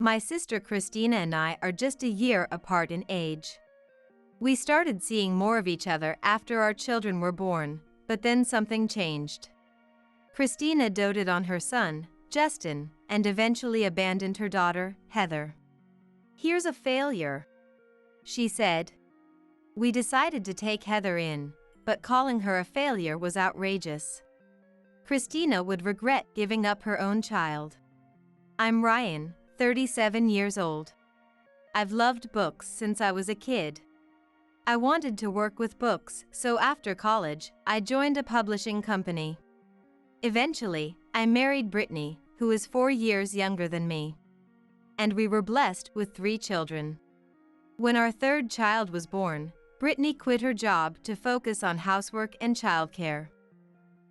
My sister Christina and I are just a year apart in age. We started seeing more of each other after our children were born, but then something changed. Christina doted on her son, Justin, and eventually abandoned her daughter, Heather. "Here's a failure," she said. We decided to take Heather in, but calling her a failure was outrageous. Christina would regret giving up her own child. I'm Ryan, 37 years old. I've loved books since I was a kid. I wanted to work with books, so after college, I joined a publishing company. Eventually, I married Brittany, who is 4 years younger than me. And we were blessed with 3 children. When our third child was born, Brittany quit her job to focus on housework and childcare.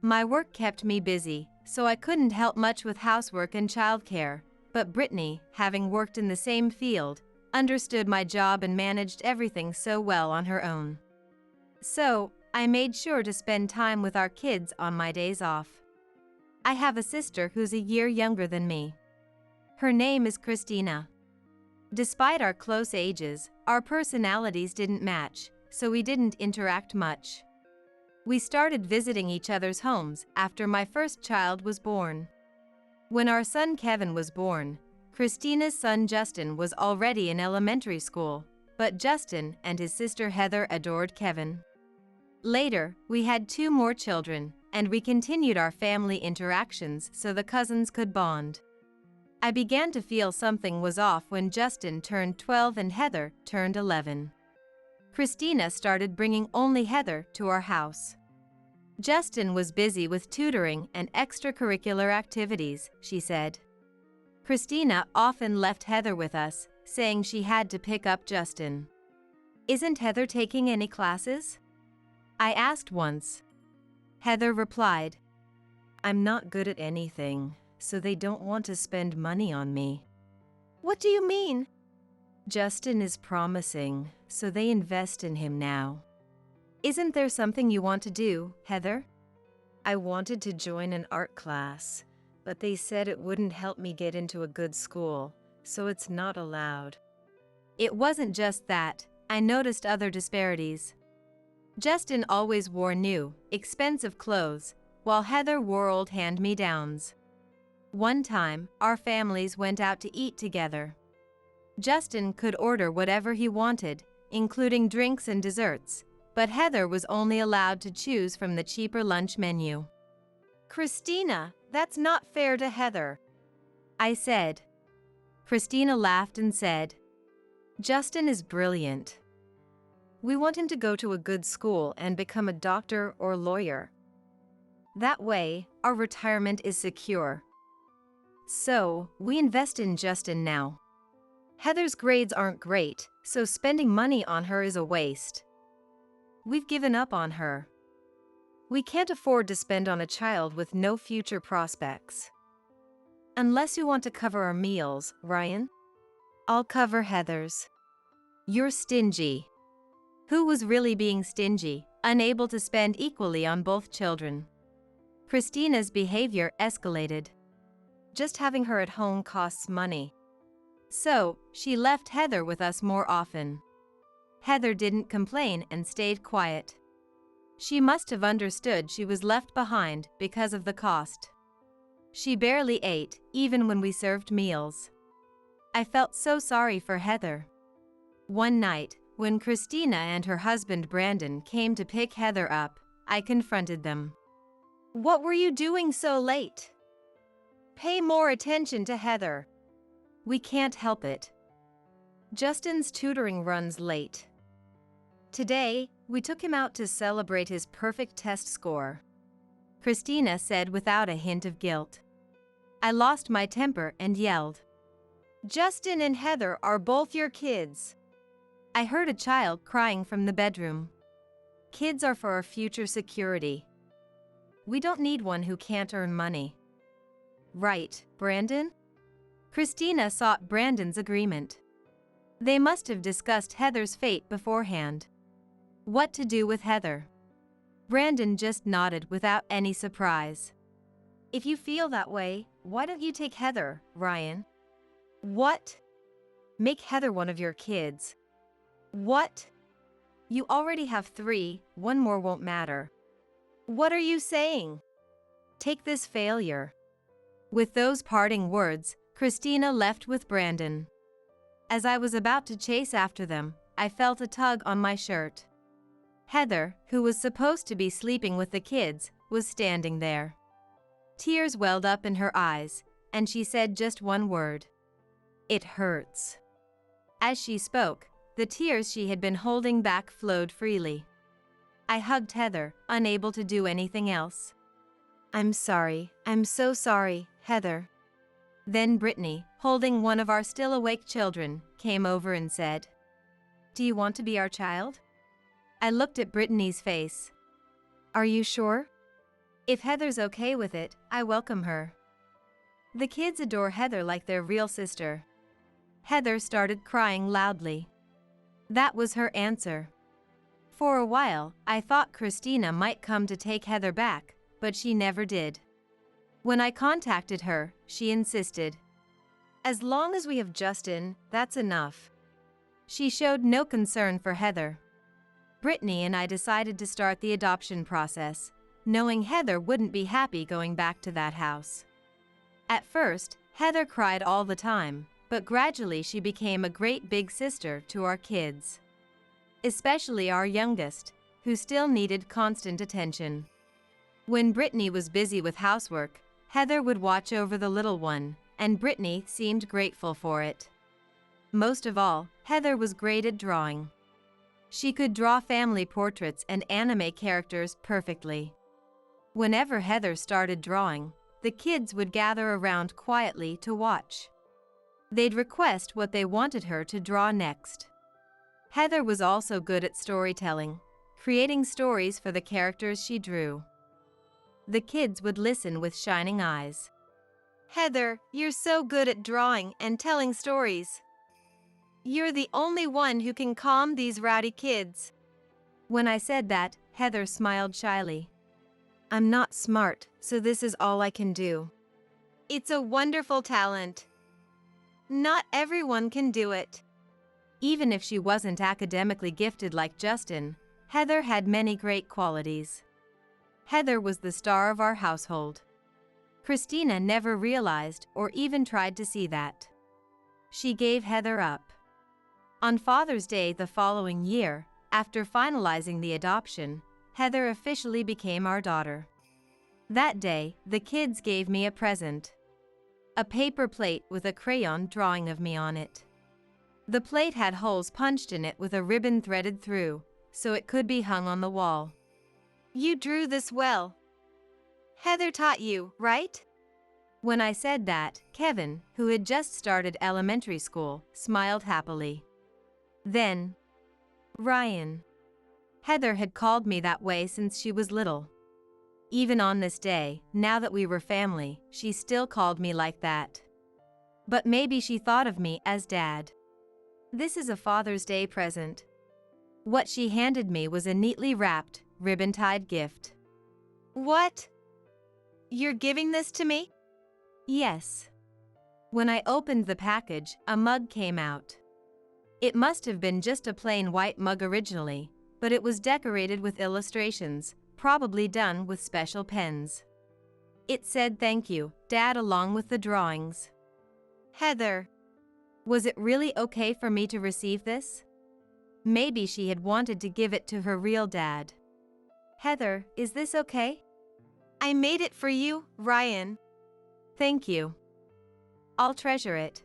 My work kept me busy, so I couldn't help much with housework and childcare, but Brittany, having worked in the same field, understood my job and managed everything so well on her own. So, I made sure to spend time with our kids on my days off. I have a sister who's a year younger than me. Her name is Christina. Despite our close ages, our personalities didn't match, so we didn't interact much. We started visiting each other's homes after my first child was born. When our son Kevin was born, Christina's son Justin was already in elementary school, but Justin and his sister Heather adored Kevin. Later, we had 2 more children, and we continued our family interactions so the cousins could bond. I began to feel something was off when Justin turned 12 and Heather turned 11. Christina started bringing only Heather to our house. Justin was busy with tutoring and extracurricular activities, she said. Christina often left Heather with us, saying she had to pick up Justin. "Isn't Heather taking any classes?" I asked once. Heather replied, "I'm not good at anything, so they don't want to spend money on me." "What do you mean?" "Justin is promising, so they invest in him now." "Isn't there something you want to do, Heather?" "I wanted to join an art class, but they said it wouldn't help me get into a good school, so it's not allowed." It wasn't just that, I noticed other disparities. Justin always wore new, expensive clothes, while Heather wore old hand-me-downs. One time, our families went out to eat together. Justin could order whatever he wanted, including drinks and desserts, but Heather was only allowed to choose from the cheaper lunch menu. "Christina, that's not fair to Heather," I said. Christina laughed and said, "Justin is brilliant. We want him to go to a good school and become a doctor or lawyer. That way, our retirement is secure. So, we invest in Justin now. Heather's grades aren't great, so spending money on her is a waste. We've given up on her. We can't afford to spend on a child with no future prospects. Unless you want to cover our meals, Ryan? I'll cover Heather's." "You're stingy." Who was really being stingy, unable to spend equally on both children? Christina's behavior escalated. Just having her at home costs money. So, she left Heather with us more often. Heather didn't complain and stayed quiet. She must have understood she was left behind because of the cost. She barely ate, even when we served meals. I felt so sorry for Heather. One night, when Christina and her husband Brandon came to pick Heather up, I confronted them. "What were you doing so late? Pay more attention to Heather." "We can't help it. Justin's tutoring runs late. Today, we took him out to celebrate his perfect test score," Christina said without a hint of guilt. I lost my temper and yelled, "Justin and Heather are both your kids." I heard a child crying from the bedroom. "Kids are for our future security. We don't need one who can't earn money." "Right, Brandon?" Christina sought Brandon's agreement. They must have discussed Heather's fate beforehand. What to do with Heather? Brandon just nodded without any surprise. "If you feel that way, why don't you take Heather, Ryan? What? Make Heather one of your kids. What? You already have 3, one more won't matter. What are you saying? Take this failure. With those parting words, Christina left with Brandon. As I was about to chase after them, I felt a tug on my shirt. Heather, who was supposed to be sleeping with the kids, was standing there. Tears welled up in her eyes, and she said just one word. It hurts. As she spoke, the tears she had been holding back flowed freely. I hugged Heather, unable to do anything else. I'm sorry, I'm so sorry, Heather. Then Brittany, holding one of our still awake children, came over and said, Do you want to be our child? I looked at Brittany's face. Are you sure? If Heather's okay with it, I welcome her. The kids adore Heather like their real sister. Heather started crying loudly. That was her answer. For a while, I thought Christina might come to take Heather back, but she never did. When I contacted her, she insisted. As long as we have Justin, that's enough. She showed no concern for Heather. Brittany and I decided to start the adoption process, knowing Heather wouldn't be happy going back to that house. At first, Heather cried all the time, but gradually she became a great big sister to our kids. Especially our youngest, who still needed constant attention. When Brittany was busy with housework, Heather would watch over the little one, and Brittany seemed grateful for it. Most of all, Heather was great at drawing. She could draw family portraits and anime characters perfectly. Whenever Heather started drawing, the kids would gather around quietly to watch. They'd request what they wanted her to draw next. Heather was also good at storytelling, creating stories for the characters she drew. The kids would listen with shining eyes. Heather, you're so good at drawing and telling stories. You're the only one who can calm these rowdy kids. When I said that, Heather smiled shyly. I'm not smart, so this is all I can do. It's a wonderful talent. Not everyone can do it. Even if she wasn't academically gifted like Justin, Heather had many great qualities. Heather was the star of our household. Christina never realized or even tried to see that. She gave Heather up. On Father's Day the following year, after finalizing the adoption, Heather officially became our daughter. That day, the kids gave me a present. A paper plate with a crayon drawing of me on it. The plate had holes punched in it with a ribbon threaded through, so it could be hung on the wall. You drew this well. Heather taught you, right? When I said that, Kevin, who had just started elementary school, smiled happily. Then, Ryan. Heather had called me that way since she was little. Even on this day, now that we were family, she still called me like that. But maybe she thought of me as Dad. This is a Father's Day present. What she handed me was a neatly wrapped, ribbon-tied gift. What? You're giving this to me? Yes. When I opened the package, a mug came out. It must have been just a plain white mug originally, but it was decorated with illustrations, probably done with special pens. It said thank you, Dad, along with the drawings. Heather. Was it really okay for me to receive this? Maybe she had wanted to give it to her real dad. Heather, is this okay? I made it for you, Ryan. Thank you. I'll treasure it.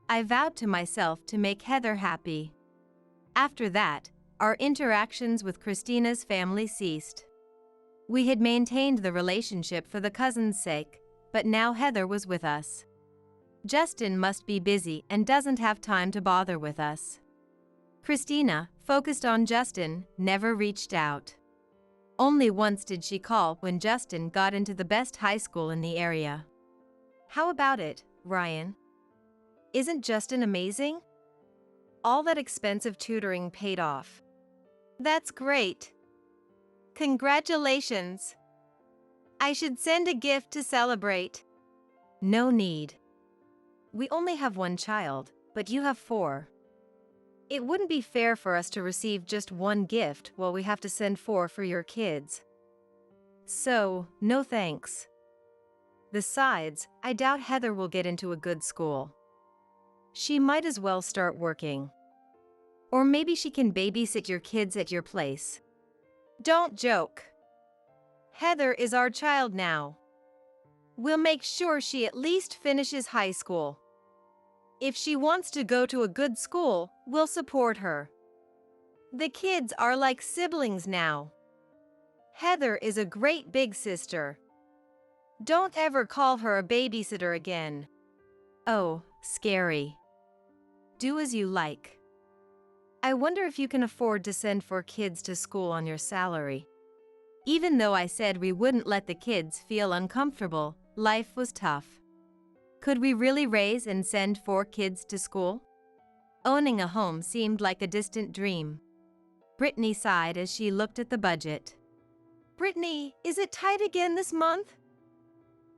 I vowed to myself to make Heather happy. After that, our interactions with Christina's family ceased. We had maintained the relationship for the cousins' sake, but now Heather was with us. Justin must be busy and doesn't have time to bother with us. Christina, focused on Justin, never reached out. Only once did she call when Justin got into the best high school in the area. How about it, Ryan? Isn't Justin amazing? All that expensive tutoring paid off. That's great. Congratulations. I should send a gift to celebrate. No need. We only have one child, but you have four. It wouldn't be fair for us to receive just one gift while we have to send four for your kids. So, no thanks. Besides, I doubt Heather will get into a good school. She might as well start working. Or maybe she can babysit your kids at your place. Don't joke. Heather is our child now. We'll make sure she at least finishes high school. If she wants to go to a good school, we'll support her. The kids are like siblings now. Heather is a great big sister. Don't ever call her a babysitter again. Oh, scary. Do as you like. I wonder if you can afford to send four kids to school on your salary. Even though I said we wouldn't let the kids feel uncomfortable, life was tough. Could we really raise and send four kids to school? Owning a home seemed like a distant dream. Brittany sighed as she looked at the budget. Brittany, is it tight again this month?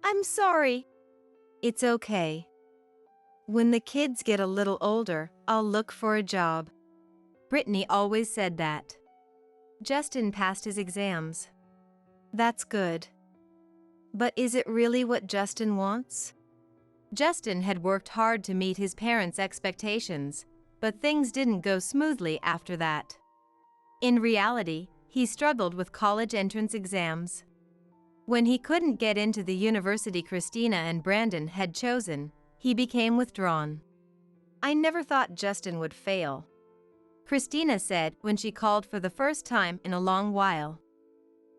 I'm sorry. It's okay. When the kids get a little older, I'll look for a job. Brittany always said that. Justin passed his exams. That's good. But is it really what Justin wants? Justin had worked hard to meet his parents' expectations, but things didn't go smoothly after that. In reality, he struggled with college entrance exams. When he couldn't get into the university Christina and Brandon had chosen, he became withdrawn. I never thought Justin would fail, Christina said when she called for the first time in a long while.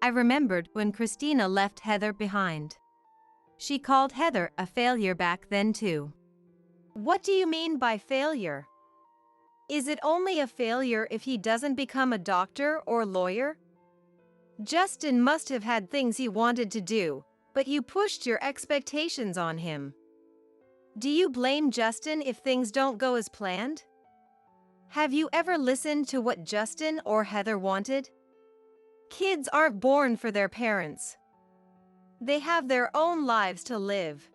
I remembered when Christina left Heather behind. She called Heather a failure back then too. What do you mean by failure? Is it only a failure if he doesn't become a doctor or lawyer? Justin must have had things he wanted to do, but you pushed your expectations on him. Do you blame Justin if things don't go as planned? Have you ever listened to what Justin or Heather wanted? Kids aren't born for their parents. They have their own lives to live.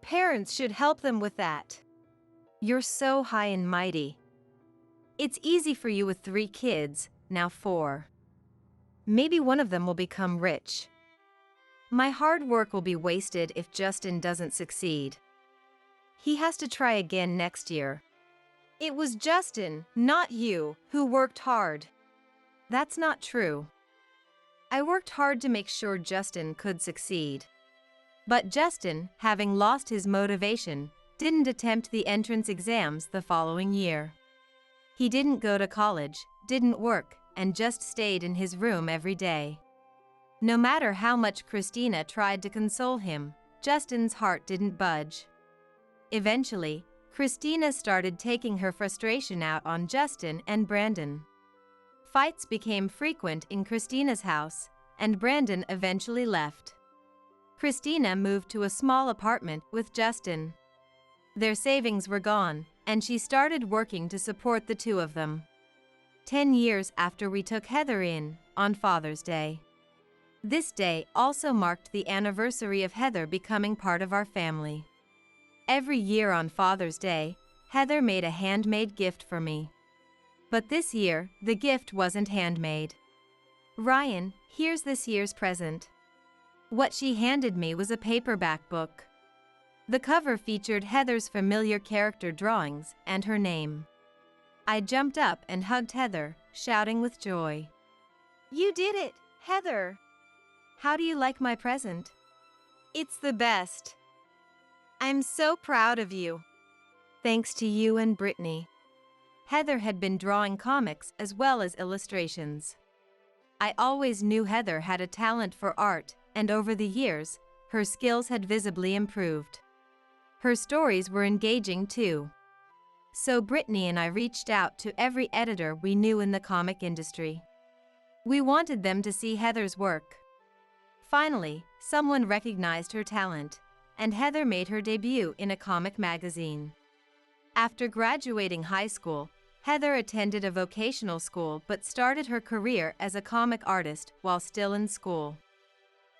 Parents should help them with that. You're so high and mighty. It's easy for you with 3 kids, now 4. Maybe one of them will become rich. My hard work will be wasted if Justin doesn't succeed. He has to try again next year. It was Justin, not you, who worked hard. That's not true. I worked hard to make sure Justin could succeed. But Justin, having lost his motivation, didn't attempt the entrance exams the following year. He didn't go to college, didn't work, and just stayed in his room every day. No matter how much Christina tried to console him, Justin's heart didn't budge. Eventually, Christina started taking her frustration out on Justin and Brandon. Fights became frequent in Christina's house, and Brandon eventually left. Christina moved to a small apartment with Justin. Their savings were gone, and she started working to support the two of them. 10 years after we took Heather in, on Father's Day. This day also marked the anniversary of Heather becoming part of our family. Every year on Father's Day, Heather made a handmade gift for me. But this year, the gift wasn't handmade. Ryan, here's this year's present. What she handed me was a paperback book. The cover featured Heather's familiar character drawings and her name. I jumped up and hugged Heather, shouting with joy. You did it, Heather! How do you like my present? It's the best. I'm so proud of you. Thanks to you and Brittany. Heather had been drawing comics as well as illustrations. I always knew Heather had a talent for art, and over the years, her skills had visibly improved. Her stories were engaging too. So Brittany and I reached out to every editor we knew in the comic industry. We wanted them to see Heather's work. Finally, someone recognized her talent, and Heather made her debut in a comic magazine. After graduating high school, Heather attended a vocational school but started her career as a comic artist while still in school.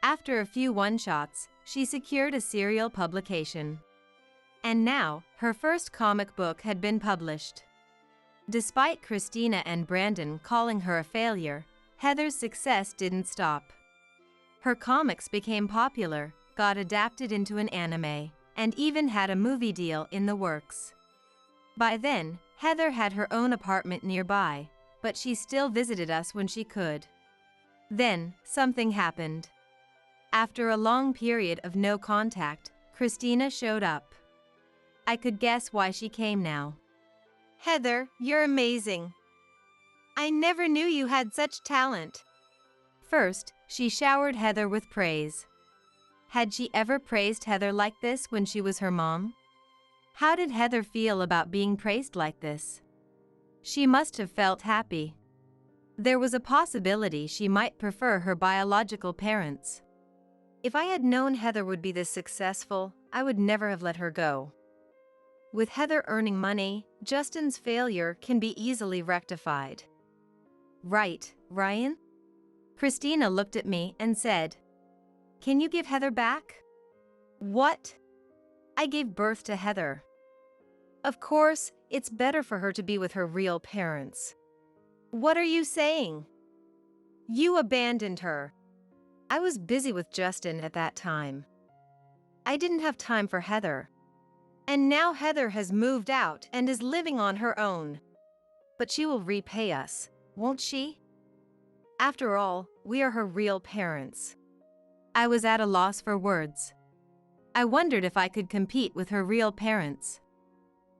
After a few one-shots, she secured a serial publication. And now, her first comic book had been published. Despite Christina and Brandon calling her a failure, Heather's success didn't stop. Her comics became popular, got adapted into an anime, and even had a movie deal in the works. By then, Heather had her own apartment nearby, but she still visited us when she could. Then, something happened. After a long period of no contact, Christina showed up. I could guess why she came now. Heather, you're amazing. I never knew you had such talent. First, she showered Heather with praise. Had she ever praised Heather like this when she was her mom? How did Heather feel about being praised like this? She must have felt happy. There was a possibility she might prefer her biological parents. If I had known Heather would be this successful, I would never have let her go. With Heather earning money, Justin's failure can be easily rectified. Right, Ryan? Christina looked at me and said, "Can you give Heather back?" What? I gave birth to Heather. Of course, it's better for her to be with her real parents. What are you saying? You abandoned her. I was busy with Justin at that time. I didn't have time for Heather. And now Heather has moved out and is living on her own. But she will repay us, won't she? After all, we are her real parents. I was at a loss for words. I wondered if I could compete with her real parents.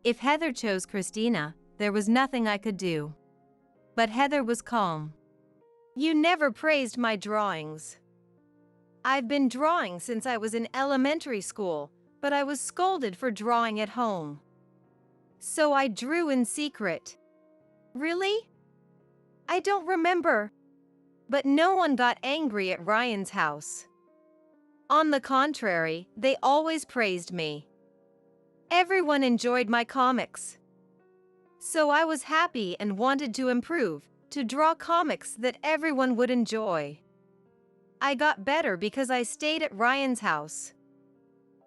If Heather chose Christina, there was nothing I could do. But Heather was calm. You never praised my drawings. I've been drawing since I was in elementary school, but I was scolded for drawing at home. So I drew in secret. Really? I don't remember. But no one got angry at Ryan's house. On the contrary, they always praised me. Everyone enjoyed my comics. So I was happy and wanted to improve, to draw comics that everyone would enjoy. I got better because I stayed at Ryan's house.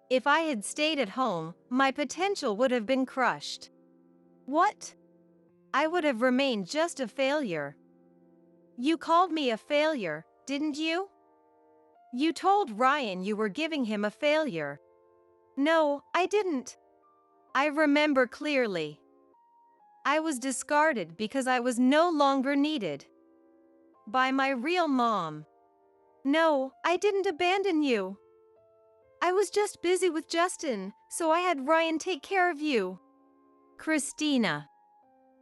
If I had stayed at home, my potential would have been crushed. What? I would have remained just a failure. You called me a failure, didn't you? You told Ryan you were giving him a failure. No, I didn't. I remember clearly. I was discarded because I was no longer needed. By my real mom. No, I didn't abandon you. I was just busy with Justin, so I had Ryan take care of you. Christina.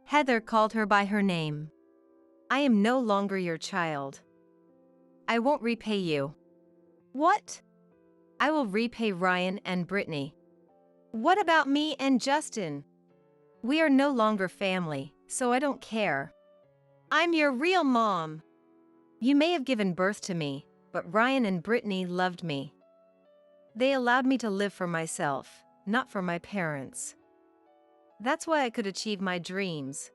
Heather called her by her name. I am no longer your child. I won't repay you. What? I will repay Ryan and Brittany. What about me and Justin? We are no longer family, so I don't care. I'm your real mom. You may have given birth to me, but Ryan and Brittany loved me. They allowed me to live for myself, not for my parents. That's why I could achieve my dreams.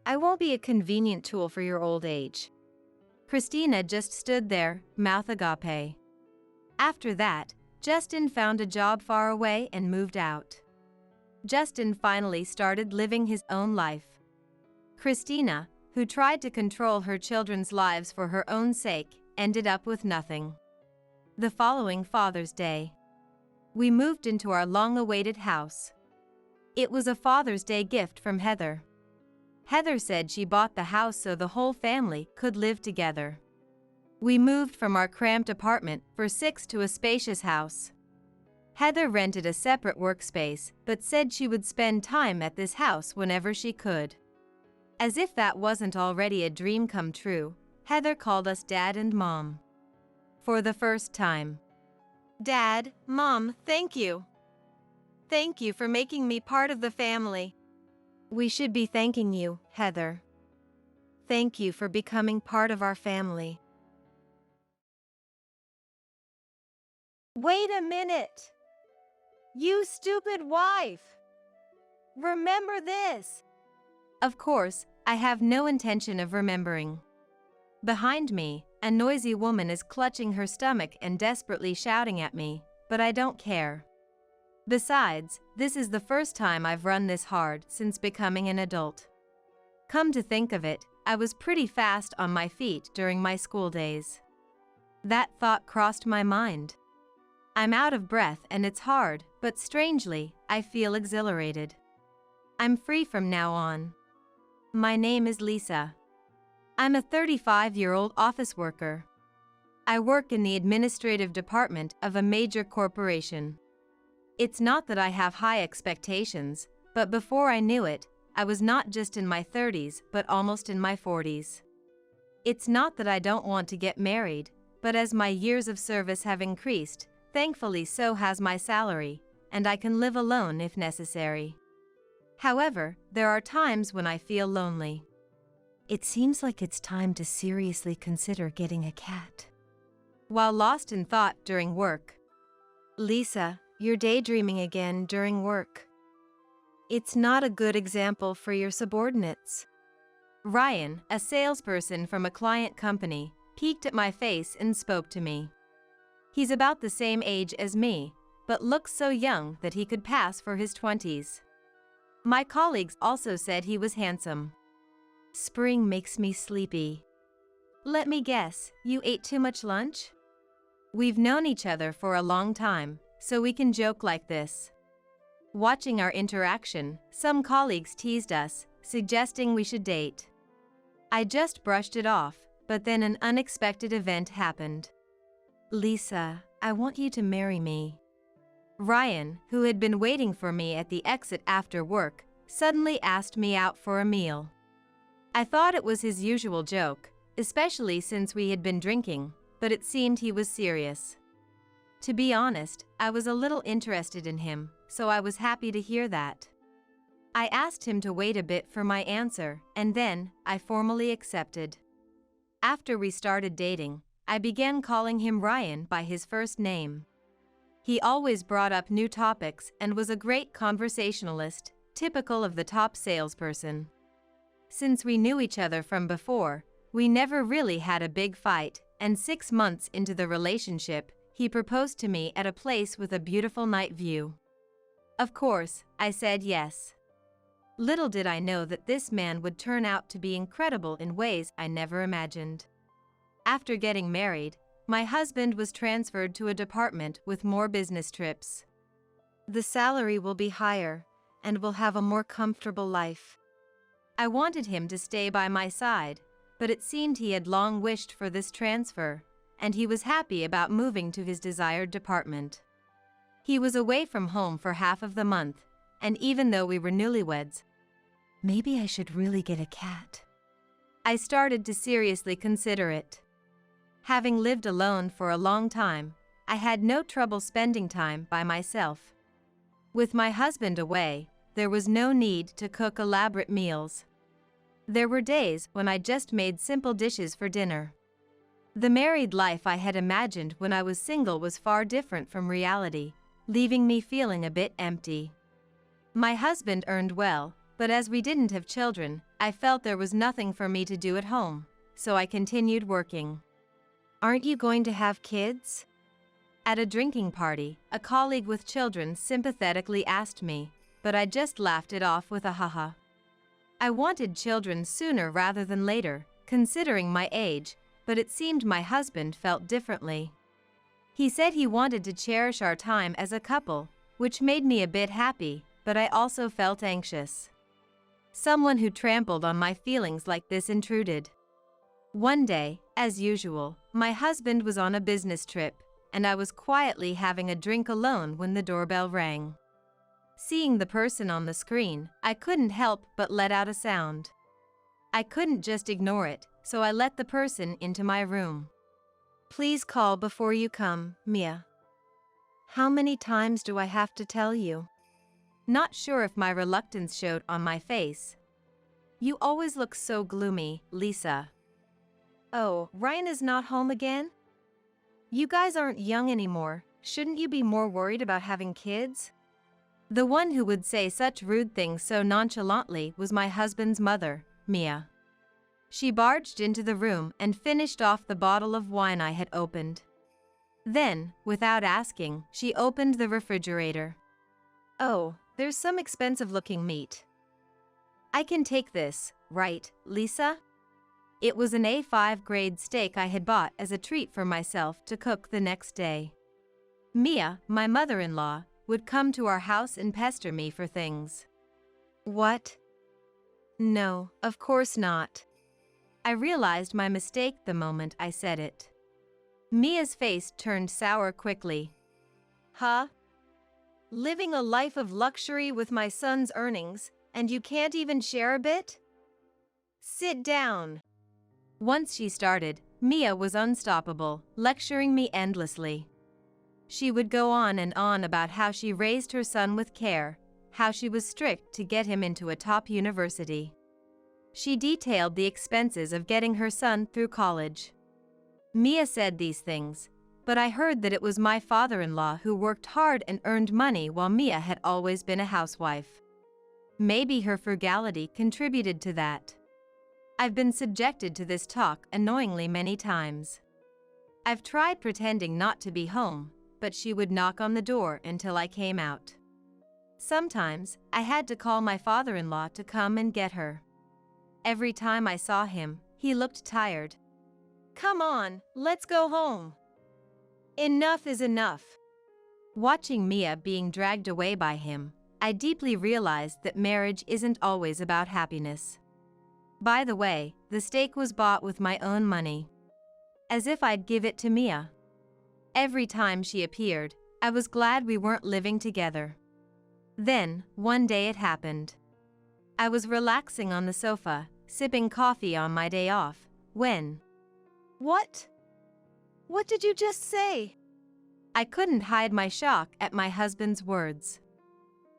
I won't be a convenient tool for your old age. Christina just stood there, mouth agape. After that, Justin found a job far away and moved out. Justin finally started living his own life. Christina, who tried to control her children's lives for her own sake, ended up with nothing. The following Father's Day, we moved into our long-awaited house. It was a Father's Day gift from Heather. Heather said she bought the house so the whole family could live together. We moved from our cramped apartment for 6 to a spacious house. Heather rented a separate workspace, but said she would spend time at this house whenever she could. As if that wasn't already a dream come true, Heather called us Dad and Mom. For the first time. Dad, Mom, thank you. Thank you for making me part of the family. We should be thanking you, Heather. Thank you for becoming part of our family. Wait a minute! You stupid wife! Remember this! Of course, I have no intention of remembering. Behind me, a noisy woman is clutching her stomach and desperately shouting at me, but I don't care. Besides, this is the first time I've run this hard since becoming an adult. Come to think of it, I was pretty fast on my feet during my school days. That thought crossed my mind. I'm out of breath and it's hard, but strangely, I feel exhilarated. I'm free from now on. My name is Lisa. I'm a 35-year-old office worker. I work in the administrative department of a major corporation. It's not that I have high expectations, but before I knew it, I was not just in my 30s but almost in my 40s. It's not that I don't want to get married, but as my years of service have increased, thankfully so has my salary, and I can live alone if necessary. However, there are times when I feel lonely. It seems like it's time to seriously consider getting a cat. While lost in thought during work. Lisa, you're daydreaming again during work. It's not a good example for your subordinates. Ryan, a salesperson from a client company, peeked at my face and spoke to me. He's about the same age as me, but looks so young that he could pass for his 20s. My colleagues also said he was handsome. Spring makes me sleepy. Let me guess, you ate too much lunch? We've known each other for a long time, so we can joke like this. Watching our interaction, some colleagues teased us, suggesting we should date. I just brushed it off, but then an unexpected event happened. Lisa, I want you to marry me. Ryan, who had been waiting for me at the exit after work, suddenly asked me out for a meal. I thought it was his usual joke, especially since we had been drinking, but it seemed he was serious. To be honest, I was a little interested in him, so I was happy to hear that. I asked him to wait a bit for my answer, and then I formally accepted. After we started dating, I began calling him Ryan by his first name. He always brought up new topics and was a great conversationalist, typical of the top salesperson. Since we knew each other from before, we never really had a big fight, and 6 months into the relationship, he proposed to me at a place with a beautiful night view. Of course, I said yes. Little did I know that this man would turn out to be incredible in ways I never imagined. After getting married, my husband was transferred to a department with more business trips. The salary will be higher, and we'll have a more comfortable life. I wanted him to stay by my side, but it seemed he had long wished for this transfer, and he was happy about moving to his desired department. He was away from home for half of the month, and even though we were newlyweds, maybe I should really get a cat. I started to seriously consider it. Having lived alone for a long time, I had no trouble spending time by myself. With my husband away, there was no need to cook elaborate meals. There were days when I just made simple dishes for dinner. The married life I had imagined when I was single was far different from reality, leaving me feeling a bit empty. My husband earned well, but as we didn't have children, I felt there was nothing for me to do at home, so I continued working. Aren't you going to have kids? At a drinking party, a colleague with children sympathetically asked me, but I just laughed it off with a haha. I wanted children sooner rather than later, considering my age, but it seemed my husband felt differently. He said he wanted to cherish our time as a couple, which made me a bit happy, but I also felt anxious. Someone who trampled on my feelings like this intruded. One day, as usual, my husband was on a business trip, and I was quietly having a drink alone when the doorbell rang. Seeing the person on the screen, I couldn't help but let out a sound. I couldn't just ignore it, so I let the person into my room. Please call before you come, Mia. How many times do I have to tell you? Not sure if my reluctance showed on my face. You always look so gloomy, Lisa. Oh, Ryan is not home again? You guys aren't young anymore. Shouldn't you be more worried about having kids? The one who would say such rude things so nonchalantly was my husband's mother, Mia. She barged into the room and finished off the bottle of wine I had opened. Then, without asking, she opened the refrigerator. Oh, there's some expensive-looking meat. I can take this, right, Lisa? It was an A5 grade steak I had bought as a treat for myself to cook the next day. Mia, my mother-in-law, would come to our house and pester me for things. What? No, of course not. I realized my mistake the moment I said it. Mia's face turned sour quickly. Huh? Living a life of luxury with my son's earnings, and you can't even share a bit? Sit down. Once she started, Mia was unstoppable, lecturing me endlessly. She would go on and on about how she raised her son with care, how she was strict to get him into a top university. She detailed the expenses of getting her son through college. Mia said these things, but I heard that it was my father-in-law who worked hard and earned money while Mia had always been a housewife. Maybe her frugality contributed to that. I've been subjected to this talk annoyingly many times. I've tried pretending not to be home, but she would knock on the door until I came out. Sometimes, I had to call my father-in-law to come and get her. Every time I saw him, he looked tired. Come on, let's go home. Enough is enough. Watching Mia being dragged away by him, I deeply realized that marriage isn't always about happiness. By the way, the steak was bought with my own money. As if I'd give it to Mia. Every time she appeared, I was glad we weren't living together. Then, one day it happened. I was relaxing on the sofa, sipping coffee on my day off, when… What? What did you just say? I couldn't hide my shock at my husband's words.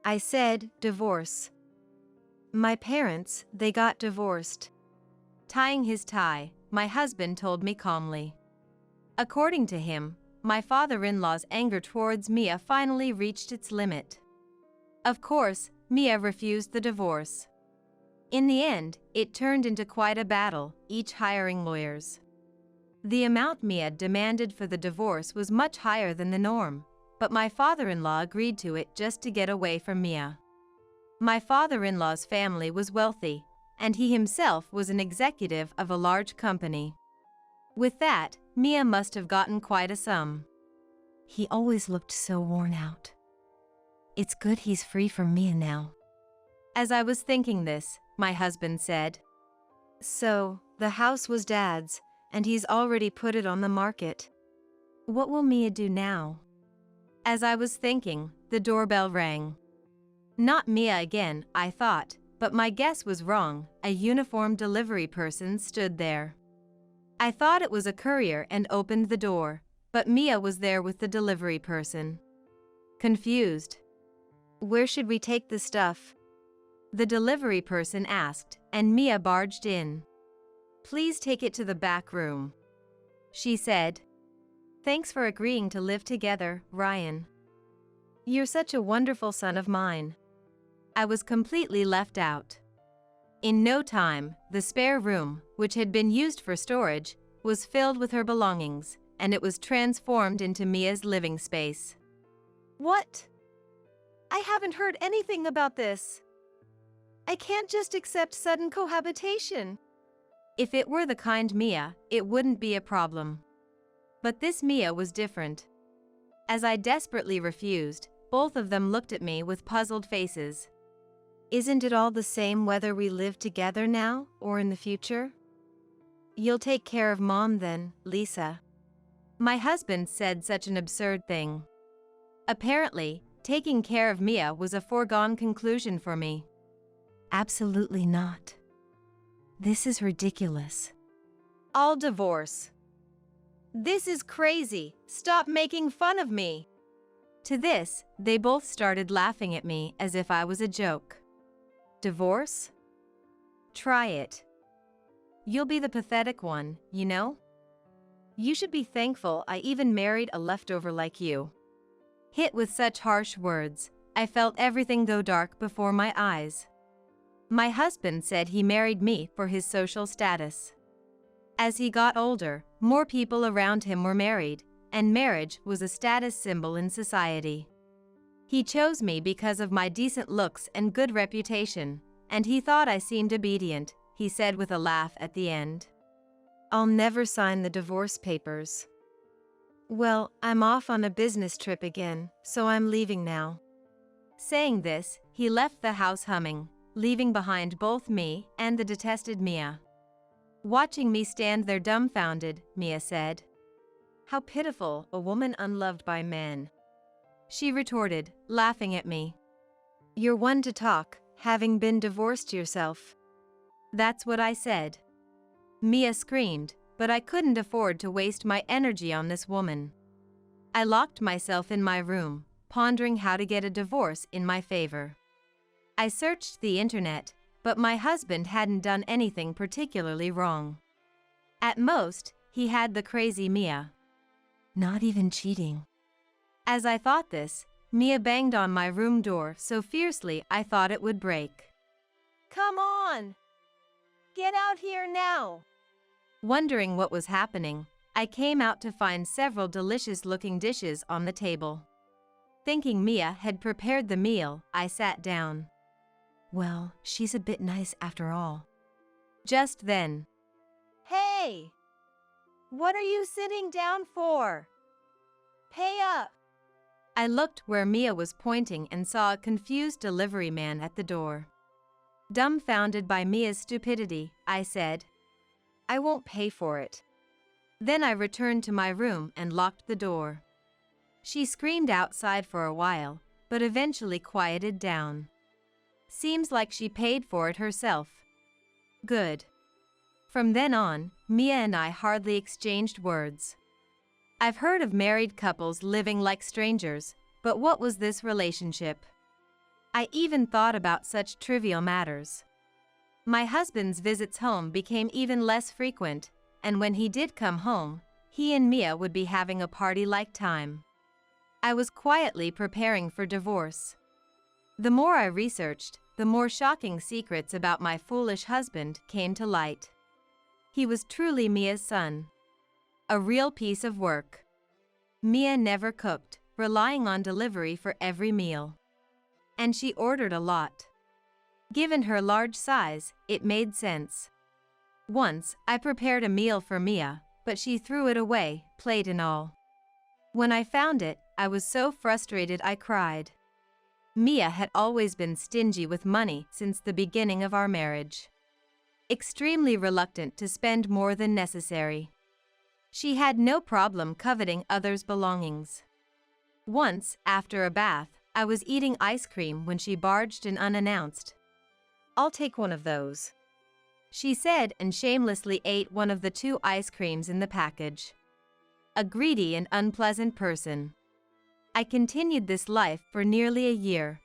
I said, divorce. My parents, they got divorced. Tying his tie, my husband told me calmly. According to him, my father-in-law's anger towards Mia finally reached its limit. Of course, Mia refused the divorce. In the end, it turned into quite a battle, each hiring lawyers. The amount Mia demanded for the divorce was much higher than the norm, but my father-in-law agreed to it just to get away from Mia. My father-in-law's family was wealthy, and he himself was an executive of a large company. With that, Mia must have gotten quite a sum. He always looked so worn out. It's good he's free from Mia now. As I was thinking this, my husband said, So, the house was Dad's, and he's already put it on the market. What will Mia do now? As I was thinking, the doorbell rang. Not Mia again, I thought, but my guess was wrong. A uniformed delivery person stood there. I thought it was a courier and opened the door, but Mia was there with the delivery person. Confused. Where should we take the stuff? The delivery person asked, and Mia barged in. Please take it to the back room, she said. Thanks for agreeing to live together, Ryan. You're such a wonderful son of mine. I was completely left out. In no time, the spare room, which had been used for storage, was filled with her belongings, and it was transformed into Mia's living space. What? I haven't heard anything about this. I can't just accept sudden cohabitation. If it were the kind Mia, it wouldn't be a problem. But this Mia was different. As I desperately refused, both of them looked at me with puzzled faces. Isn't it all the same whether we live together now or in the future? You'll take care of Mom then, Lisa. My husband said such an absurd thing. Apparently, taking care of Mia was a foregone conclusion for me. Absolutely not. This is ridiculous. I'll divorce. This is crazy. Stop making fun of me. To this, they both started laughing at me as if I was a joke. Divorce? Try it. You'll be the pathetic one, you know? You should be thankful I even married a leftover like you. Hit with such harsh words, I felt everything go dark before my eyes. My husband said he married me for his social status. As he got older, more people around him were married, and marriage was a status symbol in society. He chose me because of my decent looks and good reputation, and he thought I seemed obedient, he said with a laugh at the end. I'll never sign the divorce papers. Well, I'm off on a business trip again, so I'm leaving now. Saying this, he left the house humming, leaving behind both me and the detested Mia. Watching me stand there dumbfounded, Mia said. How pitiful, a woman unloved by men. She retorted, laughing at me. You're one to talk, having been divorced yourself. That's what I said. Mia screamed, but I couldn't afford to waste my energy on this woman. I locked myself in my room, pondering how to get a divorce in my favor. I searched the internet, but my husband hadn't done anything particularly wrong. At most, he had the crazy Mia. Not even cheating. As I thought this, Mia banged on my room door so fiercely I thought it would break. Come on! Get out here now! Wondering what was happening, I came out to find several delicious-looking dishes on the table. Thinking Mia had prepared the meal, I sat down. Well, she's a bit nice after all. Just then. Hey! What are you sitting down for? Pay up! I looked where Mia was pointing and saw a confused delivery man at the door. Dumbfounded by Mia's stupidity, I said, I won't pay for it. Then I returned to my room and locked the door. She screamed outside for a while, but eventually quieted down. Seems like she paid for it herself. Good. From then on, Mia and I hardly exchanged words. I've heard of married couples living like strangers, but what was this relationship? I even thought about such trivial matters. My husband's visits home became even less frequent, and when he did come home, he and Mia would be having a party-like time. I was quietly preparing for divorce. The more I researched, the more shocking secrets about my foolish husband came to light. He was truly Mia's son. A real piece of work. Mia never cooked, relying on delivery for every meal. And she ordered a lot. Given her large size, it made sense. Once, I prepared a meal for Mia, but she threw it away, plate and all. When I found it, I was so frustrated I cried. Mia had always been stingy with money since the beginning of our marriage. Extremely reluctant to spend more than necessary. She had no problem coveting others' belongings. Once, after a bath, I was eating ice cream when she barged in unannounced. I'll take one of those, she said, and shamelessly ate one of the 2 ice creams in the package. A greedy and unpleasant person. I continued this life for nearly a year.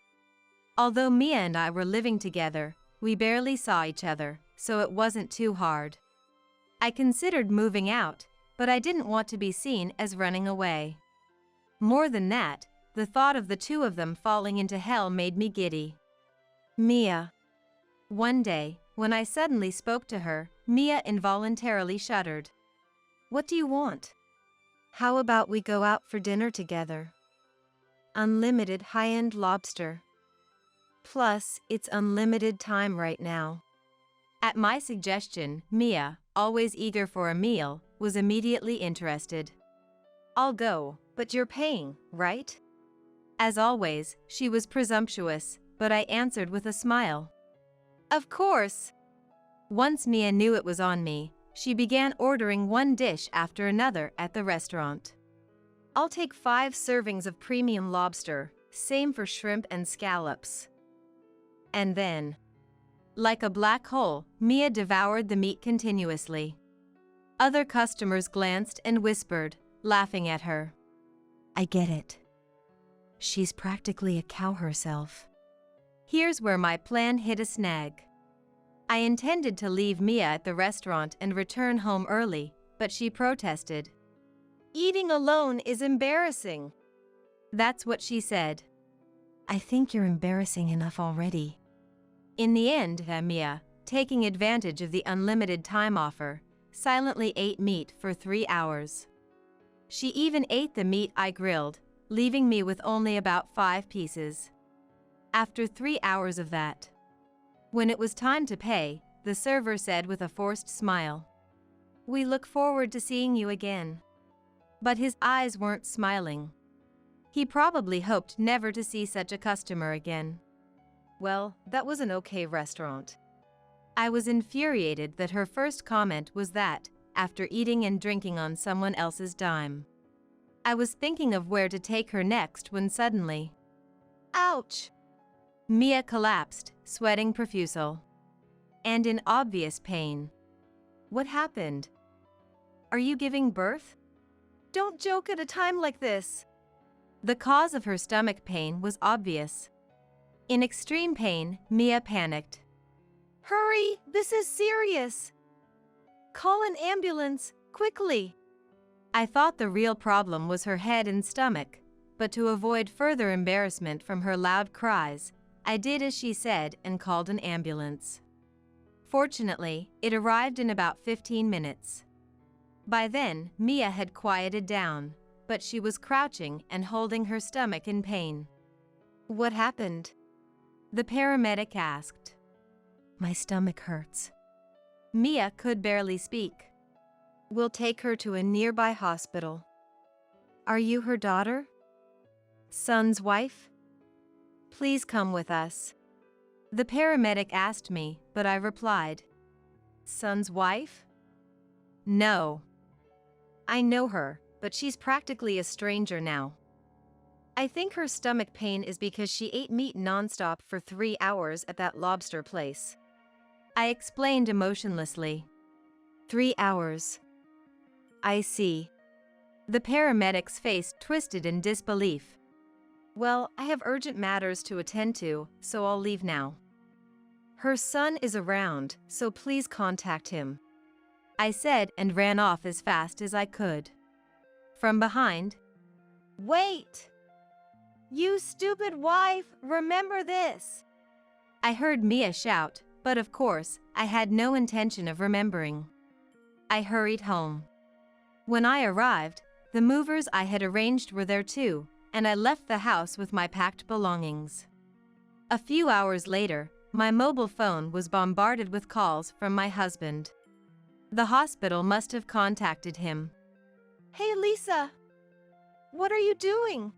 Although Mia and I were living together, we barely saw each other, so it wasn't too hard. I considered moving out, but I didn't want to be seen as running away. More than that, the thought of the 2 of them falling into hell made me giddy. Mia. One day, when I suddenly spoke to her, Mia involuntarily shuddered. What do you want? How about we go out for dinner together? Unlimited high-end lobster. Plus, it's unlimited time right now. At my suggestion, Mia, always eager for a meal, was immediately interested. I'll go, but you're paying, right? As always, she was presumptuous, but I answered with a smile. Of course. Once Mia knew it was on me, she began ordering one dish after another at the restaurant. I'll take 5 servings of premium lobster, same for shrimp and scallops. And then, like a black hole, Mia devoured the meat continuously. Other customers glanced and whispered, laughing at her. I get it. She's practically a cow herself. Here's where my plan hit a snag. I intended to leave Mia at the restaurant and return home early, but she protested. Eating alone is embarrassing. That's what she said. I think you're embarrassing enough already. In the end, Mia, taking advantage of the unlimited time offer, silently ate meat for 3 hours. She even ate the meat I grilled, leaving me with only about 5 pieces. After 3 hours of that, when it was time to pay, the server said with a forced smile, "We look forward to seeing you again." But his eyes weren't smiling. He probably hoped never to see such a customer again. Well, that was an okay restaurant. I was infuriated that her first comment was that, after eating and drinking on someone else's dime. I was thinking of where to take her next when suddenly, Ouch! Mia collapsed, sweating profusely, and in obvious pain. What happened? Are you giving birth? Don't joke at a time like this. The cause of her stomach pain was obvious. In extreme pain, Mia panicked. Hurry, this is serious. Call an ambulance, quickly. I thought the real problem was her head and stomach, but to avoid further embarrassment from her loud cries, I did as she said and called an ambulance. Fortunately, it arrived in about 15 minutes. By then, Mia had quieted down, but she was crouching and holding her stomach in pain. What happened? The paramedic asked. My stomach hurts. Mia could barely speak. We'll take her to a nearby hospital. Are you her daughter? Son's wife? Please come with us. The paramedic asked me, but I replied, Son's wife? No. I know her, but she's practically a stranger now. I think her stomach pain is because she ate meat nonstop for 3 hours at that lobster place. I explained emotionlessly. 3 hours. I see. The paramedic's face twisted in disbelief. Well, I have urgent matters to attend to, so I'll leave now. Her son is around, so please contact him, I said and ran off as fast as I could. From behind, Wait! You stupid wife, remember this! I heard Mia shout, but of course, I had no intention of remembering. I hurried home. When I arrived, the movers I had arranged were there too, and I left the house with my packed belongings. A few hours later, my mobile phone was bombarded with calls from my husband. The hospital must have contacted him. Hey Lisa! What are you doing?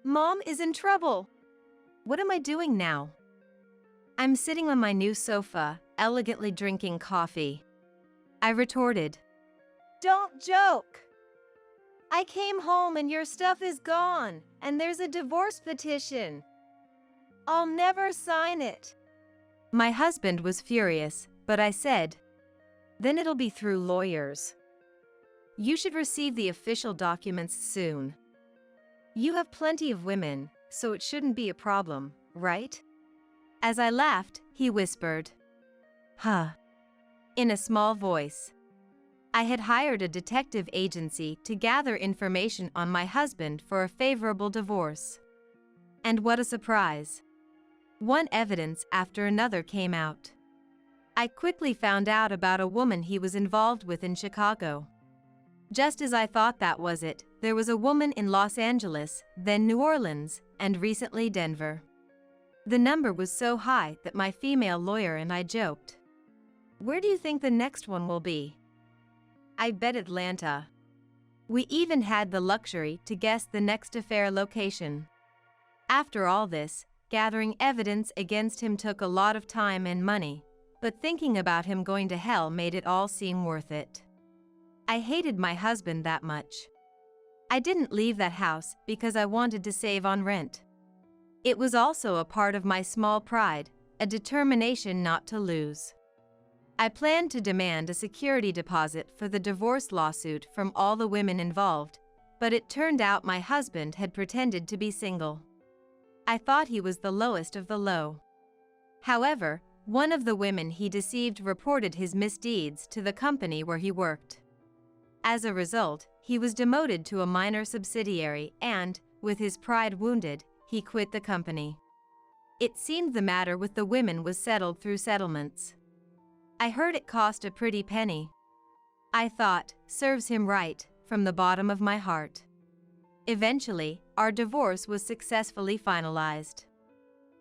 Mom is in trouble. What am I doing now? I'm sitting on my new sofa, elegantly drinking coffee. I retorted. Don't joke! I came home and your stuff is gone, and there's a divorce petition. I'll never sign it. My husband was furious, but I said, Then it'll be through lawyers. You should receive the official documents soon. You have plenty of women, so it shouldn't be a problem, right? As I laughed, he whispered, Huh. in a small voice. I had hired a detective agency to gather information on my husband for a favorable divorce. And what a surprise! One evidence after another came out. I quickly found out about a woman he was involved with in Chicago. Just as I thought that was it, there was a woman in Los Angeles, then New Orleans, and recently Denver. The number was so high that my female lawyer and I joked. Where do you think the next one will be? I bet Atlanta. We even had the luxury to guess the next affair location. After all this, gathering evidence against him took a lot of time and money, but thinking about him going to hell made it all seem worth it. I hated my husband that much. I didn't leave that house because I wanted to save on rent. It was also a part of my small pride, a determination not to lose. I planned to demand a security deposit for the divorce lawsuit from all the women involved, but it turned out my husband had pretended to be single. I thought he was the lowest of the low. However, one of the women he deceived reported his misdeeds to the company where he worked. As a result, he was demoted to a minor subsidiary and, with his pride wounded, he quit the company. It seemed the matter with the women was settled through settlements. I heard it cost a pretty penny. I thought, serves him right, from the bottom of my heart. Eventually, our divorce was successfully finalized.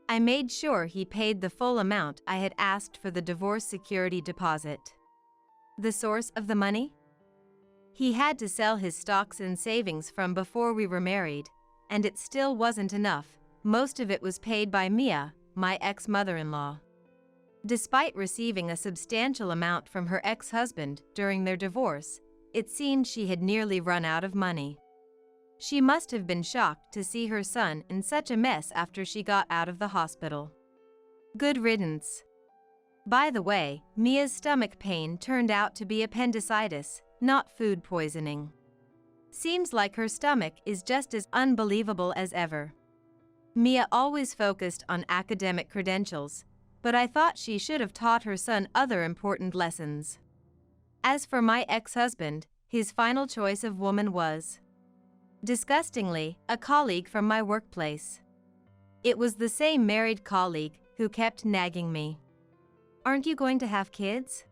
I made sure he paid the full amount I had asked for the divorce security deposit. The source of the money? He had to sell his stocks and savings from before we were married, and it still wasn't enough. Most of it was paid by Mia, my ex-mother-in-law. Despite receiving a substantial amount from her ex-husband during their divorce, it seemed she had nearly run out of money. She must have been shocked to see her son in such a mess after she got out of the hospital. Good riddance. By the way, Mia's stomach pain turned out to be appendicitis, not food poisoning. Seems like her stomach is just as unbelievable as ever. Mia always focused on academic credentials, but I thought she should have taught her son other important lessons. As for my ex-husband, his final choice of woman was, disgustingly, a colleague from my workplace. It was the same married colleague who kept nagging me. "Aren't you going to have kids?"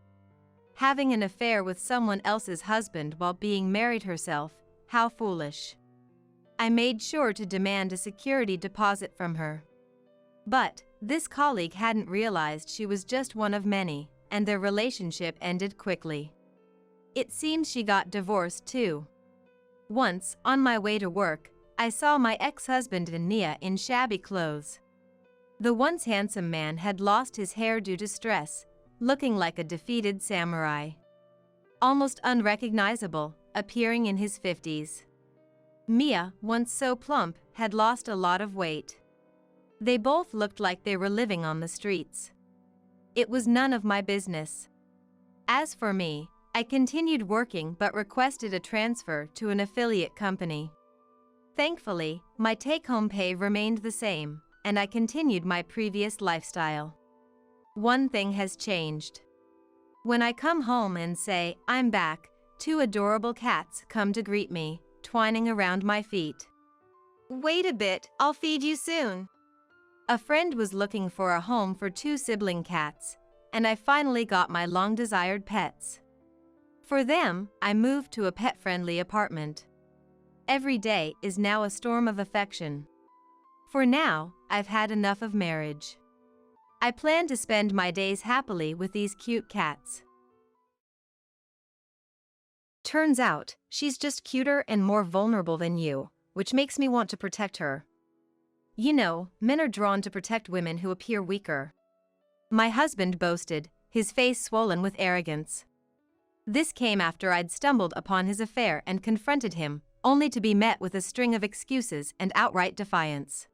Having an affair with someone else's husband while being married herself, how foolish. I made sure to demand a security deposit from her. But this colleague hadn't realized she was just one of many, and their relationship ended quickly. It seems she got divorced too. Once, on my way to work, I saw my ex-husband and Nia in shabby clothes. The once handsome man had lost his hair due to stress, looking like a defeated samurai. Almost unrecognizable, appearing in his 50s. Mia, once so plump, had lost a lot of weight. They both looked like they were living on the streets. It was none of my business. As for me, I continued working but requested a transfer to an affiliate company. Thankfully, my take-home pay remained the same, and I continued my previous lifestyle. One thing has changed. When I come home and say, "I'm back," two adorable cats come to greet me, twining around my feet. Wait a bit, I'll feed you soon. A friend was looking for a home for two sibling cats, and I finally got my long-desired pets. For them, I moved to a pet-friendly apartment. Every day is now a storm of affection. For now, I've had enough of marriage. I plan to spend my days happily with these cute cats. Turns out, she's just cuter and more vulnerable than you, which makes me want to protect her. You know, men are drawn to protect women who appear weaker. My husband boasted, his face swollen with arrogance. This came after I'd stumbled upon his affair and confronted him, only to be met with a string of excuses and outright defiance.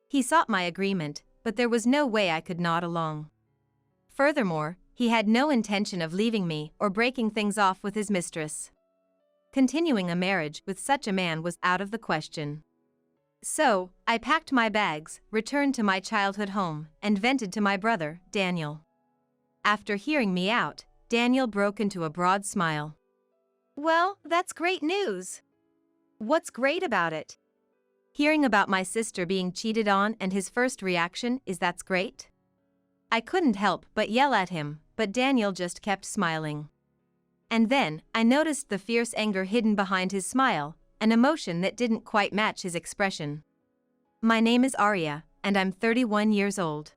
He sought my agreement, but there was no way I could nod along. Furthermore, he had no intention of leaving me or breaking things off with his mistress. Continuing a marriage with such a man was out of the question. So, I packed my bags, returned to my childhood home, and vented to my brother, Daniel. After hearing me out, Daniel broke into a broad smile. Well, that's great news. What's great about it? Hearing about my sister being cheated on, and his first reaction is that's great? I couldn't help but yell at him, but Daniel just kept smiling. And then, I noticed the fierce anger hidden behind his smile, an emotion that didn't quite match his expression. My name is Arya, and I'm 31 years old.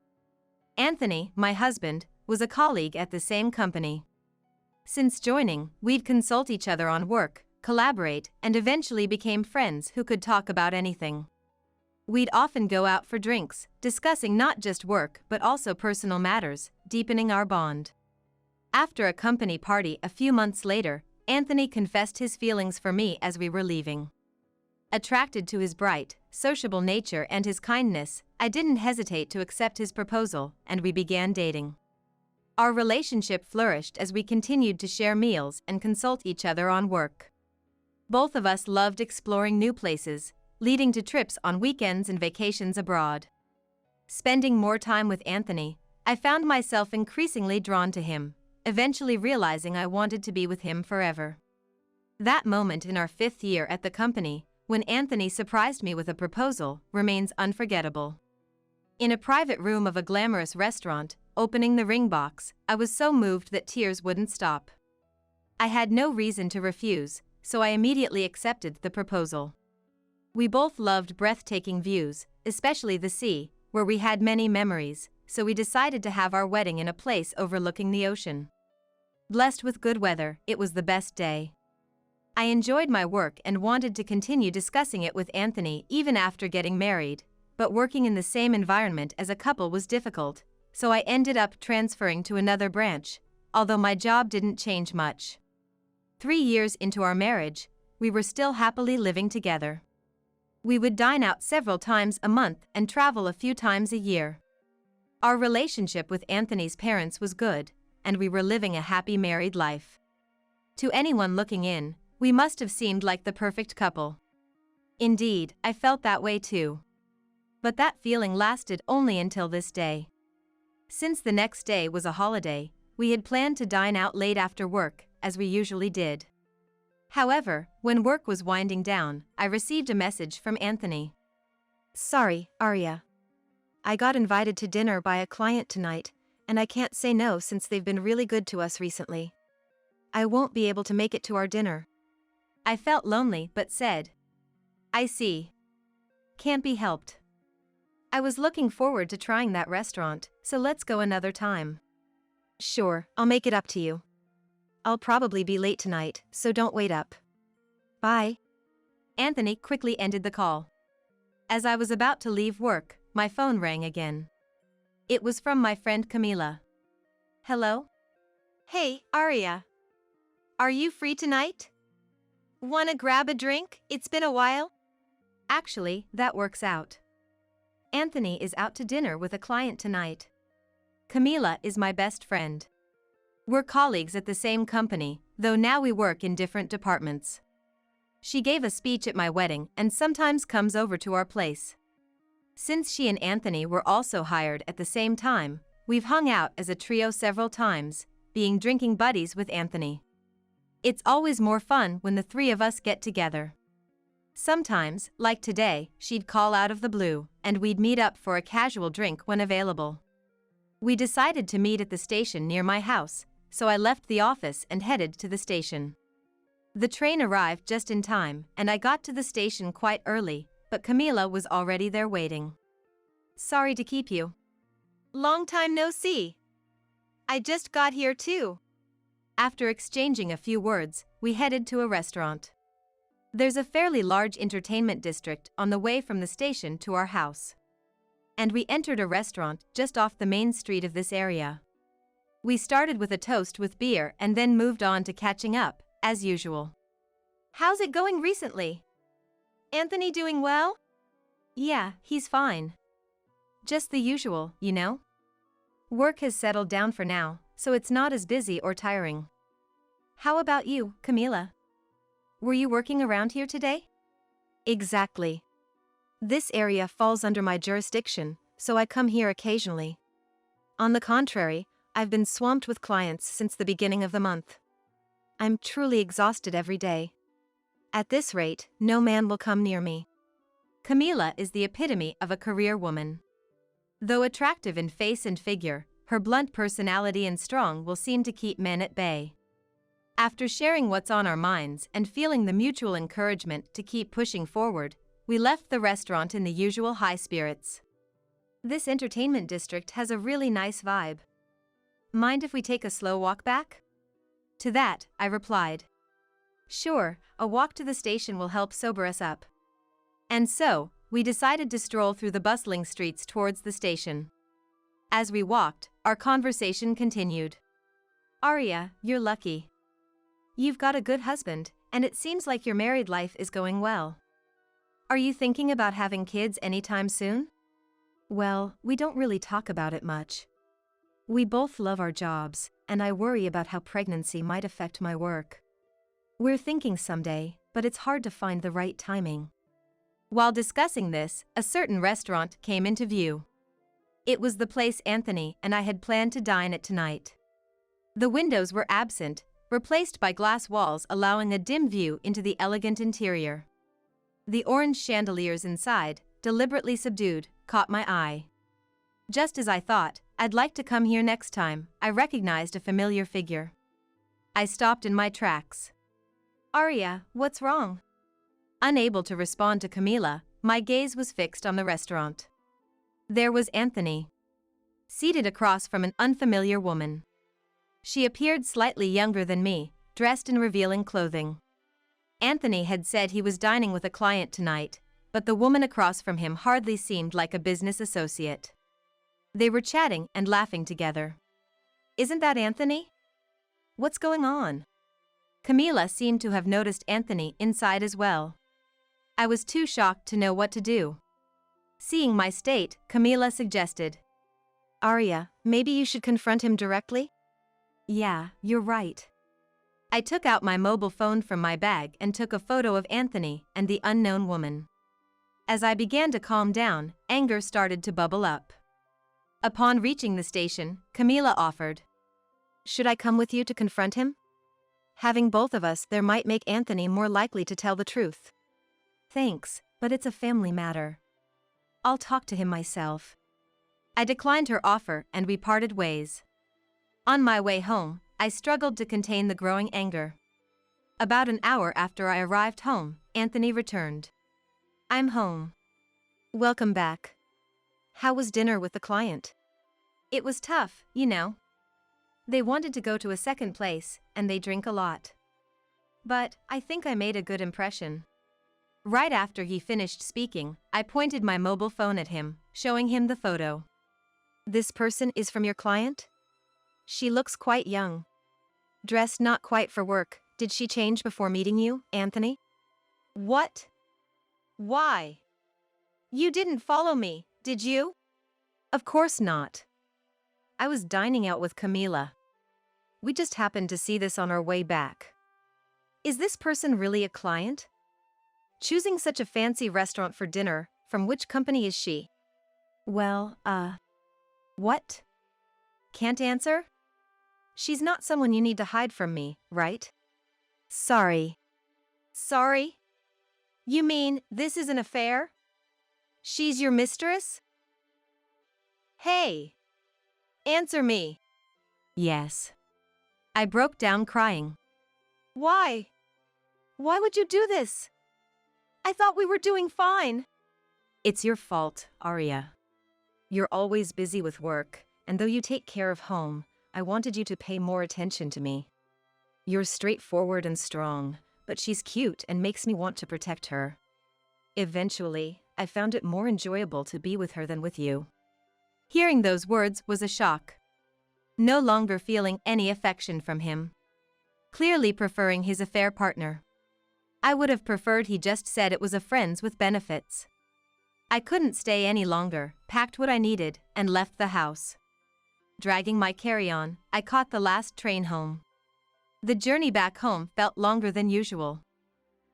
Anthony, my husband, was a colleague at the same company. Since joining, we'd consult each other on work, collaborate, and eventually became friends who could talk about anything. We'd often go out for drinks, discussing not just work but also personal matters, deepening our bond. After a company party a few months later, Anthony confessed his feelings for me as we were leaving. Attracted to his bright, sociable nature and his kindness, I didn't hesitate to accept his proposal, and we began dating. Our relationship flourished as we continued to share meals and consult each other on work. Both of us loved exploring new places, leading to trips on weekends and vacations abroad. Spending more time with Anthony, I found myself increasingly drawn to him, eventually realizing I wanted to be with him forever. That moment in our 5th year at the company, when Anthony surprised me with a proposal, remains unforgettable. In a private room of a glamorous restaurant, opening the ring box, I was so moved that tears wouldn't stop. I had no reason to refuse, so I immediately accepted the proposal. We both loved breathtaking views, especially the sea, where we had many memories, so we decided to have our wedding in a place overlooking the ocean. Blessed with good weather, it was the best day. I enjoyed my work and wanted to continue discussing it with Anthony even after getting married, but working in the same environment as a couple was difficult, so I ended up transferring to another branch, although my job didn't change much. 3 years into our marriage, we were still happily living together. We would dine out several times a month and travel a few times a year. Our relationship with Anthony's parents was good, and we were living a happy married life. To anyone looking in, we must have seemed like the perfect couple. Indeed, I felt that way too. But that feeling lasted only until this day. Since the next day was a holiday, we had planned to dine out late after work, as we usually did. However, when work was winding down, I received a message from Anthony. Sorry, Arya. I got invited to dinner by a client tonight, and I can't say no since they've been really good to us recently. I won't be able to make it to our dinner. I felt lonely but said, I see. Can't be helped. I was looking forward to trying that restaurant, so let's go another time. Sure, I'll make it up to you. I'll probably be late tonight, so don't wait up. Bye. Anthony quickly ended the call. As I was about to leave work, my phone rang again. It was from my friend Camila. Hello? Hey, Arya. Are you free tonight? Wanna grab a drink? It's been a while. Actually, that works out. Anthony is out to dinner with a client tonight. Camila is my best friend. We're colleagues at the same company, though now we work in different departments. She gave a speech at my wedding and sometimes comes over to our place. Since she and Anthony were also hired at the same time, we've hung out as a trio several times, being drinking buddies with Anthony. It's always more fun when the three of us get together. Sometimes, like today, she'd call out of the blue, and we'd meet up for a casual drink when available. We decided to meet at the station near my house, so I left the office and headed to the station. The train arrived just in time, and I got to the station quite early, but Camila was already there waiting. Sorry to keep you. Long time no see. I just got here too. After exchanging a few words, we headed to a restaurant. There's a fairly large entertainment district on the way from the station to our house. And we entered a restaurant just off the main street of this area. We started with a toast with beer and then moved on to catching up, as usual. How's it going recently? Anthony doing well? Yeah, he's fine. Just the usual, you know? Work has settled down for now, so it's not as busy or tiring. How about you, Camila? Were you working around here today? Exactly. This area falls under my jurisdiction, so I come here occasionally. On the contrary, I've been swamped with clients since the beginning of the month. I'm truly exhausted every day. At this rate, no man will come near me. Camila is the epitome of a career woman. Though attractive in face and figure, her blunt personality and strong will seem to keep men at bay. After sharing what's on our minds and feeling the mutual encouragement to keep pushing forward, we left the restaurant in the usual high spirits. This entertainment district has a really nice vibe. Mind if we take a slow walk back? To that, I replied. Sure, a walk to the station will help sober us up. And so, we decided to stroll through the bustling streets towards the station. As we walked, our conversation continued. Arya, you're lucky. You've got a good husband, and it seems like your married life is going well. Are you thinking about having kids anytime soon? Well, we don't really talk about it much. We both love our jobs, and I worry about how pregnancy might affect my work. We're thinking someday, but it's hard to find the right timing. While discussing this, a certain restaurant came into view. It was the place Anthony and I had planned to dine at tonight. The windows were absent, replaced by glass walls allowing a dim view into the elegant interior. The orange chandeliers inside, deliberately subdued, caught my eye. Just as I thought, I'd like to come here next time, I recognized a familiar figure. I stopped in my tracks. Arya, what's wrong? Unable to respond to Camila, my gaze was fixed on the restaurant. There was Anthony, seated across from an unfamiliar woman. She appeared slightly younger than me, dressed in revealing clothing. Anthony had said he was dining with a client tonight, but the woman across from him hardly seemed like a business associate. They were chatting and laughing together. "Isn't that Anthony? What's going on?" Camila seemed to have noticed Anthony inside as well. I was too shocked to know what to do. Seeing my state, Camila suggested, "Arya, maybe you should confront him directly?" "Yeah, you're right." I took out my mobile phone from my bag and took a photo of Anthony and the unknown woman. As I began to calm down, anger started to bubble up. Upon reaching the station, Camila offered, "Should I come with you to confront him? Having both of us there might make Anthony more likely to tell the truth." "Thanks, but it's a family matter. I'll talk to him myself." I declined her offer and we parted ways. On my way home, I struggled to contain the growing anger. About an hour after I arrived home, Anthony returned. "I'm home." "Welcome back. How was dinner with the client?" "It was tough, you know. They wanted to go to a second place, and they drink a lot. But I think I made a good impression." Right after he finished speaking, I pointed my mobile phone at him, showing him the photo. "This person is from your client? She looks quite young. Dressed not quite for work. Did she change before meeting you, Anthony?" "What? Why? You didn't follow me, did you?" "Of course not. I was dining out with Camila. We just happened to see this on our way back." "Is this person really a client? Choosing such a fancy restaurant for dinner, from which company is she?" "Well, what? Can't answer?" "She's not someone you need to hide from me, right?" "Sorry." "Sorry? You mean this is an affair? She's your mistress? Hey! Answer me." "Yes." I broke down crying. "Why? Why would you do this? I thought we were doing fine." "It's your fault, Arya. You're always busy with work, and though you take care of home, I wanted you to pay more attention to me. You're straightforward and strong, but she's cute and makes me want to protect her. Eventually, I found it more enjoyable to be with her than with you." Hearing those words was a shock. No longer feeling any affection from him. Clearly preferring his affair partner. I would have preferred he just said it was a friends with benefits. I couldn't stay any longer, packed what I needed, and left the house. Dragging my carry-on, I caught the last train home. The journey back home felt longer than usual.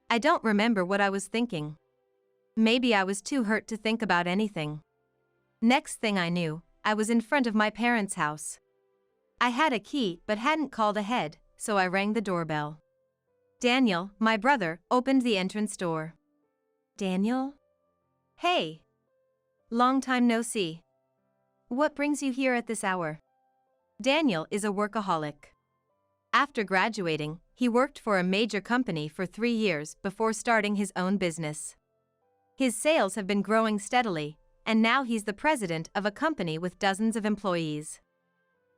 I don't remember what I was thinking. Maybe I was too hurt to think about anything. Next thing I knew, I was in front of my parents' house. I had a key but hadn't called ahead, so I rang the doorbell. Daniel, my brother, opened the entrance door. "Daniel? "Hey! Long time no see. What brings you here at this hour?" Daniel is a workaholic. After graduating, he worked for a major company for 3 years before starting his own business. His sales have been growing steadily, and now he's the president of a company with dozens of employees.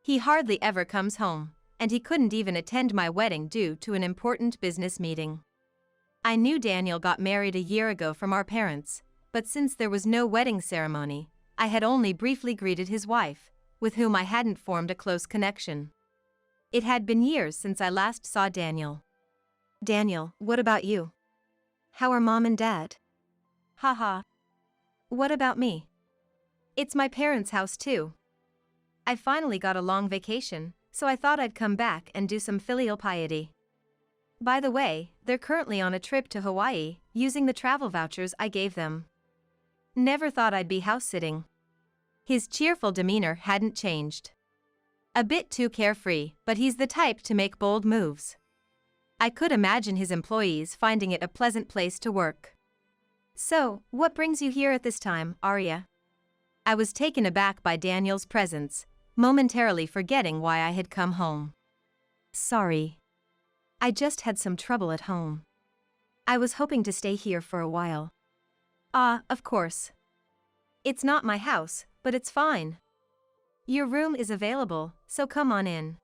He hardly ever comes home, and he couldn't even attend my wedding due to an important business meeting. I knew Daniel got married a year ago from our parents, but since there was no wedding ceremony, I had only briefly greeted his wife, with whom I hadn't formed a close connection. It had been years since I last saw Daniel. "Daniel, what about you? How are Mom and Dad?" Haha. What about me? It's my parents' house too. I finally got a long vacation, so I thought I'd come back and do some filial piety. By the way, they're currently on a trip to Hawaii, using the travel vouchers I gave them. Never thought I'd be house-sitting. His cheerful demeanor hadn't changed. A bit too carefree, but he's the type to make bold moves. I could imagine his employees finding it a pleasant place to work. "So, what brings you here at this time, Arya?" I was taken aback by Daniel's presence, momentarily forgetting why I had come home. "Sorry. I just had some trouble at home." I was hoping to stay here for a while. Ah, of course. It's not my house, but it's fine. Your room is available, so come on in.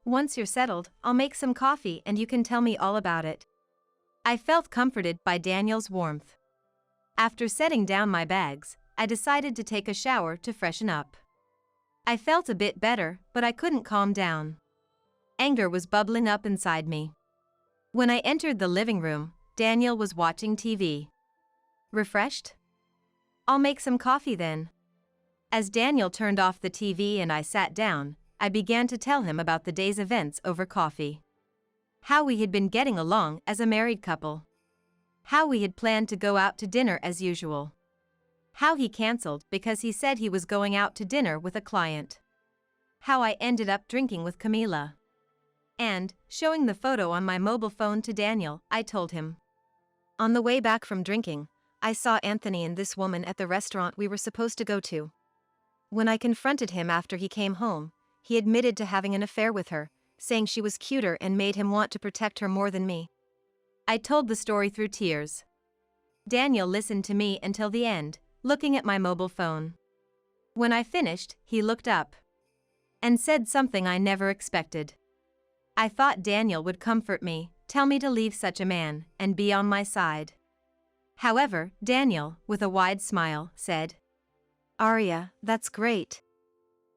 Once you're settled, I'll make some coffee and you can tell me all about it. I felt comforted by Daniel's warmth. After setting down my bags, I decided to take a shower to freshen up. I felt a bit better, but I couldn't calm down. Anger was bubbling up inside me. When I entered the living room, Daniel was watching TV. Refreshed? I'll make some coffee then. As Daniel turned off the TV and I sat down, I began to tell him about the day's events over coffee. How we had been getting along as a married couple. How we had planned to go out to dinner as usual. How he canceled because he said he was going out to dinner with a client. How I ended up drinking with Camila. And, showing the photo on my mobile phone to Daniel, I told him. On the way back from drinking, I saw Anthony and this woman at the restaurant we were supposed to go to. When I confronted him after he came home, he admitted to having an affair with her, saying she was cuter and made him want to protect her more than me. I told the story through tears. Daniel listened to me until the end, looking at my mobile phone. When I finished, he looked up and said something I never expected. I thought Daniel would comfort me, tell me to leave such a man, and be on my side. However, Daniel, with a wide smile, said, "Arya, that's great."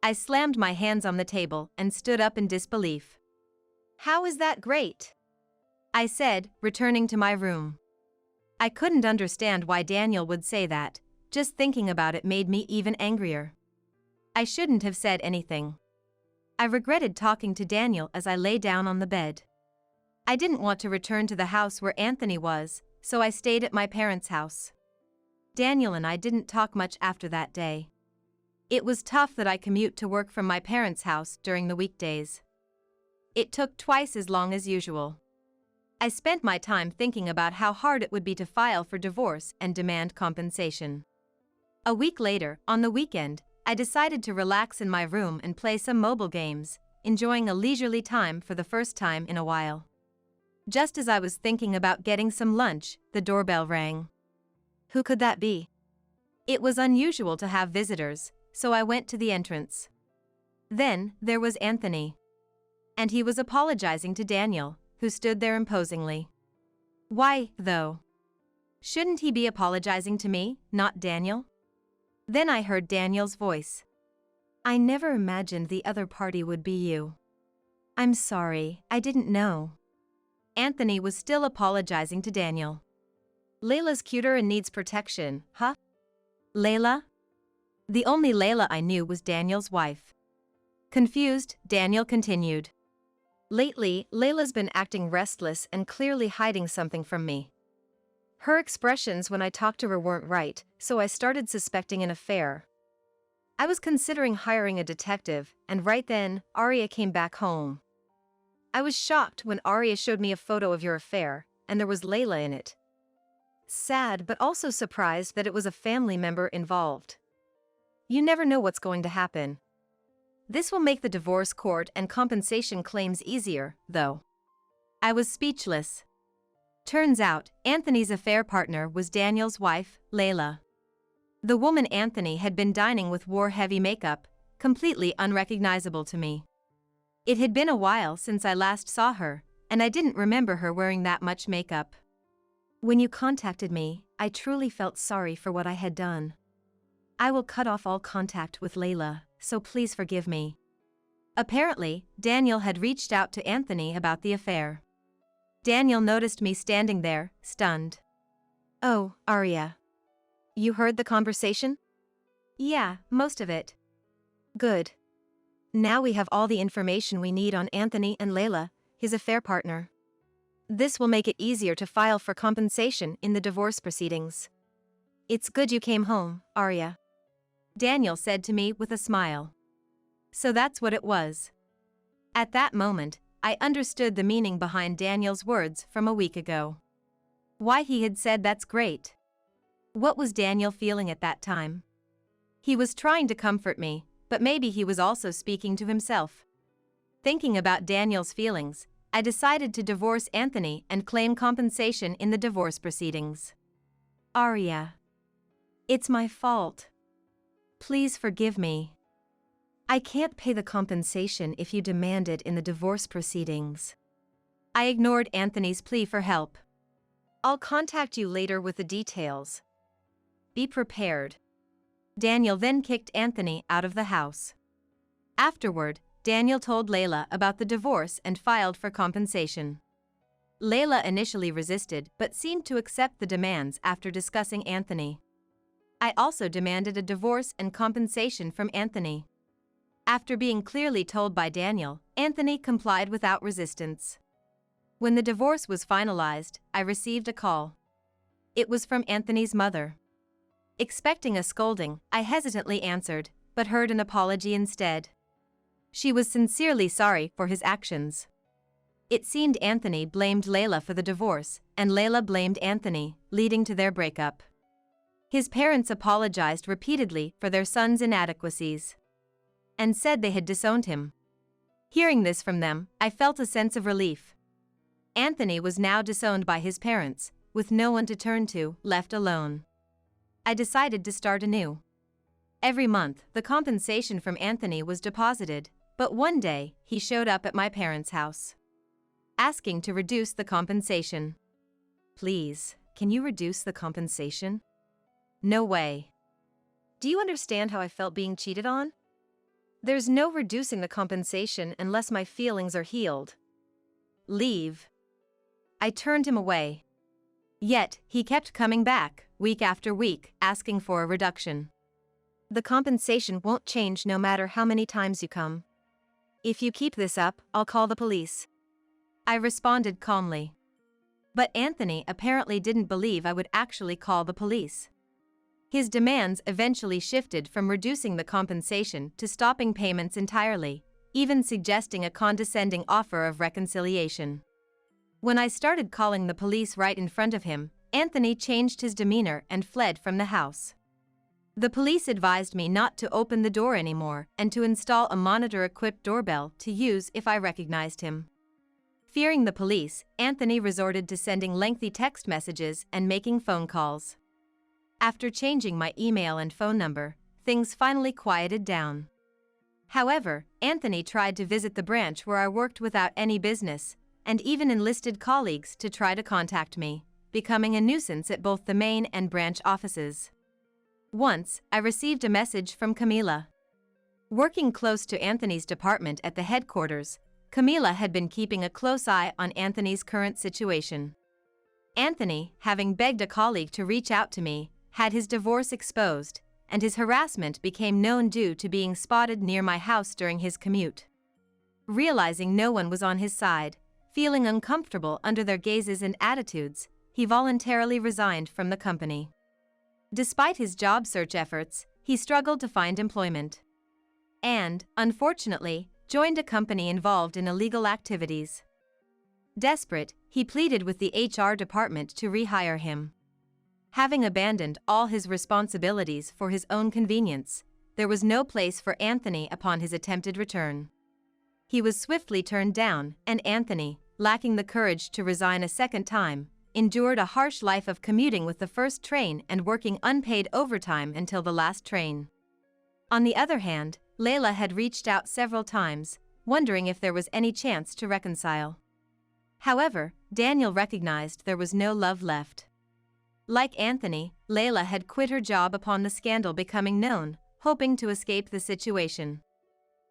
I slammed my hands on the table and stood up in disbelief. "How is that great?" I said, returning to my room. I couldn't understand why Daniel would say that. Just thinking about it made me even angrier. I shouldn't have said anything. I regretted talking to Daniel as I lay down on the bed. I didn't want to return to the house where Anthony was, so I stayed at my parents' house. Daniel and I didn't talk much after that day. It was tough that I commute to work from my parents' house during the weekdays. It took twice as long as usual. I spent my time thinking about how hard it would be to file for divorce and demand compensation. A week later, on the weekend, I decided to relax in my room and play some mobile games, enjoying a leisurely time for the first time in a while. Just as I was thinking about getting some lunch, the doorbell rang. Who could that be? It was unusual to have visitors, so I went to the entrance. Then, there was Anthony. And he was apologizing to Daniel, who stood there imposingly. Why, though? Shouldn't he be apologizing to me, not Daniel? Then I heard Daniel's voice. "I never imagined the other party would be you. I'm sorry, I didn't know." Anthony was still apologizing to Daniel. "Layla's cuter and needs protection, huh?" Layla? The only Layla I knew was Daniel's wife. Confused, Daniel continued. "Lately, Layla's been acting restless and clearly hiding something from me. Her expressions when I talked to her weren't right, so I started suspecting an affair. I was considering hiring a detective, and right then, Arya came back home. I was shocked when Arya showed me a photo of your affair, and there was Layla in it. Sad but also surprised that it was a family member involved. You never know what's going to happen. This will make the divorce court and compensation claims easier, though." I was speechless. Turns out, Anthony's affair partner was Daniel's wife, Layla. The woman Anthony had been dining with wore heavy makeup, completely unrecognizable to me. It had been a while since I last saw her, and I didn't remember her wearing that much makeup. "When you contacted me, I truly felt sorry for what I had done. I will cut off all contact with Layla, so please forgive me." Apparently, Daniel had reached out to Anthony about the affair. Daniel noticed me standing there, stunned. "Oh, Arya. You heard the conversation?" "Yeah, most of it." "Good. Now we have all the information we need on Anthony and Layla, his affair partner. This will make it easier to file for compensation in the divorce proceedings. It's good you came home, Arya," Daniel said to me with a smile. So that's what it was. At that moment, I understood the meaning behind Daniel's words from a week ago. Why he had said that's great. What was Daniel feeling at that time? He was trying to comfort me, but maybe he was also speaking to himself. Thinking about Daniel's feelings, I decided to divorce Anthony and claim compensation in the divorce proceedings. Arya. It's my fault. Please forgive me. I can't pay the compensation if you demand it in the divorce proceedings. I ignored Anthony's plea for help. I'll contact you later with the details. Be prepared. Daniel then kicked Anthony out of the house. Afterward, Daniel told Layla about the divorce and filed for compensation. Layla initially resisted but seemed to accept the demands after discussing Anthony. I also demanded a divorce and compensation from Anthony. After being clearly told by Daniel, Anthony complied without resistance. When the divorce was finalized, I received a call. It was from Anthony's mother. Expecting a scolding, I hesitantly answered, but heard an apology instead. She was sincerely sorry for his actions. It seemed Anthony blamed Layla for the divorce, and Layla blamed Anthony, leading to their breakup. His parents apologized repeatedly for their son's inadequacies and said they had disowned him. Hearing this from them, I felt a sense of relief. Anthony was now disowned by his parents, with no one to turn to, left alone. I decided to start anew. Every month, the compensation from Anthony was deposited, but one day, he showed up at my parents' house, asking to reduce the compensation. Please, can you reduce the compensation? No way. Do you understand how I felt being cheated on? There's no reducing the compensation unless my feelings are healed. Leave. I turned him away. Yet, he kept coming back, week after week, asking for a reduction. The compensation won't change no matter how many times you come. If you keep this up, I'll call the police. I responded calmly. But Anthony apparently didn't believe I would actually call the police. His demands eventually shifted from reducing the compensation to stopping payments entirely, even suggesting a condescending offer of reconciliation. When I started calling the police right in front of him, Anthony changed his demeanor and fled from the house. The police advised me not to open the door anymore and to install a monitor-equipped doorbell to use if I recognized him. Fearing the police, Anthony resorted to sending lengthy text messages and making phone calls. After changing my email and phone number, things finally quieted down. However, Anthony tried to visit the branch where I worked without any business, and even enlisted colleagues to try to contact me, becoming a nuisance at both the main and branch offices. Once, I received a message from Camila. Working close to Anthony's department at the headquarters, Camila had been keeping a close eye on Anthony's current situation. Anthony, having begged a colleague to reach out to me, had his divorce exposed, and his harassment became known due to being spotted near my house during his commute. Realizing no one was on his side, feeling uncomfortable under their gazes and attitudes, he voluntarily resigned from the company. Despite his job search efforts, he struggled to find employment. And, unfortunately, joined a company involved in illegal activities. Desperate, he pleaded with the HR department to rehire him. Having abandoned all his responsibilities for his own convenience, there was no place for Anthony upon his attempted return. He was swiftly turned down, and Anthony, lacking the courage to resign a second time, endured a harsh life of commuting with the first train and working unpaid overtime until the last train. On the other hand, Layla had reached out several times, wondering if there was any chance to reconcile. However, Daniel recognized there was no love left. Like Anthony, Layla had quit her job upon the scandal becoming known, hoping to escape the situation.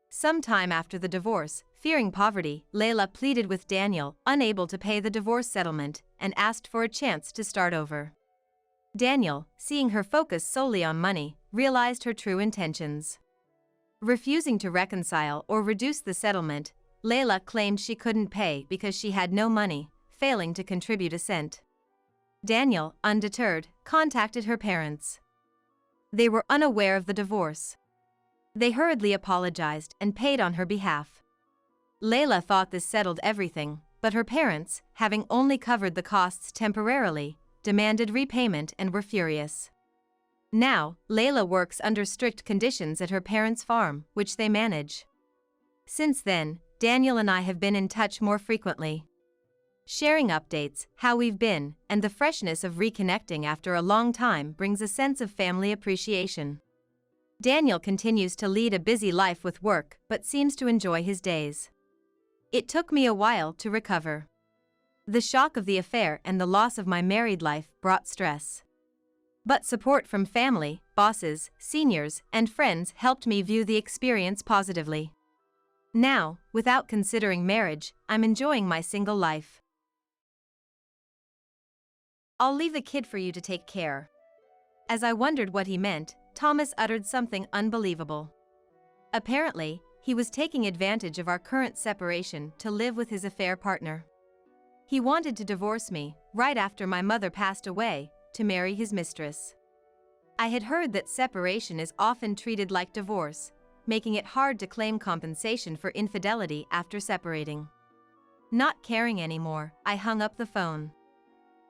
Sometime after the divorce, fearing poverty, Layla pleaded with Daniel, unable to pay the divorce settlement, and asked for a chance to start over. Daniel, seeing her focus solely on money, realized her true intentions. Refusing to reconcile or reduce the settlement, Layla claimed she couldn't pay because she had no money, failing to contribute a cent. Daniel, undeterred, contacted her parents. They were unaware of the divorce. They hurriedly apologized and paid on her behalf. Layla thought this settled everything, but her parents, having only covered the costs temporarily, demanded repayment and were furious. Now, Layla works under strict conditions at her parents' farm, which they manage. Since then, Daniel and I have been in touch more frequently. Sharing updates, how we've been, and the freshness of reconnecting after a long time brings a sense of family appreciation. Daniel continues to lead a busy life with work but seems to enjoy his days. It took me a while to recover. The shock of the affair and the loss of my married life brought stress. But support from family, bosses, seniors, and friends helped me view the experience positively. Now, without considering marriage, I'm enjoying my single life. I'll leave the kid for you to take care. As I wondered what he meant, Thomas uttered something unbelievable. Apparently, he was taking advantage of our current separation to live with his affair partner. He wanted to divorce me, right after my mother passed away, to marry his mistress. I had heard that separation is often treated like divorce, making it hard to claim compensation for infidelity after separating. Not caring anymore, I hung up the phone.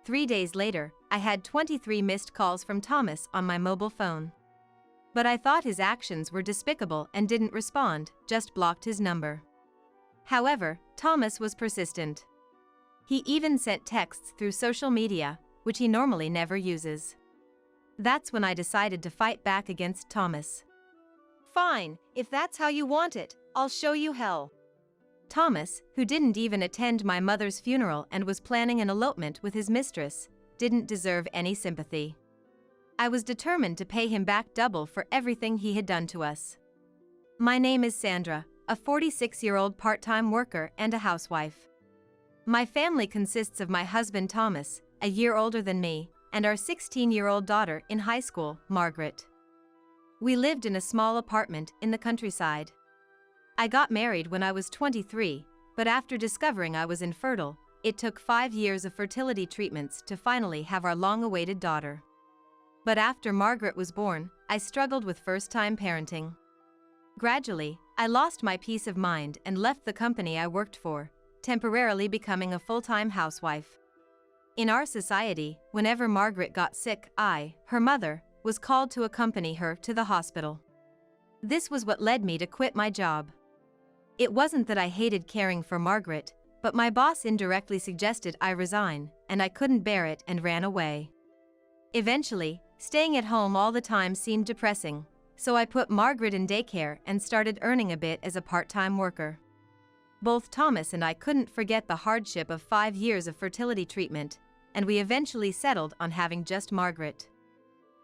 3 days later, I had 23 missed calls from Thomas on my mobile phone. But I thought his actions were despicable and didn't respond, just blocked his number. However, Thomas was persistent. He even sent texts through social media, which he normally never uses. That's when I decided to fight back against Thomas. Fine, if that's how you want it, I'll show you hell. Thomas, who didn't even attend my mother's funeral and was planning an elopement with his mistress, didn't deserve any sympathy. I was determined to pay him back double for everything he had done to us. My name is Sandra, a 46-year-old part-time worker and a housewife. My family consists of my husband Thomas, a year older than me, and our 16-year-old daughter in high school, Margaret. We lived in a small apartment in the countryside. I got married when I was 23, but after discovering I was infertile, it took 5 years of fertility treatments to finally have our long-awaited daughter. But after Margaret was born, I struggled with first-time parenting. Gradually, I lost my peace of mind and left the company I worked for, temporarily becoming a full-time housewife. In our society, whenever Margaret got sick, her mother, was called to accompany her to the hospital. This was what led me to quit my job. It wasn't that I hated caring for Margaret, but my boss indirectly suggested I resign, and I couldn't bear it and ran away. Eventually, staying at home all the time seemed depressing, so I put Margaret in daycare and started earning a bit as a part-time worker. Both Thomas and I couldn't forget the hardship of 5 years of fertility treatment, and we eventually settled on having just Margaret.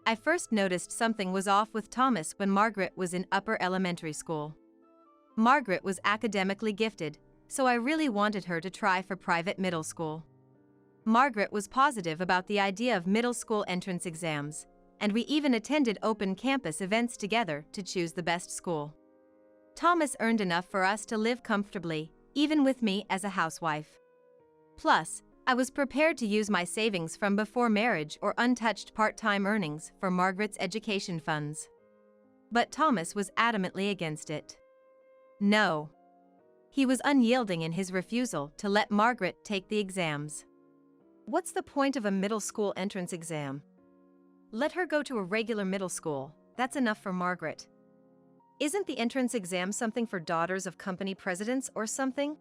I first noticed something was off with Thomas when Margaret was in upper elementary school. Margaret was academically gifted, so I really wanted her to try for private middle school. Margaret was positive about the idea of middle school entrance exams, and we even attended open campus events together to choose the best school. Thomas earned enough for us to live comfortably, even with me as a housewife. Plus, I was prepared to use my savings from before marriage or untouched part-time earnings for Margaret's education funds. But Thomas was adamantly against it. No. He was unyielding in his refusal to let Margaret take the exams. What's the point of a middle school entrance exam? Let her go to a regular middle school, that's enough for Margaret. Isn't the entrance exam something for daughters of company presidents or something?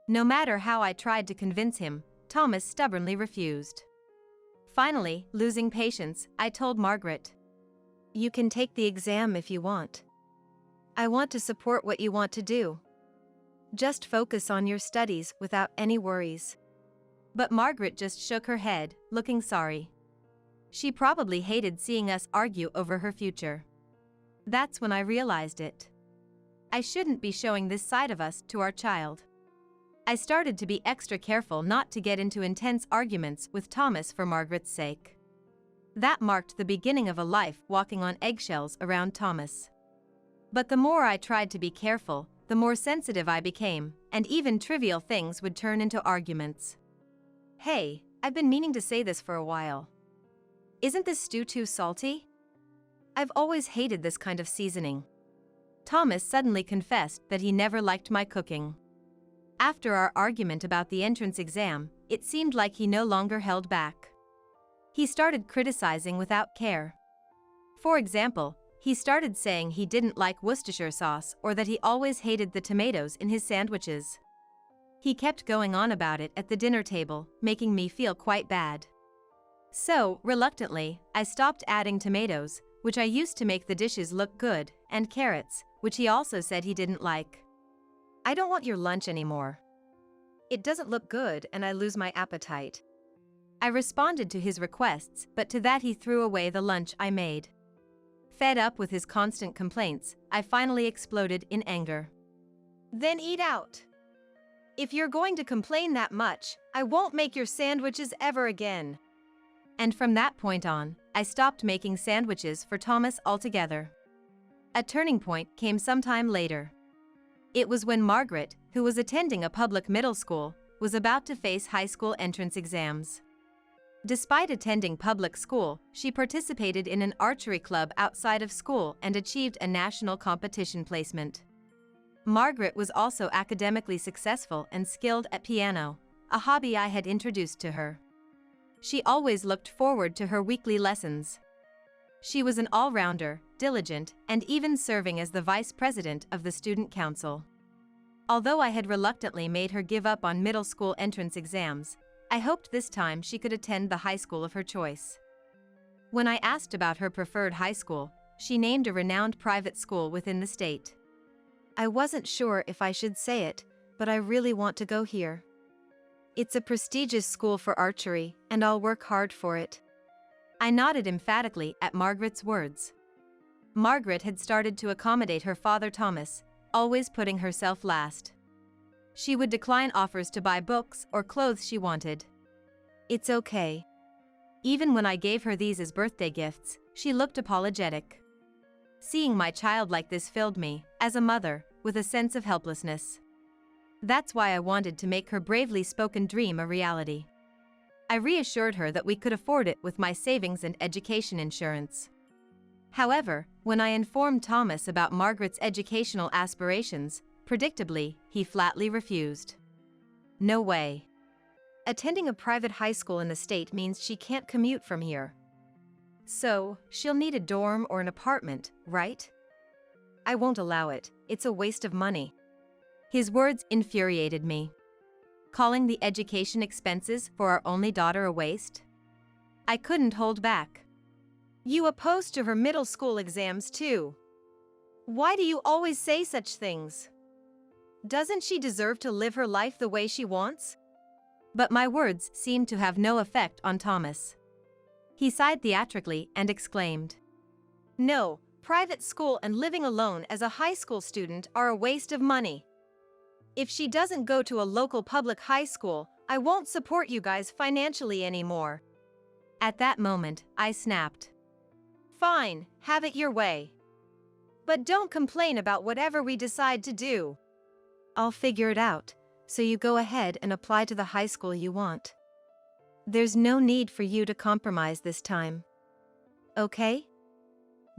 No matter how I tried to convince him, Thomas stubbornly refused. Finally, losing patience, I told Margaret, "You can take the exam if you want. I want to support what you want to do. Just focus on your studies without any worries." But Margaret just shook her head, looking sorry. She probably hated seeing us argue over her future. That's when I realized it. I shouldn't be showing this side of us to our child. I started to be extra careful not to get into intense arguments with Thomas for Margaret's sake. That marked the beginning of a life walking on eggshells around Thomas. But the more I tried to be careful, the more sensitive I became, and even trivial things would turn into arguments. Hey, I've been meaning to say this for a while. Isn't this stew too salty? I've always hated this kind of seasoning. Thomas suddenly confessed that he never liked my cooking. After our argument about the entrance exam, it seemed like he no longer held back. He started criticizing without care. For example, He started saying he didn't like Worcestershire sauce or that he always hated the tomatoes in his sandwiches. He kept going on about it at the dinner table, making me feel quite bad. So, reluctantly, I stopped adding tomatoes, which I used to make the dishes look good, and carrots, which he also said he didn't like. I don't want your lunch anymore. It doesn't look good and I lose my appetite. I responded to his requests, but to that he threw away the lunch I made. Fed up with his constant complaints, I finally exploded in anger. Then eat out. If you're going to complain that much, I won't make your sandwiches ever again. And from that point on, I stopped making sandwiches for Thomas altogether. A turning point came sometime later. It was when Margaret, who was attending a public middle school, was about to face high school entrance exams. Despite attending public school, she participated in an archery club outside of school and achieved a national competition placement. Margaret was also academically successful and skilled at piano, a hobby I had introduced to her. She always looked forward to her weekly lessons. She was an all-rounder, diligent, and even serving as the vice president of the student council. Although I had reluctantly made her give up on middle school entrance exams, I hoped this time she could attend the high school of her choice. When I asked about her preferred high school, she named a renowned private school within the state. I wasn't sure if I should say it, but I really want to go here. It's a prestigious school for archery, and I'll work hard for it. I nodded emphatically at Margaret's words. Margaret had started to accommodate her father Thomas, always putting herself last. She would decline offers to buy books or clothes she wanted. It's okay. Even when I gave her these as birthday gifts, she looked apologetic. Seeing my child like this filled me, as a mother, with a sense of helplessness. That's why I wanted to make her bravely spoken dream a reality. I reassured her that we could afford it with my savings and education insurance. However, when I informed Thomas about Margaret's educational aspirations, predictably, he flatly refused. No way. Attending a private high school in the state means she can't commute from here. So, she'll need a dorm or an apartment, right? I won't allow it. It's a waste of money. His words infuriated me. Calling the education expenses for our only daughter a waste? I couldn't hold back. You opposed to her middle school exams too. Why do you always say such things? Doesn't she deserve to live her life the way she wants? But my words seemed to have no effect on Thomas. He sighed theatrically and exclaimed, No, private school and living alone as a high school student are a waste of money. If she doesn't go to a local public high school, I won't support you guys financially anymore. At that moment, I snapped. Fine, have it your way. But don't complain about whatever we decide to do. I'll figure it out, so you go ahead and apply to the high school you want. There's no need for you to compromise this time. Okay?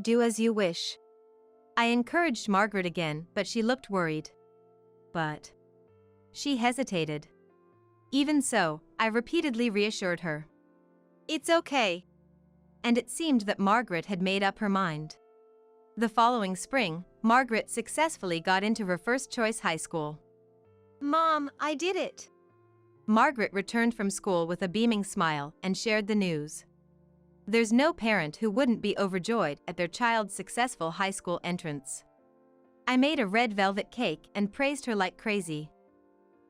Do as you wish. I encouraged Margaret again, but she looked worried. But she hesitated. Even so, I repeatedly reassured her. It's okay. And it seemed that Margaret had made up her mind. The following spring, Margaret successfully got into her first-choice high school. Mom, I did it! Margaret returned from school with a beaming smile and shared the news. There's no parent who wouldn't be overjoyed at their child's successful high school entrance. I made a red velvet cake and praised her like crazy.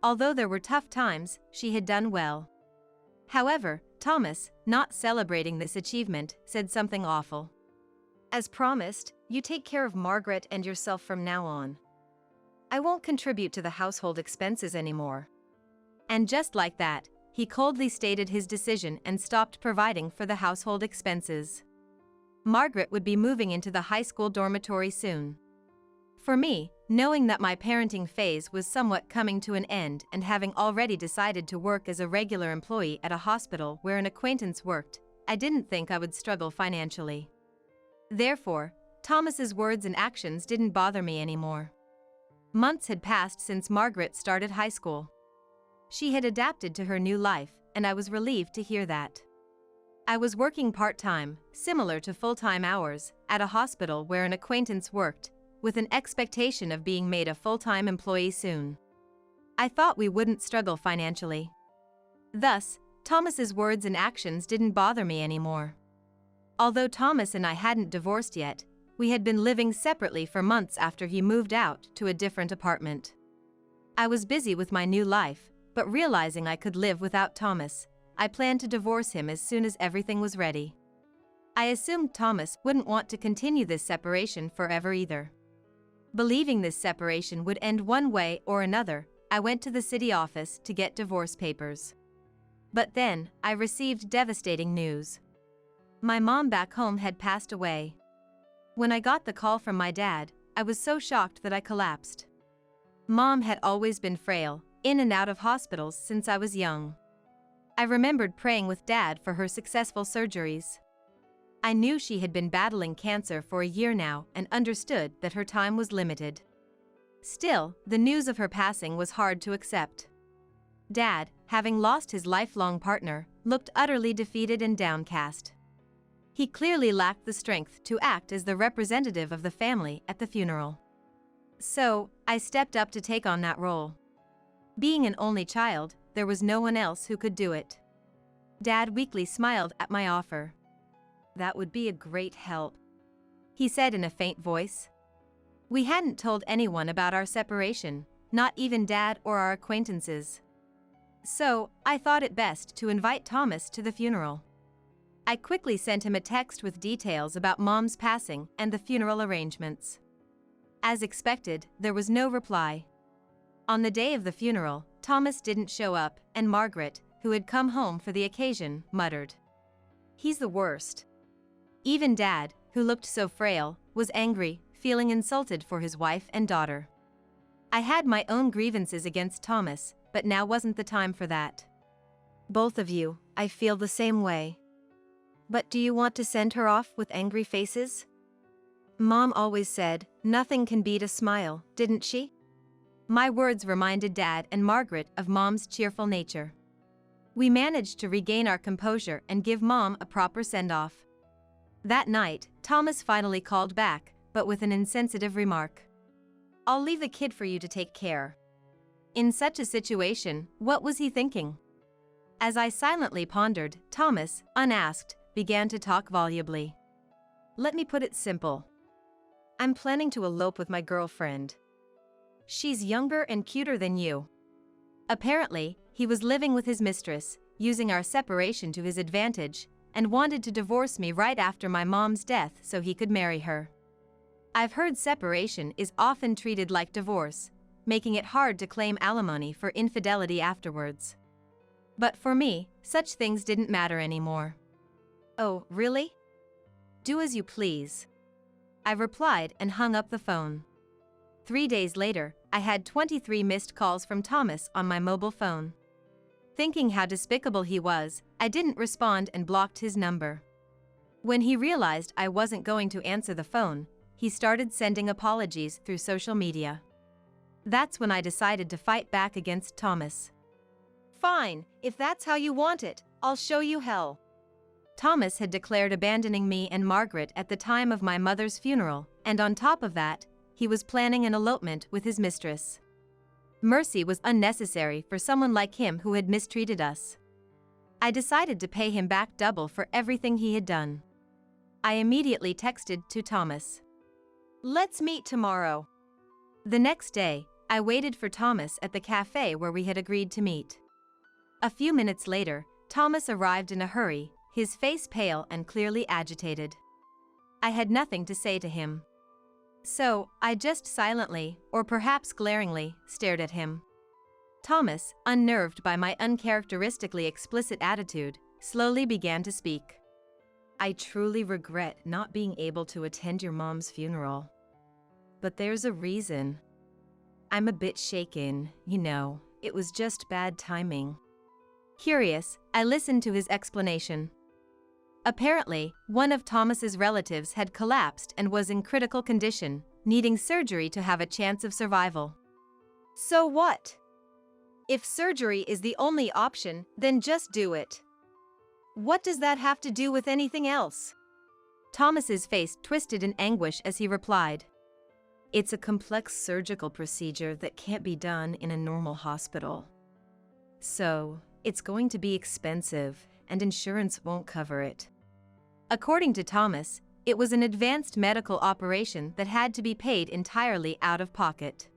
Although there were tough times, she had done well. However, Thomas, not celebrating this achievement, said something awful. As promised, you take care of Margaret and yourself from now on. I won't contribute to the household expenses anymore. And just like that, he coldly stated his decision and stopped providing for the household expenses. Margaret would be moving into the high school dormitory soon. For me, knowing that my parenting phase was somewhat coming to an end and having already decided to work as a regular employee at a hospital where an acquaintance worked, I didn't think I would struggle financially. Therefore, Thomas's words and actions didn't bother me anymore. Months had passed since Margaret started high school. She had adapted to her new life, and I was relieved to hear that. I was working part-time, similar to full-time hours, at a hospital where an acquaintance worked, with an expectation of being made a full-time employee soon. I thought we wouldn't struggle financially. Thus, Thomas's words and actions didn't bother me anymore. Although Thomas and I hadn't divorced yet, we had been living separately for months after he moved out to a different apartment. I was busy with my new life, but realizing I could live without Thomas, I planned to divorce him as soon as everything was ready. I assumed Thomas wouldn't want to continue this separation forever either. Believing this separation would end one way or another, I went to the city office to get divorce papers. But then, I received devastating news. My mom back home had passed away. When I got the call from my dad, I was so shocked that I collapsed. Mom had always been frail, in and out of hospitals since I was young. I remembered praying with Dad for her successful surgeries. I knew she had been battling cancer for a year now and understood that her time was limited. Still, the news of her passing was hard to accept. Dad, having lost his lifelong partner, looked utterly defeated and downcast. He clearly lacked the strength to act as the representative of the family at the funeral. So, I stepped up to take on that role. Being an only child, there was no one else who could do it. Dad weakly smiled at my offer. "That would be a great help," he said in a faint voice. We hadn't told anyone about our separation, not even Dad or our acquaintances. So, I thought it best to invite Thomas to the funeral. I quickly sent him a text with details about Mom's passing and the funeral arrangements. As expected, there was no reply. On the day of the funeral, Thomas didn't show up, and Margaret, who had come home for the occasion, muttered, "He's the worst." Even Dad, who looked so frail, was angry, feeling insulted for his wife and daughter. I had my own grievances against Thomas, but now wasn't the time for that. Both of you, I feel the same way. But do you want to send her off with angry faces? Mom always said, nothing can beat a smile, didn't she? My words reminded Dad and Margaret of Mom's cheerful nature. We managed to regain our composure and give Mom a proper send-off. That night, Thomas finally called back, but with an insensitive remark. "I'll leave the kid for you to take care." In such a situation, what was he thinking? As I silently pondered, Thomas, unasked, began to talk volubly. "Let me put it simple. I'm planning to elope with my girlfriend. She's younger and cuter than you." Apparently, he was living with his mistress, using our separation to his advantage, and wanted to divorce me right after my mom's death so he could marry her. I've heard separation is often treated like divorce, making it hard to claim alimony for infidelity afterwards. But for me, such things didn't matter anymore. "Oh, really? Do as you please," I replied and hung up the phone. 3 days later, I had 23 missed calls from Thomas on my mobile phone. Thinking how despicable he was, I didn't respond and blocked his number. When he realized I wasn't going to answer the phone, he started sending apologies through social media. That's when I decided to fight back against Thomas. "Fine, if that's how you want it, I'll show you hell." Thomas had declared abandoning me and Margaret at the time of my mother's funeral, and on top of that, he was planning an elopement with his mistress. Mercy was unnecessary for someone like him who had mistreated us. I decided to pay him back double for everything he had done. I immediately texted to Thomas. "Let's meet tomorrow." The next day, I waited for Thomas at the cafe where we had agreed to meet. A few minutes later, Thomas arrived in a hurry, his face pale and clearly agitated. I had nothing to say to him. So, I just silently, or perhaps glaringly, stared at him. Thomas, unnerved by my uncharacteristically explicit attitude, slowly began to speak. "I truly regret not being able to attend your mom's funeral. But there's a reason. I'm a bit shaken, you know, it was just bad timing." Curious, I listened to his explanation. Apparently, one of Thomas's relatives had collapsed and was in critical condition, needing surgery to have a chance of survival. "So what? If surgery is the only option, then just do it." What does that have to do with anything else? Thomas's face twisted in anguish as he replied. It's a complex surgical procedure that can't be done in a normal hospital. So, it's going to be expensive, and insurance won't cover it. According to Thomas, it was an advanced medical operation that had to be paid entirely out of pocket.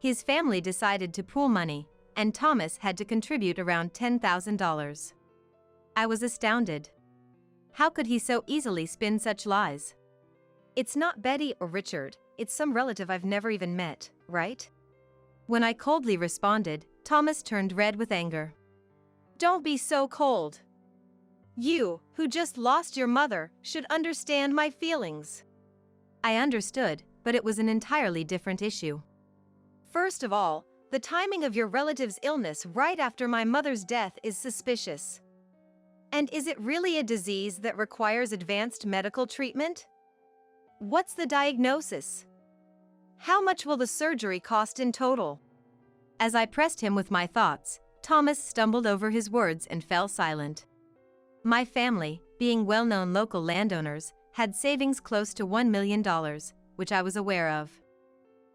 His family decided to pool money, and Thomas had to contribute around $10,000. I was astounded. How could he so easily spin such lies? It's not Betty or Richard, it's some relative I've never even met, right? When I coldly responded, Thomas turned red with anger. Don't be so cold. You, who just lost your mother, should understand my feelings. I understood, but it was an entirely different issue. First of all, the timing of your relative's illness right after my mother's death is suspicious. And is it really a disease that requires advanced medical treatment? What's the diagnosis? How much will the surgery cost in total? As I pressed him with my thoughts, Thomas stumbled over his words and fell silent. My family, being well-known local landowners, had savings close to $1 million, which I was aware of.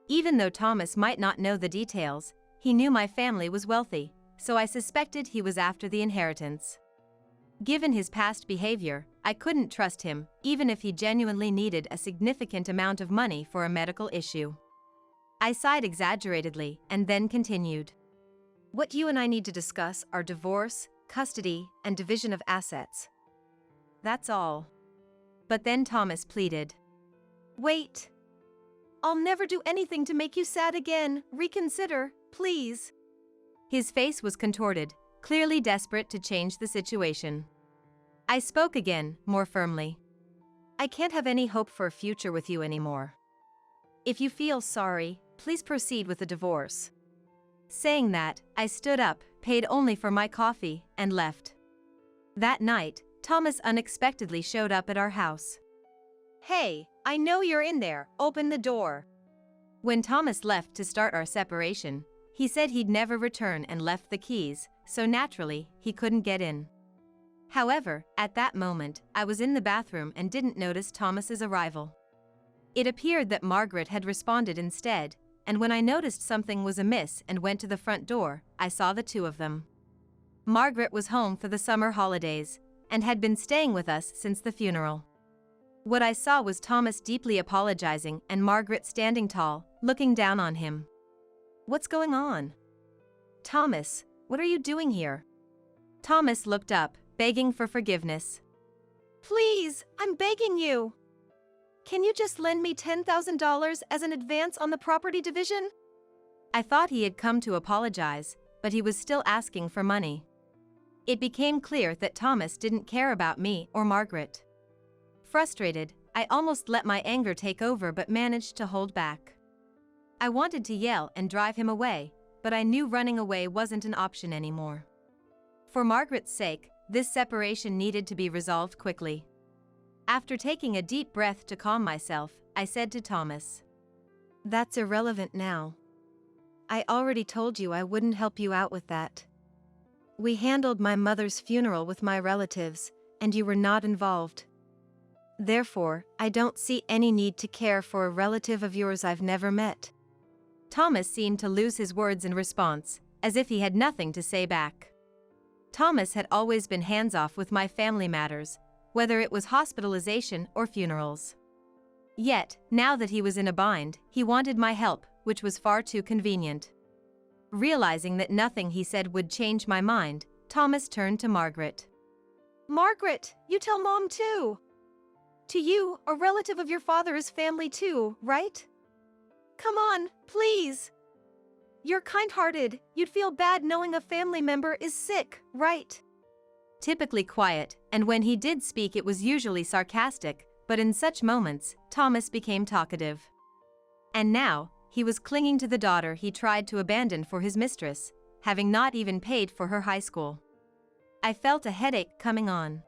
Even though Thomas might not know the details, he knew my family was wealthy, so I suspected he was after the inheritance. Given his past behavior, I couldn't trust him, even if he genuinely needed a significant amount of money for a medical issue. I sighed exaggeratedly and then continued. What you and I need to discuss are divorce, custody, and division of assets. That's all. But then Thomas pleaded. Wait. I'll never do anything to make you sad again. Reconsider, please. His face was contorted, clearly desperate to change the situation. I spoke again, more firmly. I can't have any hope for a future with you anymore. If you feel sorry, please proceed with the divorce. Saying that, I stood up, paid only for my coffee, and left. That night, Thomas unexpectedly showed up at our house. Hey, I know you're in there, open the door. When Thomas left to start our separation, he said he'd never return and left the keys, so naturally, he couldn't get in. However, at that moment, I was in the bathroom and didn't notice Thomas's arrival. It appeared that Margaret had responded instead, and when I noticed something was amiss and went to the front door, I saw the two of them. Margaret was home for the summer holidays, and had been staying with us since the funeral. What I saw was Thomas deeply apologizing and Margaret standing tall, looking down on him. What's going on? Thomas, what are you doing here? Thomas looked up, begging for forgiveness. Please, I'm begging you. Can you just lend me $10,000 as an advance on the property division? I thought he had come to apologize, but he was still asking for money. It became clear that Thomas didn't care about me or Margaret. Frustrated, I almost let my anger take over but managed to hold back. I wanted to yell and drive him away, but I knew running away wasn't an option anymore. For Margaret's sake, this separation needed to be resolved quickly. After taking a deep breath to calm myself, I said to Thomas, That's irrelevant now. I already told you I wouldn't help you out with that. We handled my mother's funeral with my relatives, and you were not involved. Therefore, I don't see any need to care for a relative of yours I've never met. Thomas seemed to lose his words in response, as if he had nothing to say back. Thomas had always been hands-off with my family matters, whether it was hospitalization or funerals. Yet, now that he was in a bind, he wanted my help, which was far too convenient. Realizing that nothing he said would change my mind, Thomas turned to Margaret. Margaret, you tell Mom too. To you, a relative of your father is family too, right? Come on, please. You're kind-hearted, you'd feel bad knowing a family member is sick, right? Typically quiet, and when he did speak it was usually sarcastic, but in such moments, Thomas became talkative. And now, he was clinging to the daughter he tried to abandon for his mistress, having not even paid for her high school. I felt a headache coming on.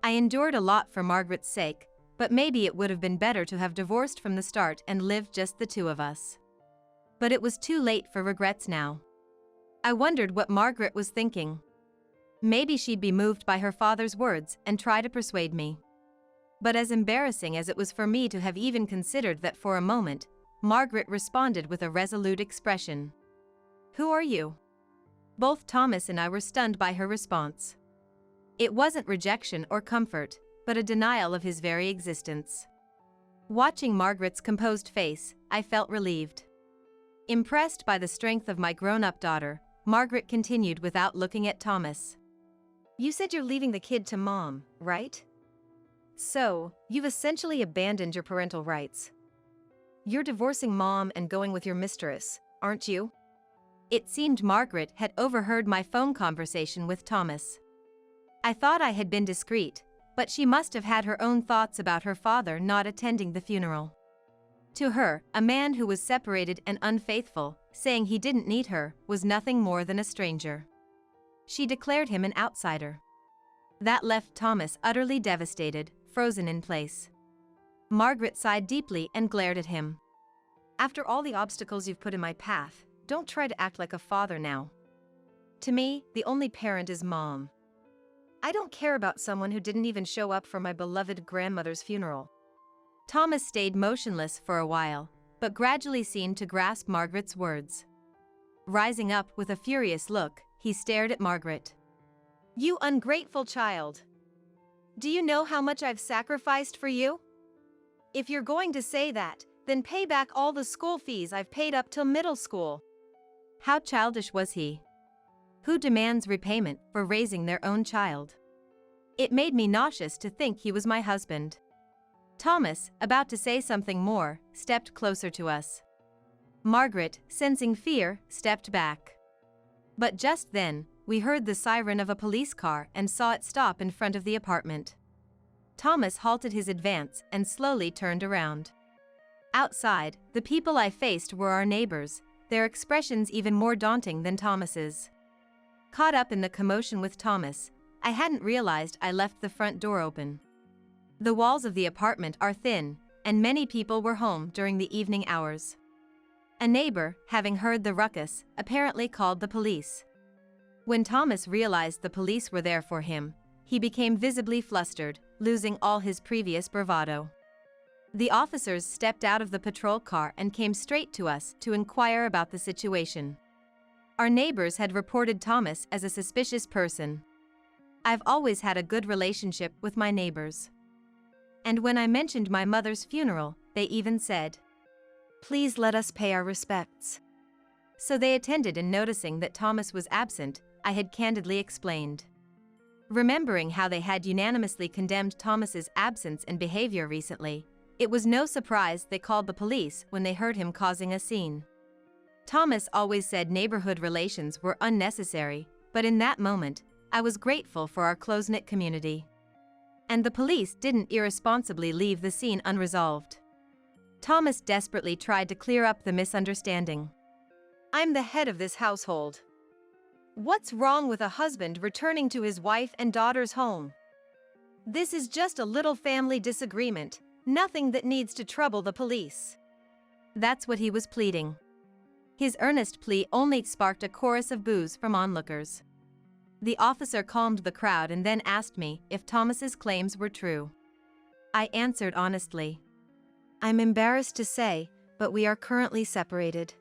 I endured a lot for Margaret's sake, but maybe it would have been better to have divorced from the start and lived just the two of us. But it was too late for regrets now. I wondered what Margaret was thinking. Maybe she'd be moved by her father's words and try to persuade me. But as embarrassing as it was for me to have even considered that for a moment, Margaret responded with a resolute expression. "Who are you?" Both Thomas and I were stunned by her response. It wasn't rejection or comfort, but a denial of his very existence. Watching Margaret's composed face, I felt relieved. Impressed by the strength of my grown-up daughter, Margaret continued without looking at Thomas. "You said you're leaving the kid to mom, right? So, you've essentially abandoned your parental rights. You're divorcing mom and going with your mistress, aren't you?" It seemed Margaret had overheard my phone conversation with Thomas. I thought I had been discreet, but she must have had her own thoughts about her father not attending the funeral. To her, a man who was separated and unfaithful, saying he didn't need her, was nothing more than a stranger. She declared him an outsider. That left Thomas utterly devastated, frozen in place. Margaret sighed deeply and glared at him. "After all the obstacles you've put in my path, don't try to act like a father now. To me, the only parent is mom. I don't care about someone who didn't even show up for my beloved grandmother's funeral." Thomas stayed motionless for a while, but gradually seemed to grasp Margaret's words. Rising up with a furious look, he stared at Margaret. "You ungrateful child! Do you know how much I've sacrificed for you? If you're going to say that, then pay back all the school fees I've paid up till middle school." How childish was he? Who demands repayment for raising their own child? It made me nauseous to think he was my husband. Thomas, about to say something more, stepped closer to us. Margaret, sensing fear, stepped back. But just then, we heard the siren of a police car and saw it stop in front of the apartment. Thomas halted his advance and slowly turned around. Outside, the people I faced were our neighbors, their expressions even more daunting than Thomas's. Caught up in the commotion with Thomas, I hadn't realized I left the front door open. The walls of the apartment are thin, and many people were home during the evening hours. A neighbor, having heard the ruckus, apparently called the police. When Thomas realized the police were there for him, he became visibly flustered, losing all his previous bravado. The officers stepped out of the patrol car and came straight to us to inquire about the situation. Our neighbors had reported Thomas as a suspicious person. I've always had a good relationship with my neighbors. And when I mentioned my mother's funeral, they even said, "Please let us pay our respects." So they attended, and noticing that Thomas was absent, I had candidly explained. Remembering how they had unanimously condemned Thomas's absence and behavior recently, it was no surprise they called the police when they heard him causing a scene. Thomas always said neighborhood relations were unnecessary, but in that moment, I was grateful for our close-knit community. And the police didn't irresponsibly leave the scene unresolved. Thomas desperately tried to clear up the misunderstanding. "I'm the head of this household. What's wrong with a husband returning to his wife and daughter's home? This is just a little family disagreement, nothing that needs to trouble the police." That's what he was pleading. His earnest plea only sparked a chorus of boos from onlookers. The officer calmed the crowd and then asked me if Thomas's claims were true. I answered honestly. "I'm embarrassed to say, but we are currently separated.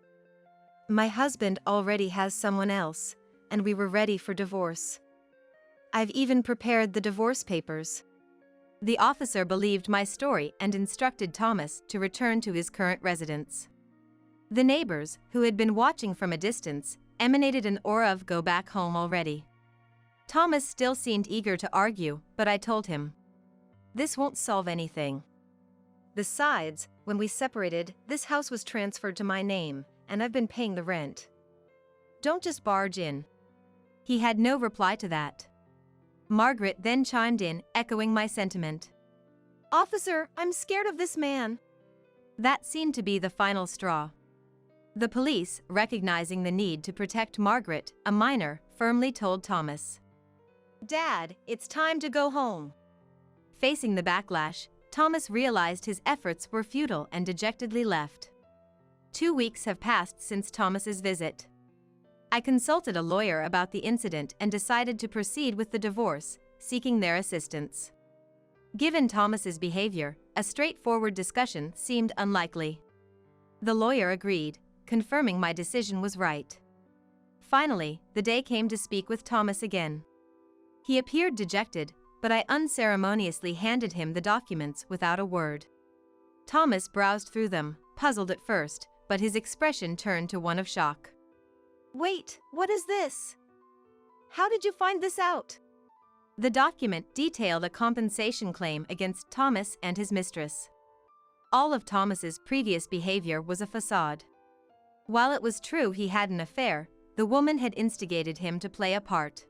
My husband already has someone else, and we were ready for divorce. I've even prepared the divorce papers." The officer believed my story and instructed Thomas to return to his current residence. The neighbors, who had been watching from a distance, emanated an aura of "go back home already." Thomas still seemed eager to argue, but I told him, "This won't solve anything. Besides, when we separated, this house was transferred to my name, and I've been paying the rent. Don't just barge in." He had no reply to that. Margaret then chimed in, echoing my sentiment. "Officer, I'm scared of this man." That seemed to be the final straw. The police, recognizing the need to protect Margaret, a minor, firmly told Thomas, "Dad, it's time to go home." Facing the backlash, Thomas realized his efforts were futile and dejectedly left. 2 weeks have passed since Thomas's visit. I consulted a lawyer about the incident and decided to proceed with the divorce, seeking their assistance. Given Thomas's behavior, a straightforward discussion seemed unlikely. The lawyer agreed, confirming my decision was right. Finally, the day came to speak with Thomas again. He appeared dejected, but I unceremoniously handed him the documents without a word. Thomas browsed through them, puzzled at first, but his expression turned to one of shock. Wait, what is this? How did you find this out? The document detailed a compensation claim against Thomas and his mistress. All of Thomas's previous behavior was a facade. While it was true he had an affair, the woman had instigated him to play a part.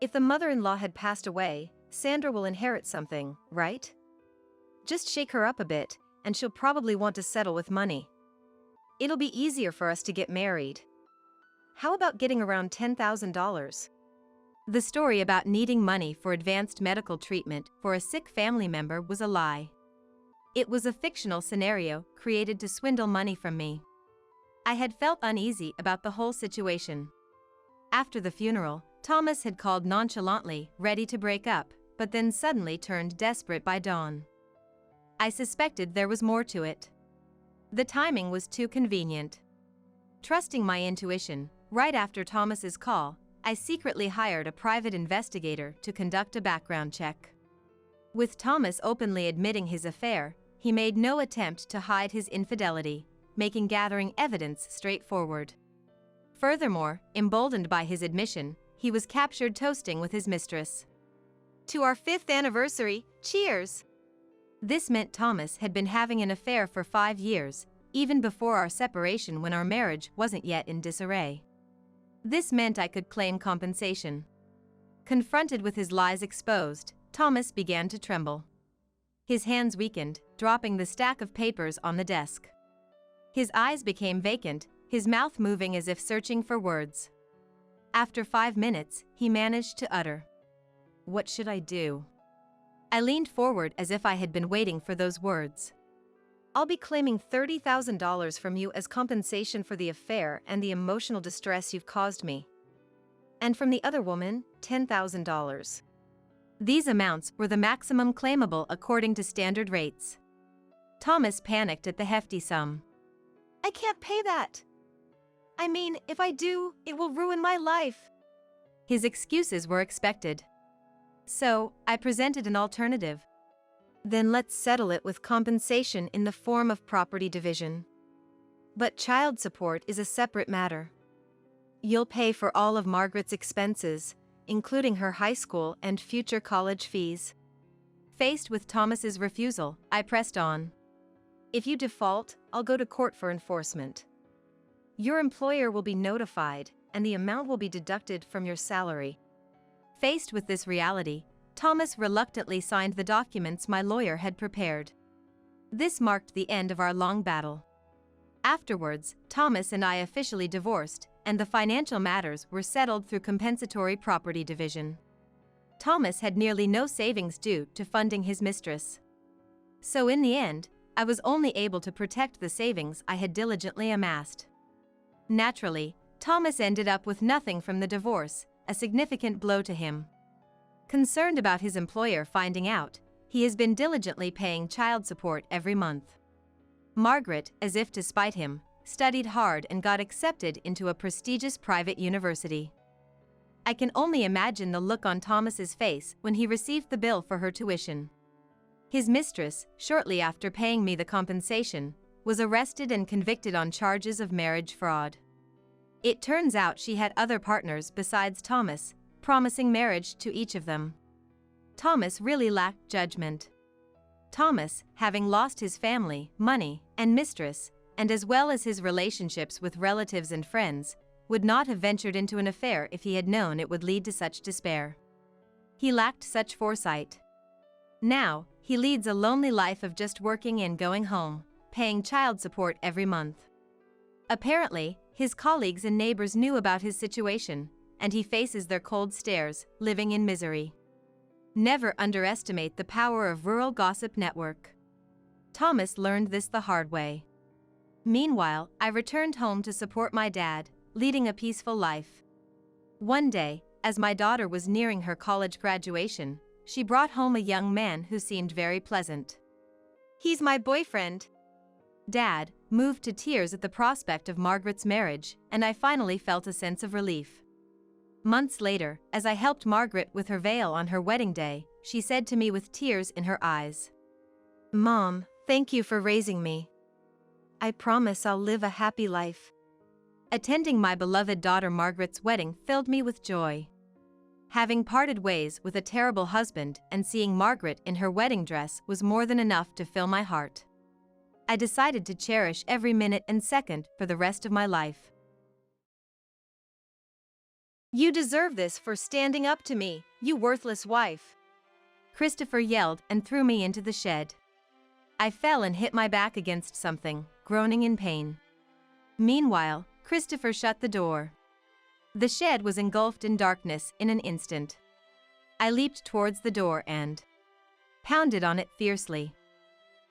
If the mother-in-law had passed away, Sandra will inherit something, right? Just shake her up a bit, and she'll probably want to settle with money. It'll be easier for us to get married. How about getting around $10,000? The story about needing money for advanced medical treatment for a sick family member was a lie. It was a fictional scenario created to swindle money from me. I had felt uneasy about the whole situation. After the funeral, Thomas had called nonchalantly, ready to break up, but then suddenly turned desperate by dawn. I suspected there was more to it. The timing was too convenient. Trusting my intuition, right after Thomas's call, I secretly hired a private investigator to conduct a background check. With Thomas openly admitting his affair, he made no attempt to hide his infidelity, making gathering evidence straightforward. Furthermore, emboldened by his admission, he was captured toasting with his mistress. To our 5th anniversary, cheers! This meant Thomas had been having an affair for 5 years, even before our separation when our marriage wasn't yet in disarray. This meant I could claim compensation. Confronted with his lies exposed, Thomas began to tremble. His hands weakened, dropping the stack of papers on the desk. His eyes became vacant, his mouth moving as if searching for words. After 5 minutes, he managed to utter, "What should I do?" I leaned forward as if I had been waiting for those words. I'll be claiming $30,000 from you as compensation for the affair and the emotional distress you've caused me. And from the other woman, $10,000. These amounts were the maximum claimable according to standard rates. Thomas panicked at the hefty sum. I can't pay that. I mean, if I do, it will ruin my life. His excuses were expected. So, I presented an alternative. Then let's settle it with compensation in the form of property division. But child support is a separate matter. You'll pay for all of Margaret's expenses, including her high school and future college fees. Faced with Thomas's refusal, I pressed on. If you default, I'll go to court for enforcement. Your employer will be notified, and the amount will be deducted from your salary. Faced with this reality, Thomas reluctantly signed the documents my lawyer had prepared. This marked the end of our long battle. Afterwards, Thomas and I officially divorced, and the financial matters were settled through compensatory property division. Thomas had nearly no savings due to funding his mistress. So in the end, I was only able to protect the savings I had diligently amassed. Naturally, Thomas ended up with nothing from the divorce, a significant blow to him. Concerned about his employer finding out, he has been diligently paying child support every month. Margaret, as if to spite him, studied hard and got accepted into a prestigious private university. I can only imagine the look on Thomas's face when he received the bill for her tuition. His mistress, shortly after paying me the compensation, was arrested and convicted on charges of marriage fraud. It turns out she had other partners besides Thomas, promising marriage to each of them. Thomas really lacked judgment. Thomas, having lost his family, money, and mistress, and as well as his relationships with relatives and friends, would not have ventured into an affair if he had known it would lead to such despair. He lacked such foresight. Now, he leads a lonely life of just working and going home, paying child support every month. Apparently, his colleagues and neighbors knew about his situation, and he faces their cold stares, living in misery. Never underestimate the power of rural gossip network. Thomas learned this the hard way. Meanwhile, I returned home to support my dad, leading a peaceful life. One day, as my daughter was nearing her college graduation, she brought home a young man who seemed very pleasant. He's my boyfriend. Dad, moved to tears at the prospect of Margaret's marriage, and I finally felt a sense of relief. Months later, as I helped Margaret with her veil on her wedding day, she said to me with tears in her eyes, "Mom, thank you for raising me. I promise I'll live a happy life." Attending my beloved daughter Margaret's wedding filled me with joy. Having parted ways with a terrible husband and seeing Margaret in her wedding dress was more than enough to fill my heart. I decided to cherish every minute and second for the rest of my life. "You deserve this for standing up to me, you worthless wife," Christopher yelled and threw me into the shed. I fell and hit my back against something, groaning in pain. Meanwhile, Christopher shut the door. The shed was engulfed in darkness in an instant. I leaped towards the door and pounded on it fiercely.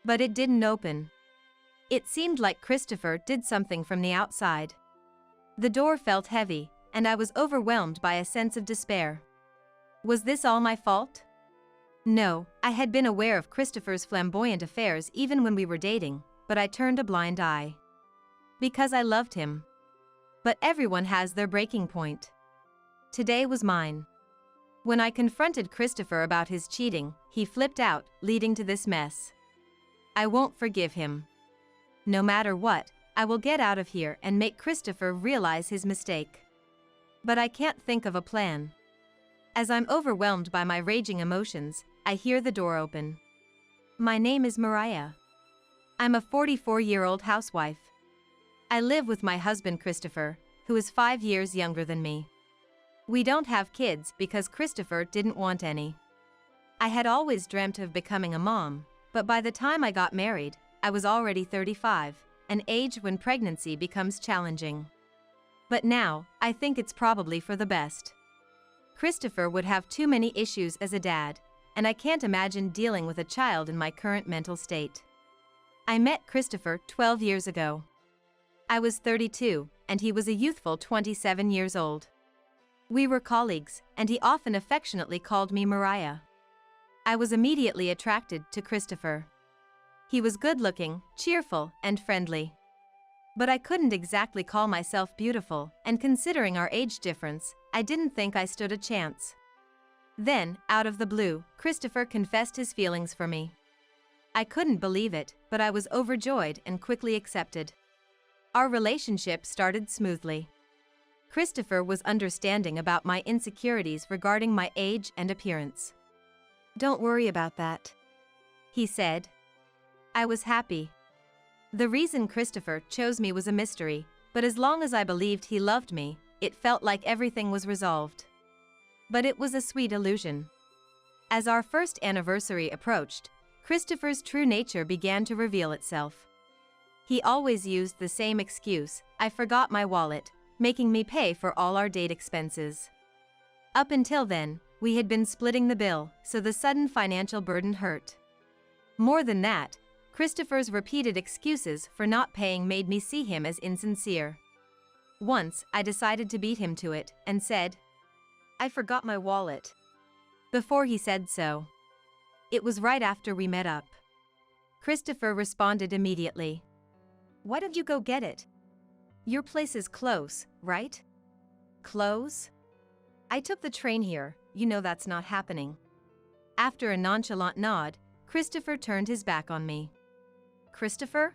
But it didn't open. It seemed like Christopher did something from the outside. The door felt heavy, and I was overwhelmed by a sense of despair. Was this all my fault? No, I had been aware of Christopher's flamboyant affairs even when we were dating, but I turned a blind eye. Because I loved him. But everyone has their breaking point. Today was mine. When I confronted Christopher about his cheating, he flipped out, leading to this mess. I won't forgive him. No matter what, I will get out of here and make Christopher realize his mistake. But I can't think of a plan. As I'm overwhelmed by my raging emotions, I hear the door open. My name is Mariah. I'm a 44-year-old housewife. I live with my husband Christopher, who is 5 years younger than me. We don't have kids because Christopher didn't want any. I had always dreamt of becoming a mom, but by the time I got married, I was already 35, an age when pregnancy becomes challenging. But now, I think it's probably for the best. Christopher would have too many issues as a dad, and I can't imagine dealing with a child in my current mental state. I met Christopher 12 years ago. I was 32, and he was a youthful 27 years old. We were colleagues, and he often affectionately called me Mariah. I was immediately attracted to Christopher. He was good-looking, cheerful, and friendly. But I couldn't exactly call myself beautiful, and considering our age difference, I didn't think I stood a chance. Then, out of the blue, Christopher confessed his feelings for me. I couldn't believe it, but I was overjoyed and quickly accepted. Our relationship started smoothly. Christopher was understanding about my insecurities regarding my age and appearance. "Don't worry about that," he said. I was happy. The reason Christopher chose me was a mystery, but as long as I believed he loved me, it felt like everything was resolved. But it was a sweet illusion. As our first anniversary approached, Christopher's true nature began to reveal itself. He always used the same excuse, I forgot my wallet, making me pay for all our date expenses. Up until then, we had been splitting the bill, so the sudden financial burden hurt. More than that, Christopher's repeated excuses for not paying made me see him as insincere. Once, I decided to beat him to it, and said, "I forgot my wallet," before he said so. It was right after we met up. Christopher responded immediately. "Why don't you go get it? Your place is close, right?" "Close? I took the train here, you know that's not happening." After a nonchalant nod, Christopher turned his back on me. "Christopher?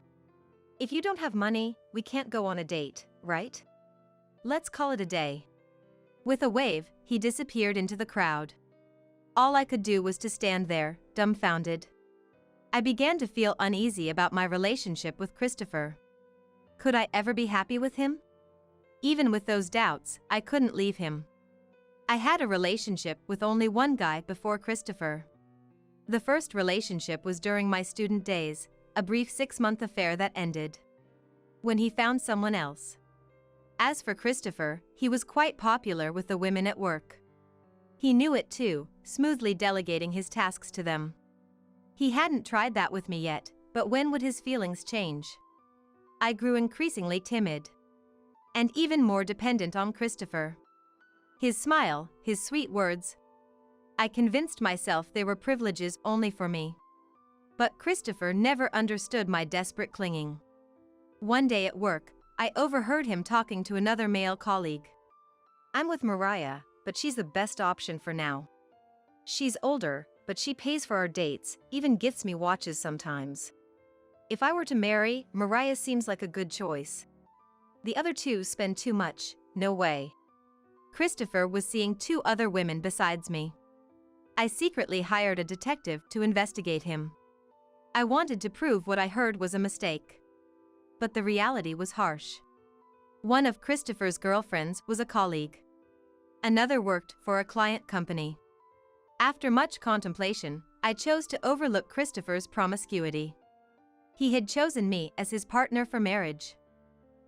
If you don't have money, we can't go on a date, right? Let's call it a day." With a wave, he disappeared into the crowd. All I could do was to stand there, dumbfounded. I began to feel uneasy about my relationship with Christopher. Could I ever be happy with him? Even with those doubts, I couldn't leave him. I had a relationship with only one guy before Christopher. The first relationship was during my student days, a brief 6-month affair that ended when he found someone else. As for Christopher, he was quite popular with the women at work. He knew it too, smoothly delegating his tasks to them. He hadn't tried that with me yet, but when would his feelings change? I grew increasingly timid. and even more dependent on Christopher. His smile, his sweet words. I convinced myself they were privileges only for me. But Christopher never understood my desperate clinging. One day at work, I overheard him talking to another male colleague. "I'm with Mariah, but she's the best option for now. She's older, but she pays for our dates, even gets me watches sometimes. If I were to marry, Mariah seems like a good choice. The other two spend too much, no way." Christopher was seeing 2 other women besides me. I secretly hired a detective to investigate him. I wanted to prove what I heard was a mistake. But the reality was harsh. One of Christopher's girlfriends was a colleague. Another worked for a client company. After much contemplation, I chose to overlook Christopher's promiscuity. He had chosen me as his partner for marriage.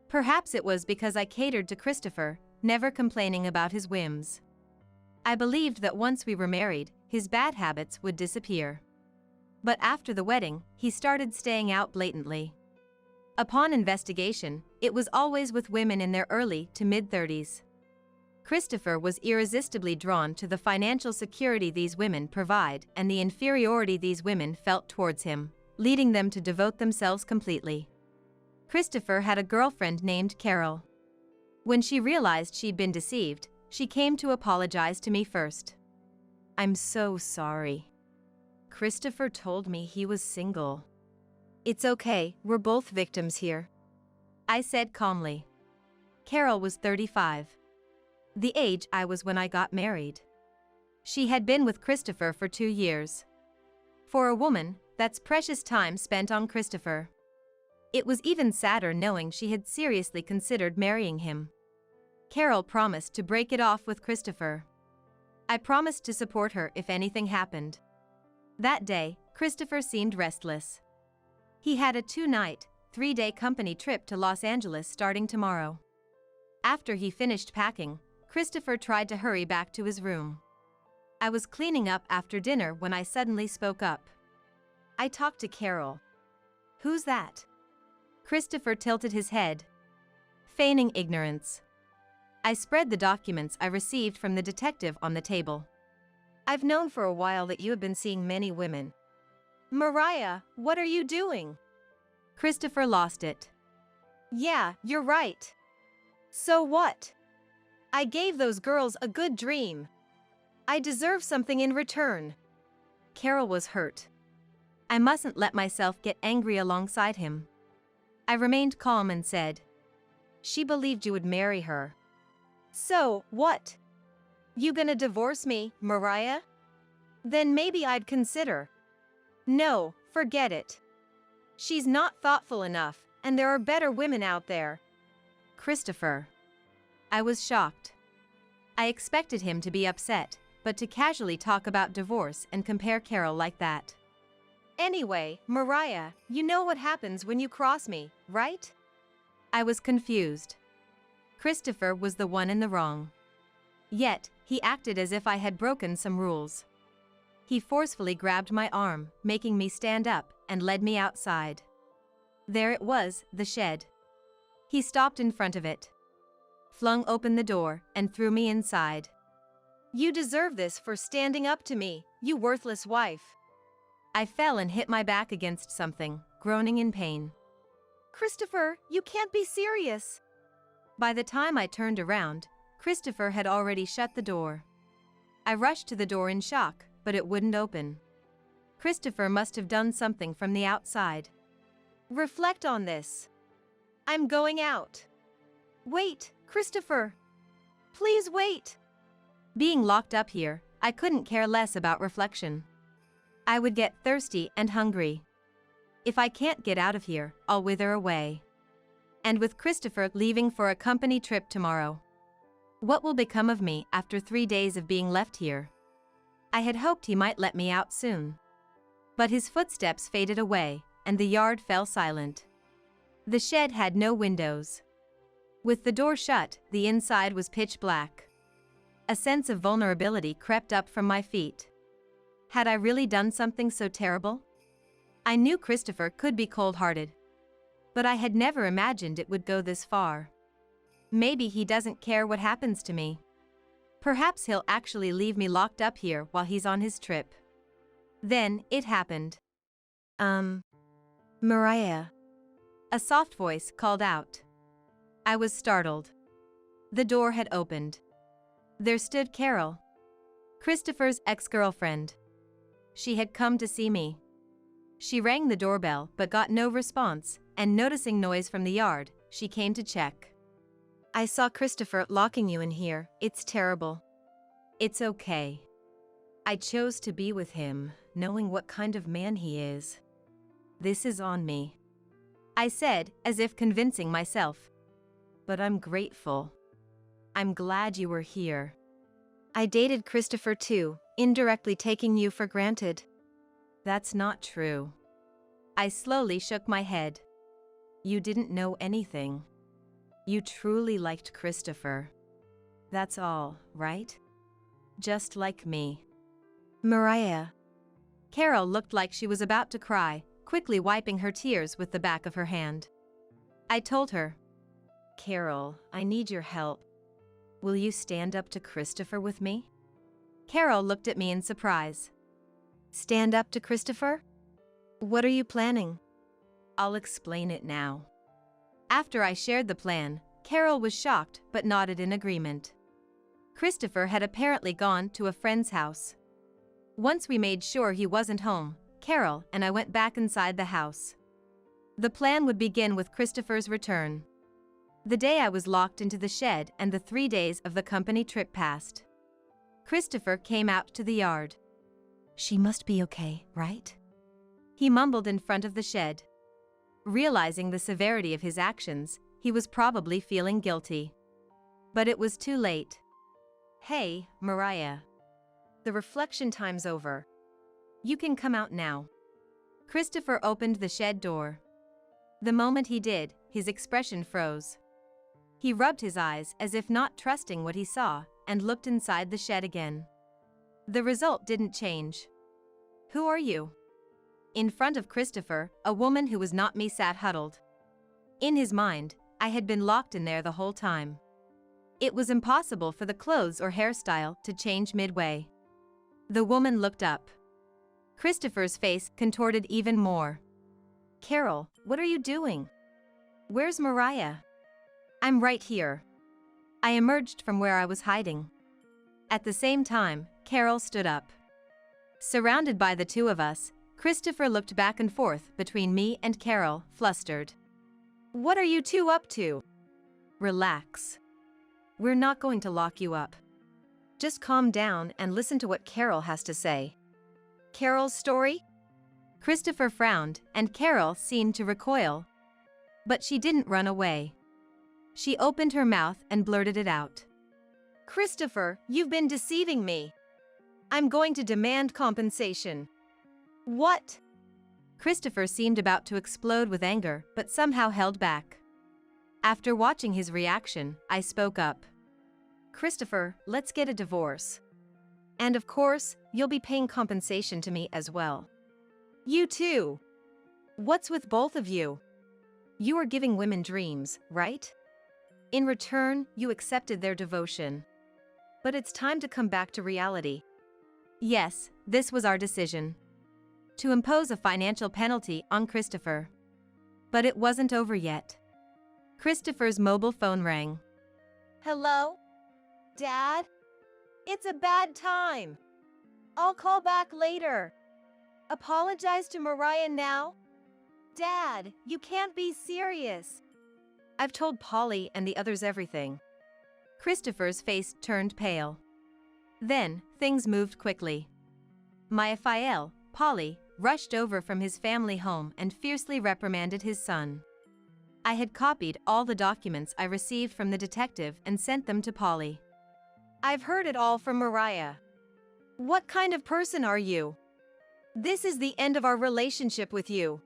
Perhaps it was because I catered to Christopher, never complaining about his whims. I believed that once we were married, his bad habits would disappear. But after the wedding, he started staying out blatantly. Upon investigation, it was always with women in their early to mid-30s. Christopher was irresistibly drawn to the financial security these women provide and the inferiority these women felt towards him, leading them to devote themselves completely. Christopher had a girlfriend named Carol. When she realized she'd been deceived, she came to apologize to me first. "I'm so sorry. Christopher told me he was single." "It's okay, we're both victims here," I said calmly. Carol was 35. The age I was when I got married. She had been with Christopher for 2 years. For a woman, that's precious time spent on Christopher. It was even sadder knowing she had seriously considered marrying him. Carol promised to break it off with Christopher. I promised to support her if anything happened. That day, Christopher seemed restless. He had a 2-night, 3-day company trip to Los Angeles starting tomorrow. After he finished packing, Christopher tried to hurry back to his room. I was cleaning up after dinner when I suddenly spoke up. "I talked to Carol." "Who's that?" Christopher tilted his head, feigning ignorance. I spread the documents I received from the detective on the table. "I've known for a while that you have been seeing many women." "Mariah, what are you doing?" Christopher lost it. "Yeah, you're right. So what? I gave those girls a good dream. I deserve something in return." Carol was hurt. I mustn't let myself get angry alongside him. I remained calm and said, "She believed you would marry her." "So, what? You gonna divorce me, Mariah? Then maybe I'd consider." "No, forget it. She's not thoughtful enough, and there are better women out there." Christopher. I was shocked. I expected him to be upset, but to casually talk about divorce and compare Carol like that. "Anyway, Mariah, you know what happens when you cross me, right?" I was confused. Christopher was the one in the wrong. Yet, he acted as if I had broken some rules. He forcefully grabbed my arm, making me stand up, and led me outside. There it was, the shed. He stopped in front of it, flung open the door, and threw me inside. "You deserve this for standing up to me, you worthless wife." I fell and hit my back against something, groaning in pain. "Christopher, you can't be serious." By the time I turned around, Christopher had already shut the door. I rushed to the door in shock, but it wouldn't open. Christopher must have done something from the outside. "Reflect on this. I'm going out." "Wait, Christopher. Please wait." Being locked up here, I couldn't care less about reflection. I would get thirsty and hungry. If I can't get out of here, I'll wither away. And with Christopher leaving for a company trip tomorrow, what will become of me after 3 days of being left here? I had hoped he might let me out soon. But his footsteps faded away, and the yard fell silent. The shed had no windows. With the door shut, the inside was pitch black. A sense of vulnerability crept up from my feet. Had I really done something so terrible? I knew Christopher could be cold-hearted, but I had never imagined it would go this far. Maybe he doesn't care what happens to me. Perhaps he'll actually leave me locked up here while he's on his trip. Then, it happened. Mariah. A soft voice called out. I was startled. The door had opened. There stood Carol, Christopher's ex-girlfriend. She had come to see me. She rang the doorbell but got no response, and noticing noise from the yard, she came to check. I saw Christopher locking you in here. It's terrible. It's okay. I chose to be with him, knowing what kind of man he is. This is on me, I said, as if convincing myself. But I'm grateful. I'm glad you were here. I dated Christopher too, indirectly taking you for granted. That's not true. I slowly shook my head. You didn't know anything. You truly liked Christopher. That's all, right? Just like me. Mariah. Carol looked like she was about to cry, quickly wiping her tears with the back of her hand. I told her, Carol, I need your help. Will you stand up to Christopher with me? Carol looked at me in surprise. Stand up to Christopher? What are you planning? I'll explain it now. After I shared the plan, Carol was shocked but nodded in agreement. Christopher had apparently gone to a friend's house. Once we made sure he wasn't home, Carol and I went back inside the house. The plan would begin with Christopher's return. The day I was locked into the shed and the 3 days of the company trip passed. Christopher came out to the yard. She must be okay, right? He mumbled in front of the shed. Realizing the severity of his actions, he was probably feeling guilty. But it was too late. Hey, Mariah. The reflection time's over. You can come out now. Christopher opened the shed door. The moment he did, his expression froze. He rubbed his eyes as if not trusting what he saw, and looked inside the shed again. The result didn't change. Who are you? In front of Christopher, a woman who was not me sat huddled. In his mind, I had been locked in there the whole time. It was impossible for the clothes or hairstyle to change midway. The woman looked up. Christopher's face contorted even more. Carol, what are you doing? Where's Mariah? I'm right here. I emerged from where I was hiding. At the same time, Carol stood up. Surrounded by the two of us, Christopher looked back and forth between me and Carol, flustered. What are you two up to? Relax. We're not going to lock you up. Just calm down and listen to what Carol has to say. Carol's story? Christopher frowned, and Carol seemed to recoil. But she didn't run away. She opened her mouth and blurted it out. Christopher, you've been deceiving me. I'm going to demand compensation. What? Christopher seemed about to explode with anger, but somehow held back. After watching his reaction, I spoke up. Christopher, let's get a divorce. And of course, you'll be paying compensation to me as well. You too. What's with both of you? You are giving women dreams, right? In return, you accepted their devotion. But it's time to come back to reality. Yes, this was our decision. To impose a financial penalty on Christopher. But it wasn't over yet. Christopher's mobile phone rang. Hello? Dad? It's a bad time. I'll call back later. Apologize to Mariah now? Dad, you can't be serious. I've told Polly and the others everything. Christopher's face turned pale. Then, things moved quickly. Raphael, Polly, rushed over from his family home and fiercely reprimanded his son. I had copied all the documents I received from the detective and sent them to Polly. I've heard it all from Mariah. What kind of person are you? This is the end of our relationship with you.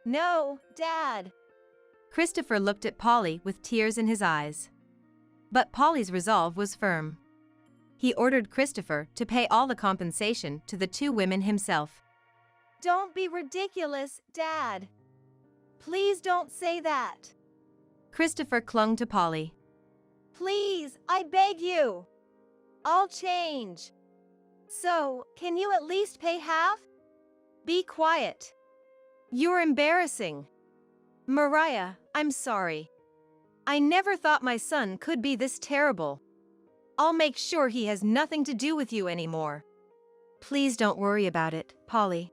No, Dad. Christopher looked at Polly with tears in his eyes. But Polly's resolve was firm. He ordered Christopher to pay all the compensation to the two women himself. Don't be ridiculous, Dad. Please don't say that. Christopher clung to Polly. Please, I beg you. I'll change. So, can you at least pay half? Be quiet. You're embarrassing. Mariah, I'm sorry. I never thought my son could be this terrible. I'll make sure he has nothing to do with you anymore. Please don't worry about it, Polly.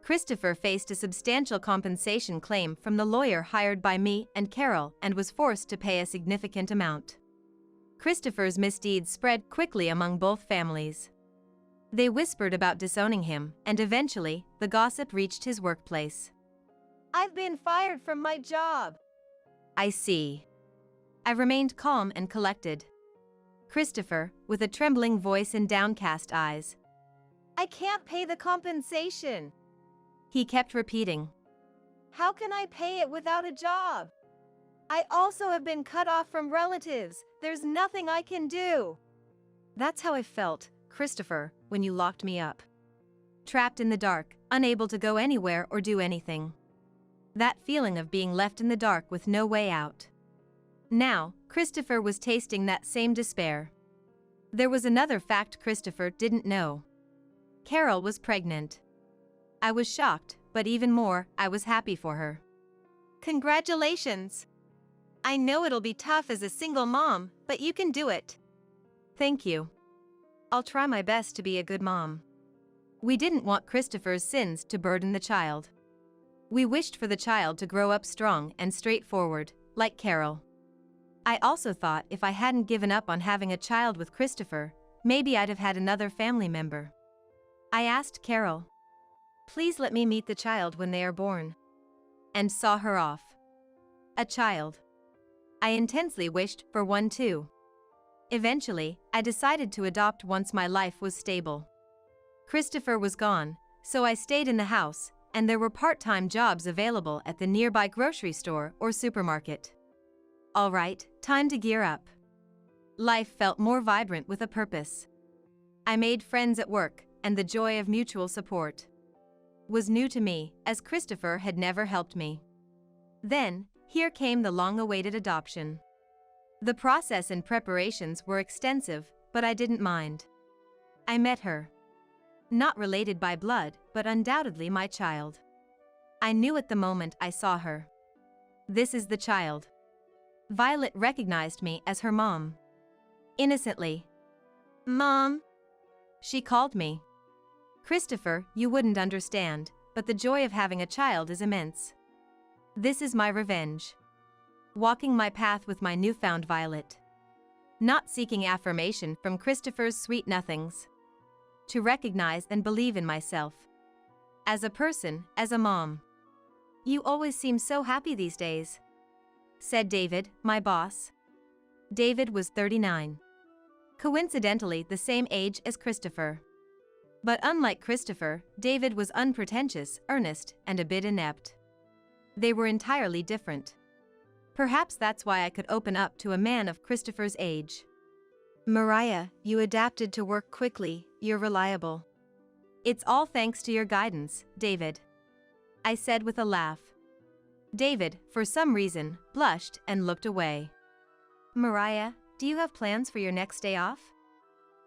Christopher faced a substantial compensation claim from the lawyer hired by me and Carol and was forced to pay a significant amount. Christopher's misdeeds spread quickly among both families. They whispered about disowning him, and eventually, the gossip reached his workplace. I've been fired from my job. I see. I remained calm and collected. Christopher, with a trembling voice and downcast eyes. I can't pay the compensation. He kept repeating. How can I pay it without a job? I also have been cut off from relatives. There's nothing I can do. That's how I felt, Christopher, when you locked me up. Trapped in the dark, unable to go anywhere or do anything. That feeling of being left in the dark with no way out. Now, Christopher was tasting that same despair. There was another fact Christopher didn't know. Carol was pregnant. I was shocked, but even more, I was happy for her. Congratulations! I know it'll be tough as a single mom, but you can do it. Thank you. I'll try my best to be a good mom. We didn't want Christopher's sins to burden the child. We wished for the child to grow up strong and straightforward, like Carol. I also thought if I hadn't given up on having a child with Christopher, maybe I'd have had another family member. I asked Carol, "Please let me meet the child when they are born," and saw her off. A child. I intensely wished for one too. Eventually, I decided to adopt once my life was stable. Christopher was gone, so I stayed in the house, and there were part-time jobs available at the nearby grocery store or supermarket. All right, time to gear up. Life felt more vibrant with a purpose. I made friends at work, and the joy of mutual support was new to me, as Christopher had never helped me. Then, here came the long-awaited adoption. The process and preparations were extensive, but I didn't mind. I met her. Not related by blood, but undoubtedly my child. I knew at the moment I saw her. This is the child. Violet recognized me as her mom. Innocently. Mom? She called me. Christopher, you wouldn't understand, but the joy of having a child is immense. This is my revenge. Walking my path with my newfound Violet. Not seeking affirmation from Christopher's sweet nothings. To recognize and believe in myself. As a person, as a mom. You always seem so happy these days, said David, my boss. David was 39. Coincidentally the same age as Christopher. But unlike Christopher, David was unpretentious, earnest, and a bit inept. They were entirely different. Perhaps that's why I could open up to a man of Christopher's age. Mariah, you adapted to work quickly, you're reliable. It's all thanks to your guidance, David, I said with a laugh. David, for some reason, blushed and looked away. Mariah, do you have plans for your next day off?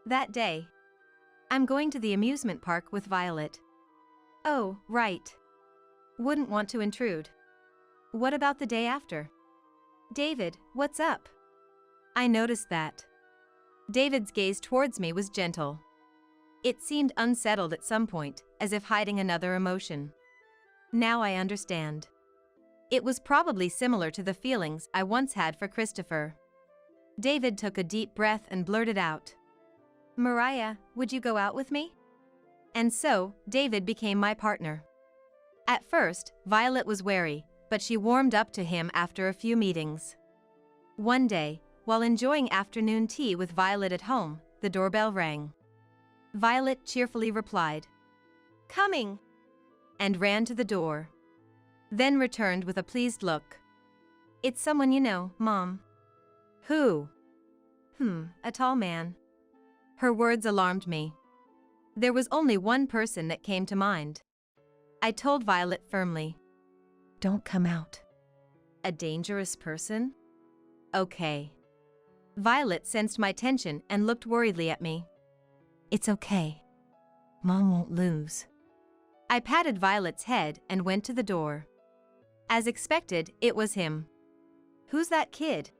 That day. I'm going to the amusement park with Violet. Oh, right. Wouldn't want to intrude. What about the day after? David, what's up? I noticed that. David's gaze towards me was gentle. It seemed unsettled at some point, as if hiding another emotion. Now I understand. It was probably similar to the feelings I once had for Christopher. David took a deep breath and blurted out, Mariah, would you go out with me? And so, David became my partner. At first, Violet was wary, but she warmed up to him after a few meetings. One day, while enjoying afternoon tea with Violet at home, the doorbell rang. Violet cheerfully replied, "Coming," and ran to the door. Then returned with a pleased look. "It's someone you know, Mom." "Who?" A tall man." Her words alarmed me. There was only one person that came to mind. I told Violet firmly, "Don't come out." "A dangerous person?" "Okay." Violet sensed my tension and looked worriedly at me. It's okay. Mom won't lose. I patted Violet's head and went to the door. As expected, it was him. "Who's that kid?"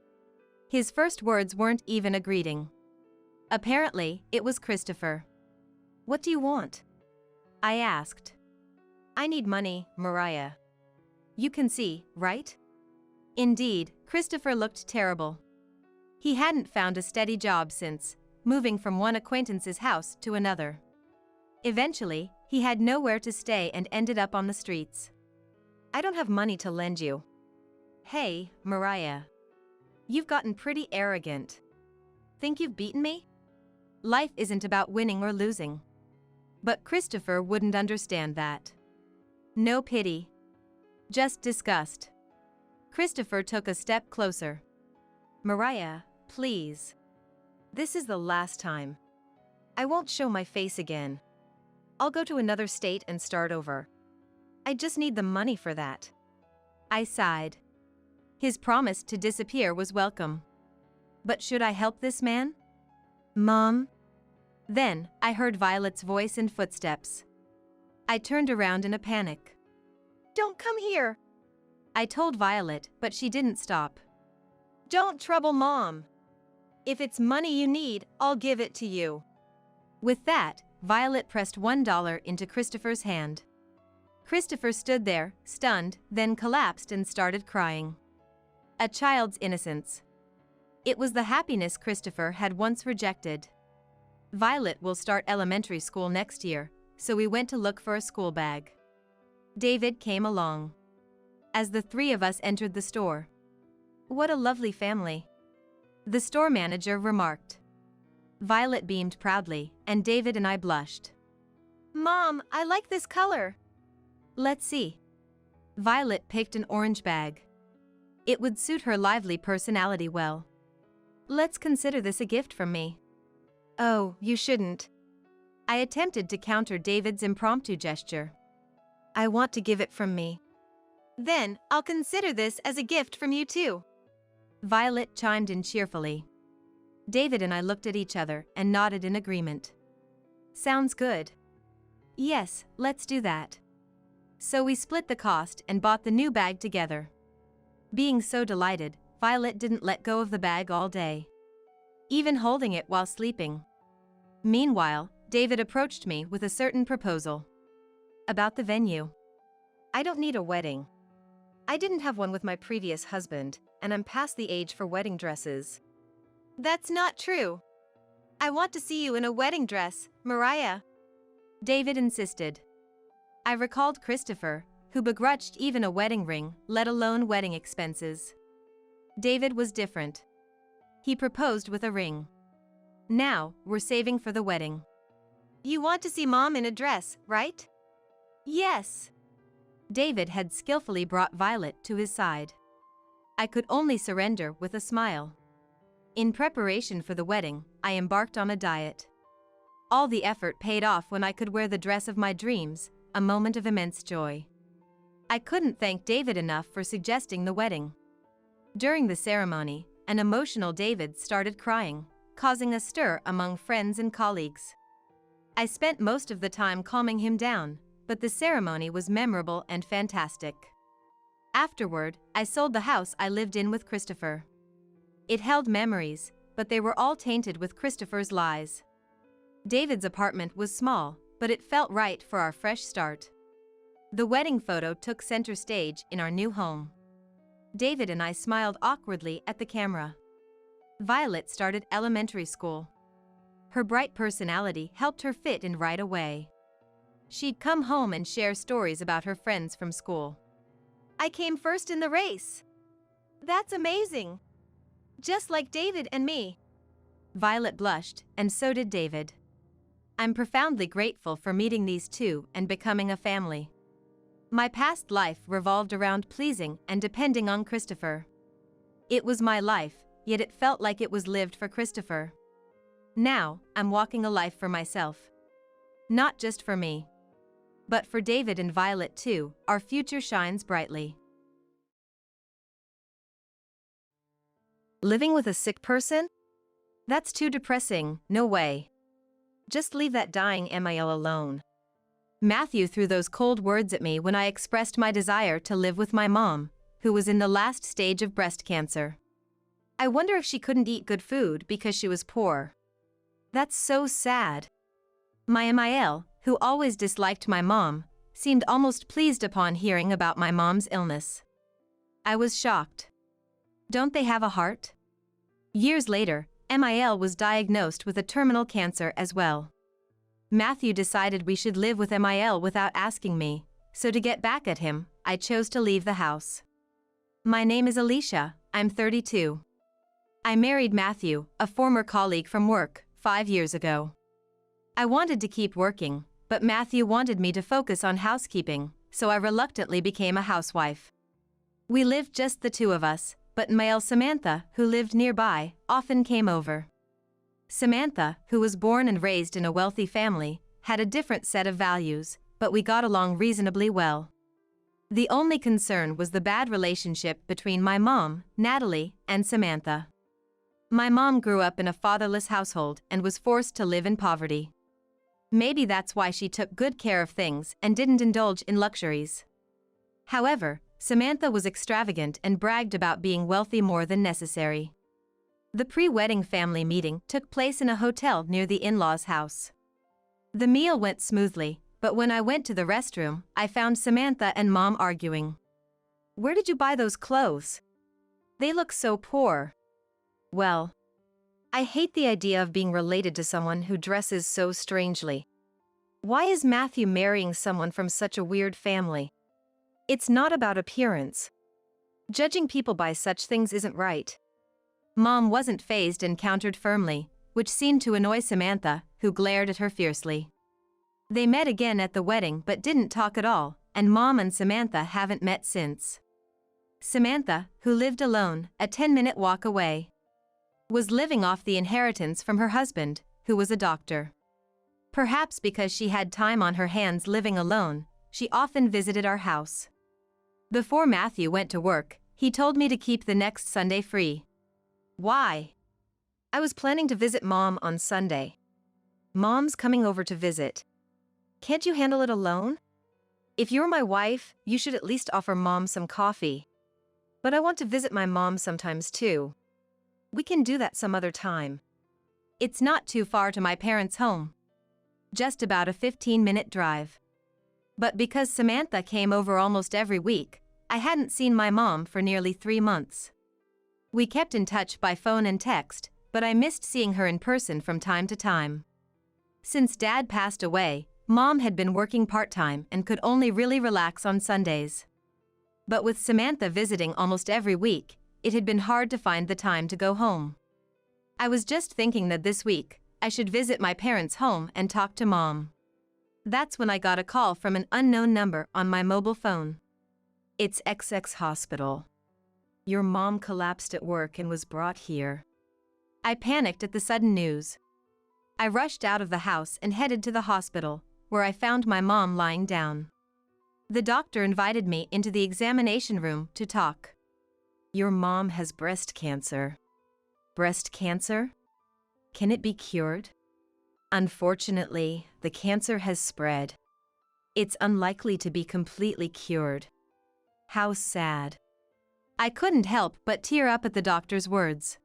His first words weren't even a greeting. Apparently, it was Christopher. "What do you want?" I asked. "I need money, Mariah." You can see, right? Indeed, Christopher looked terrible. He hadn't found a steady job since moving from one acquaintance's house to another. Eventually, he had nowhere to stay and ended up on the streets. "I don't have money to lend you." Hey, Mariah. You've gotten pretty arrogant. Think you've beaten me? Life isn't about winning or losing. But Christopher wouldn't understand that. No pity. Just disgust. Christopher took a step closer. "Mariah, please. This is the last time. I won't show my face again. I'll go to another state and start over. I just need the money for that." I sighed. His promise to disappear was welcome. But should I help this man? "Mom?" Then, I heard Violet's voice and footsteps. I turned around in a panic. "Don't come here." I told Violet, but she didn't stop. "Don't trouble Mom. If it's money you need, I'll give it to you." With that, Violet pressed $1 into Christopher's hand. Christopher stood there, stunned, then collapsed and started crying. A child's innocence. It was the happiness Christopher had once rejected. Violet will start elementary school next year, so we went to look for a school bag. David came along. As the three of us entered the store. "What a lovely family," the store manager remarked. Violet beamed proudly, and David and I blushed. "Mom, I like this color." "Let's see." Violet picked an orange bag. It would suit her lively personality well. "Let's consider this a gift from me." "Oh, you shouldn't." I attempted to counter David's impromptu gesture. "I want to give it from me." "Then, I'll consider this as a gift from you too." Violet chimed in cheerfully. David and I looked at each other and nodded in agreement. "Sounds good." "Yes, let's do that." So we split the cost and bought the new bag together. Being so delighted, Violet didn't let go of the bag all day, even holding it while sleeping. Meanwhile, David approached me with a certain proposal. About the venue. "I don't need a wedding. I didn't have one with my previous husband, and I'm past the age for wedding dresses." "That's not true. I want to see you in a wedding dress, Mariah," David insisted. I recalled Christopher, who begrudged even a wedding ring, let alone wedding expenses. David was different. He proposed with a ring. Now, we're saving for the wedding. "You want to see Mom in a dress, right?" "Yes." David had skillfully brought Violet to his side. I could only surrender with a smile. In preparation for the wedding, I embarked on a diet. All the effort paid off when I could wear the dress of my dreams, a moment of immense joy. I couldn't thank David enough for suggesting the wedding. During the ceremony, an emotional David started crying, causing a stir among friends and colleagues. I spent most of the time calming him down, but the ceremony was memorable and fantastic. Afterward, I sold the house I lived in with Christopher. It held memories, but they were all tainted with Christopher's lies. David's apartment was small, but it felt right for our fresh start. The wedding photo took center stage in our new home. David and I smiled awkwardly at the camera. Violet started elementary school. Her bright personality helped her fit in right away. She'd come home and share stories about her friends from school. "I came first in the race." "That's amazing. Just like David and me." Violet blushed, and so did David. I'm profoundly grateful for meeting these two and becoming a family. My past life revolved around pleasing and depending on Christopher. It was my life, yet it felt like it was lived for Christopher. Now, I'm walking a life for myself. Not just for me, but for David and Violet too. Our future shines brightly. Living with a sick person? That's too depressing, no way. Just leave that dying Emil alone. Matthew threw those cold words at me when I expressed my desire to live with my mom, who was in the last stage of breast cancer. I wonder if she couldn't eat good food because she was poor. That's so sad. My Emil, who always disliked my mom, seemed almost pleased upon hearing about my mom's illness. I was shocked. Don't they have a heart? Years later, Emil was diagnosed with a terminal cancer as well. Matthew decided we should live with Emil without asking me, so to get back at him, I chose to leave the house. My name is Alicia, I'm 32. I married Matthew, a former colleague from work, 5 years ago. I wanted to keep working, but Matthew wanted me to focus on housekeeping, so I reluctantly became a housewife. We lived just the two of us, but Emil Samantha, who lived nearby, often came over. Samantha, who was born and raised in a wealthy family, had a different set of values, but we got along reasonably well. The only concern was the bad relationship between my mom, Natalie, and Samantha. My mom grew up in a fatherless household and was forced to live in poverty. Maybe that's why she took good care of things and didn't indulge in luxuries. However, Samantha was extravagant and bragged about being wealthy more than necessary. The pre-wedding family meeting took place in a hotel near the in-laws' house. The meal went smoothly, but when I went to the restroom, I found Samantha and Mom arguing. "Where did you buy those clothes? They look so poor." Well, I hate the idea of being related to someone who dresses so strangely. Why is Matthew marrying someone from such a weird family? It's not about appearance. Judging people by such things isn't right. Mom wasn't fazed and countered firmly, which seemed to annoy Samantha, who glared at her fiercely. They met again at the wedding but didn't talk at all, and Mom and Samantha haven't met since. Samantha, who lived alone, a 10-minute walk away, was living off the inheritance from her husband, who was a doctor. Perhaps because she had time on her hands living alone, she often visited our house. Before Matthew went to work, he told me to keep the next Sunday free. Why? I was planning to visit Mom on Sunday. Mom's coming over to visit. Can't you handle it alone? If you're my wife, you should at least offer Mom some coffee. But I want to visit my mom sometimes too. We can do that some other time. It's not too far to my parents' home. Just about a 15-minute drive. But because Samantha came over almost every week, I hadn't seen my mom for nearly 3 months. We kept in touch by phone and text, but I missed seeing her in person from time to time. Since Dad passed away, Mom had been working part-time and could only really relax on Sundays. But with Samantha visiting almost every week, it had been hard to find the time to go home. I was just thinking that this week, I should visit my parents' home and talk to Mom. That's when I got a call from an unknown number on my mobile phone. It's XX Hospital. Your mom collapsed at work and was brought here. I panicked at the sudden news. I rushed out of the house and headed to the hospital, where I found my mom lying down. The doctor invited me into the examination room to talk. Your mom has breast cancer. Breast cancer? Can it be cured? Unfortunately, the cancer has spread. It's unlikely to be completely cured. How sad. I couldn't help but tear up at the doctor's words.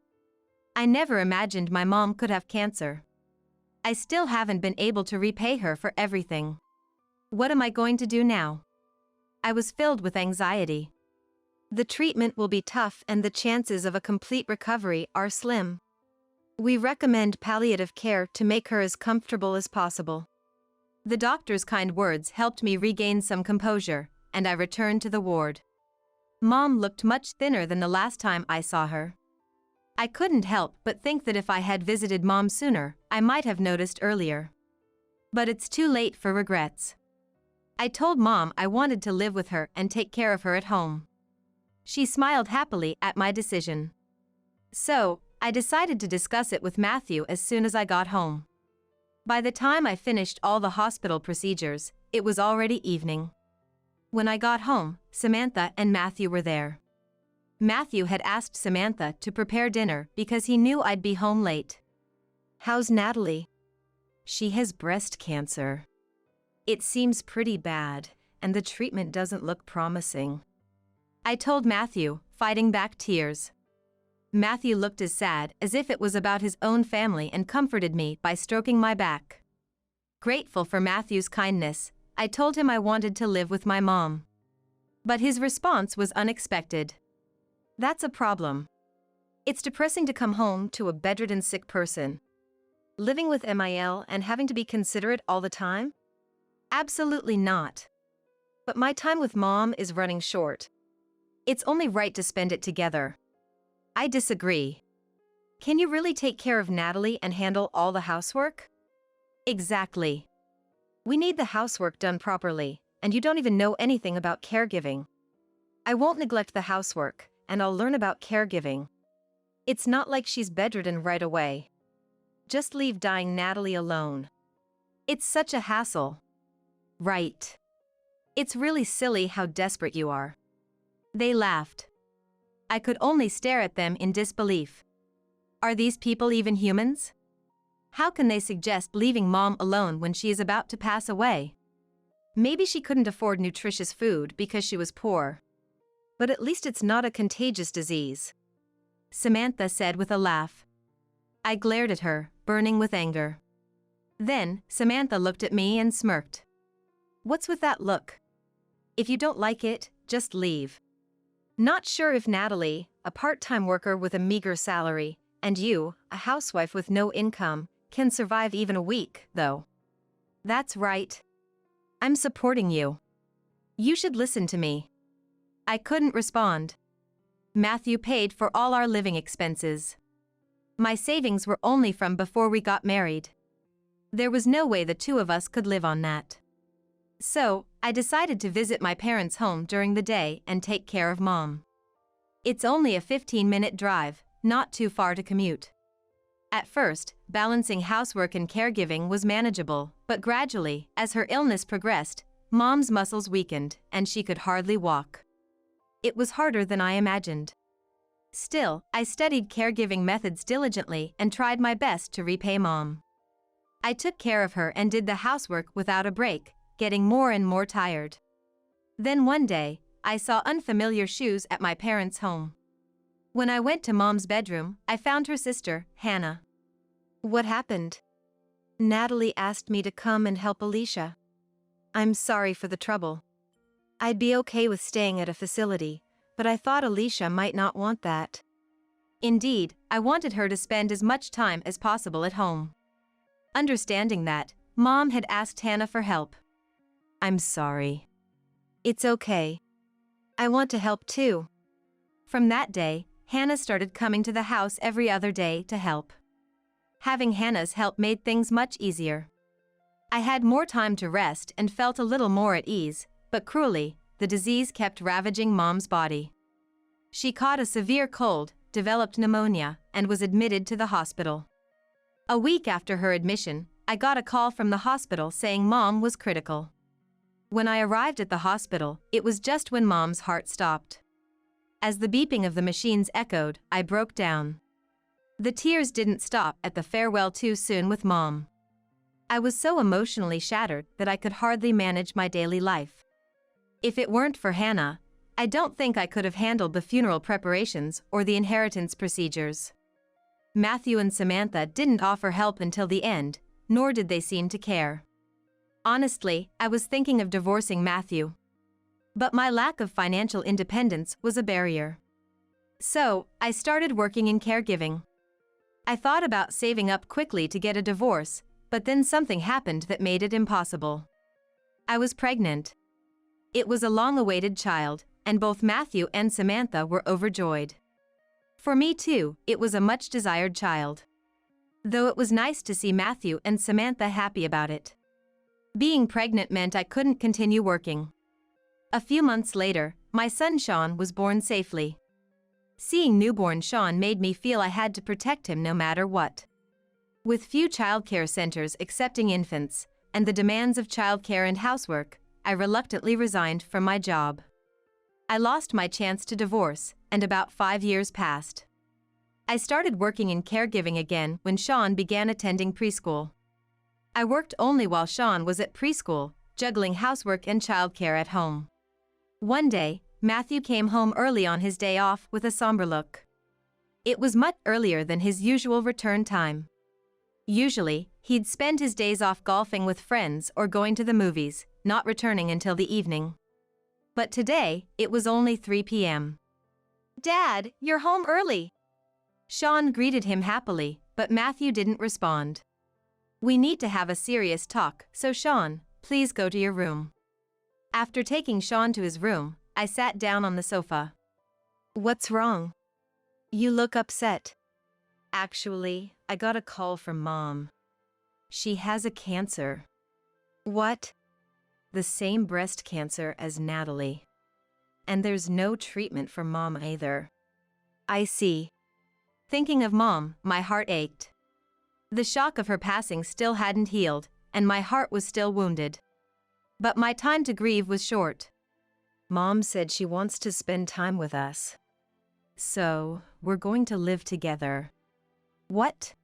I never imagined my mom could have cancer. I still haven't been able to repay her for everything. What am I going to do now? I was filled with anxiety. The treatment will be tough and the chances of a complete recovery are slim. We recommend palliative care to make her as comfortable as possible. The doctor's kind words helped me regain some composure, and I returned to the ward. Mom looked much thinner than the last time I saw her. I couldn't help but think that if I had visited Mom sooner, I might have noticed earlier. But it's too late for regrets. I told Mom I wanted to live with her and take care of her at home. She smiled happily at my decision. So, I decided to discuss it with Matthew as soon as I got home. By the time I finished all the hospital procedures, it was already evening. When I got home, Samantha and Matthew were there. Matthew had asked Samantha to prepare dinner because he knew I'd be home late. How's Natalie? She has breast cancer. It seems pretty bad, and the treatment doesn't look promising. I told Matthew, fighting back tears. Matthew looked as sad as if it was about his own family and comforted me by stroking my back. Grateful for Matthew's kindness, I told him I wanted to live with my mom. But his response was unexpected. That's a problem. It's depressing to come home to a bedridden sick person. Living with MIL and having to be considerate all the time? Absolutely not. But my time with mom is running short. It's only right to spend it together. I disagree. Can you really take care of Natalie and handle all the housework? Exactly. We need the housework done properly, and you don't even know anything about caregiving. I won't neglect the housework, and I'll learn about caregiving. It's not like she's bedridden right away. Just leave dying Natalie alone. It's such a hassle. Right. It's really silly how desperate you are. They laughed. I could only stare at them in disbelief. Are these people even humans? How can they suggest leaving mom alone when she is about to pass away? Maybe she couldn't afford nutritious food because she was poor. But at least it's not a contagious disease, Samantha said with a laugh. I glared at her, burning with anger. Then, Samantha looked at me and smirked. What's with that look? If you don't like it, just leave. Not sure if Natalie, a part-time worker with a meager salary, and you, a housewife with no income, can survive even a week, though. That's right. I'm supporting you. You should listen to me. I couldn't respond. Matthew paid for all our living expenses. My savings were only from before we got married. There was no way the two of us could live on that. So, I decided to visit my parents' home during the day and take care of mom. It's only a 15-minute drive, not too far to commute. At first, balancing housework and caregiving was manageable, but gradually, as her illness progressed, mom's muscles weakened and she could hardly walk. It was harder than I imagined. Still, I studied caregiving methods diligently and tried my best to repay mom. I took care of her and did the housework without a break, getting more and more tired. Then one day, I saw unfamiliar shoes at my parents' home. When I went to mom's bedroom, I found her sister, Hannah. What happened? Natalie asked me to come and help Alicia. I'm sorry for the trouble. I'd be okay with staying at a facility, but I thought Alicia might not want that. Indeed, I wanted her to spend as much time as possible at home. Understanding that, mom had asked Hannah for help. I'm sorry. It's okay. I want to help too. From that day, Hannah started coming to the house every other day to help. Having Hannah's help made things much easier. I had more time to rest and felt a little more at ease, but cruelly, the disease kept ravaging mom's body. She caught a severe cold, developed pneumonia, and was admitted to the hospital. A week after her admission, I got a call from the hospital saying mom was critical. When I arrived at the hospital, it was just when mom's heart stopped. As the beeping of the machines echoed, I broke down. The tears didn't stop at the farewell too soon with mom. I was so emotionally shattered that I could hardly manage my daily life. If it weren't for Hannah, I don't think I could have handled the funeral preparations or the inheritance procedures. Matthew and Samantha didn't offer help until the end, nor did they seem to care. Honestly, I was thinking of divorcing Matthew. But my lack of financial independence was a barrier. So, I started working in caregiving. I thought about saving up quickly to get a divorce, but then something happened that made it impossible. I was pregnant. It was a long-awaited child, and both Matthew and Samantha were overjoyed. For me too, it was a much-desired child. Though it was nice to see Matthew and Samantha happy about it. Being pregnant meant I couldn't continue working. A few months later, my son Sean was born safely. Seeing newborn Sean made me feel I had to protect him no matter what. With few childcare centers accepting infants, and the demands of childcare and housework, I reluctantly resigned from my job. I lost my chance to divorce, and about 5 years passed. I started working in caregiving again when Sean began attending preschool. I worked only while Sean was at preschool, juggling housework and childcare at home. One day, Matthew came home early on his day off with a somber look. It was much earlier than his usual return time. Usually, he'd spend his days off golfing with friends or going to the movies, not returning until the evening. But today, it was only 3 p.m. Dad, you're home early. Sean greeted him happily, but Matthew didn't respond. We need to have a serious talk, so Sean, please go to your room. After taking Sean to his room, I sat down on the sofa. What's wrong? You look upset. Actually, I got a call from Mom. She has a cancer. What? The same breast cancer as Natalie. And there's no treatment for Mom either. I see. Thinking of Mom, my heart ached. The shock of her passing still hadn't healed, and my heart was still wounded. But my time to grieve was short. Mom said she wants to spend time with us. So, we're going to live together. What?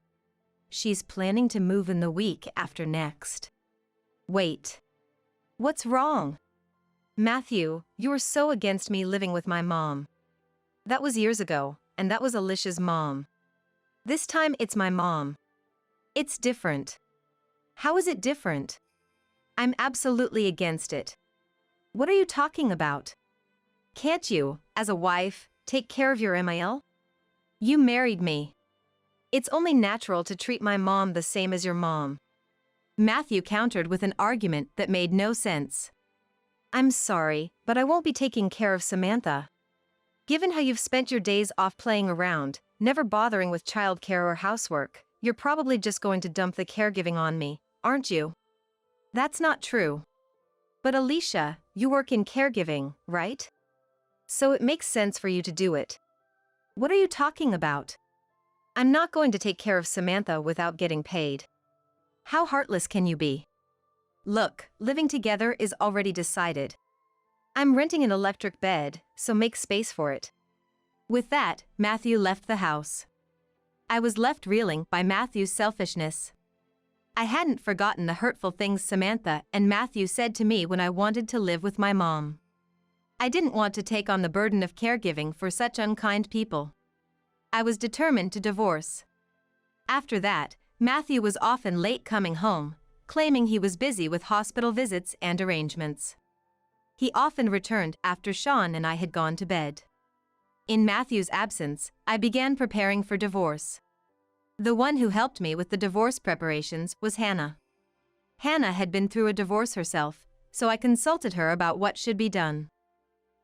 She's planning to move in the week after next. Wait. What's wrong? Matthew, you're so against me living with my mom. That was years ago, and that was Alicia's mom. This time it's my mom. It's different. How is it different? I'm absolutely against it. What are you talking about? Can't you, as a wife, take care of your MIL? You married me. It's only natural to treat my mom the same as your mom. Matthew countered with an argument that made no sense. I'm sorry, but I won't be taking care of Samantha. Given how you've spent your days off playing around, never bothering with childcare or housework, you're probably just going to dump the caregiving on me, aren't you? That's not true. But Alicia, you work in caregiving, right? So it makes sense for you to do it. What are you talking about? I'm not going to take care of Samantha without getting paid. How heartless can you be? Look, living together is already decided. I'm renting an electric bed, so make space for it. With that, Matthew left the house. I was left reeling by Matthew's selfishness. I hadn't forgotten the hurtful things Samantha and Matthew said to me when I wanted to live with my mom. I didn't want to take on the burden of caregiving for such unkind people. I was determined to divorce. After that, Matthew was often late coming home, claiming he was busy with hospital visits and arrangements. He often returned after Sean and I had gone to bed. In Matthew's absence, I began preparing for divorce. The one who helped me with the divorce preparations was Hannah. Hannah had been through a divorce herself, so I consulted her about what should be done.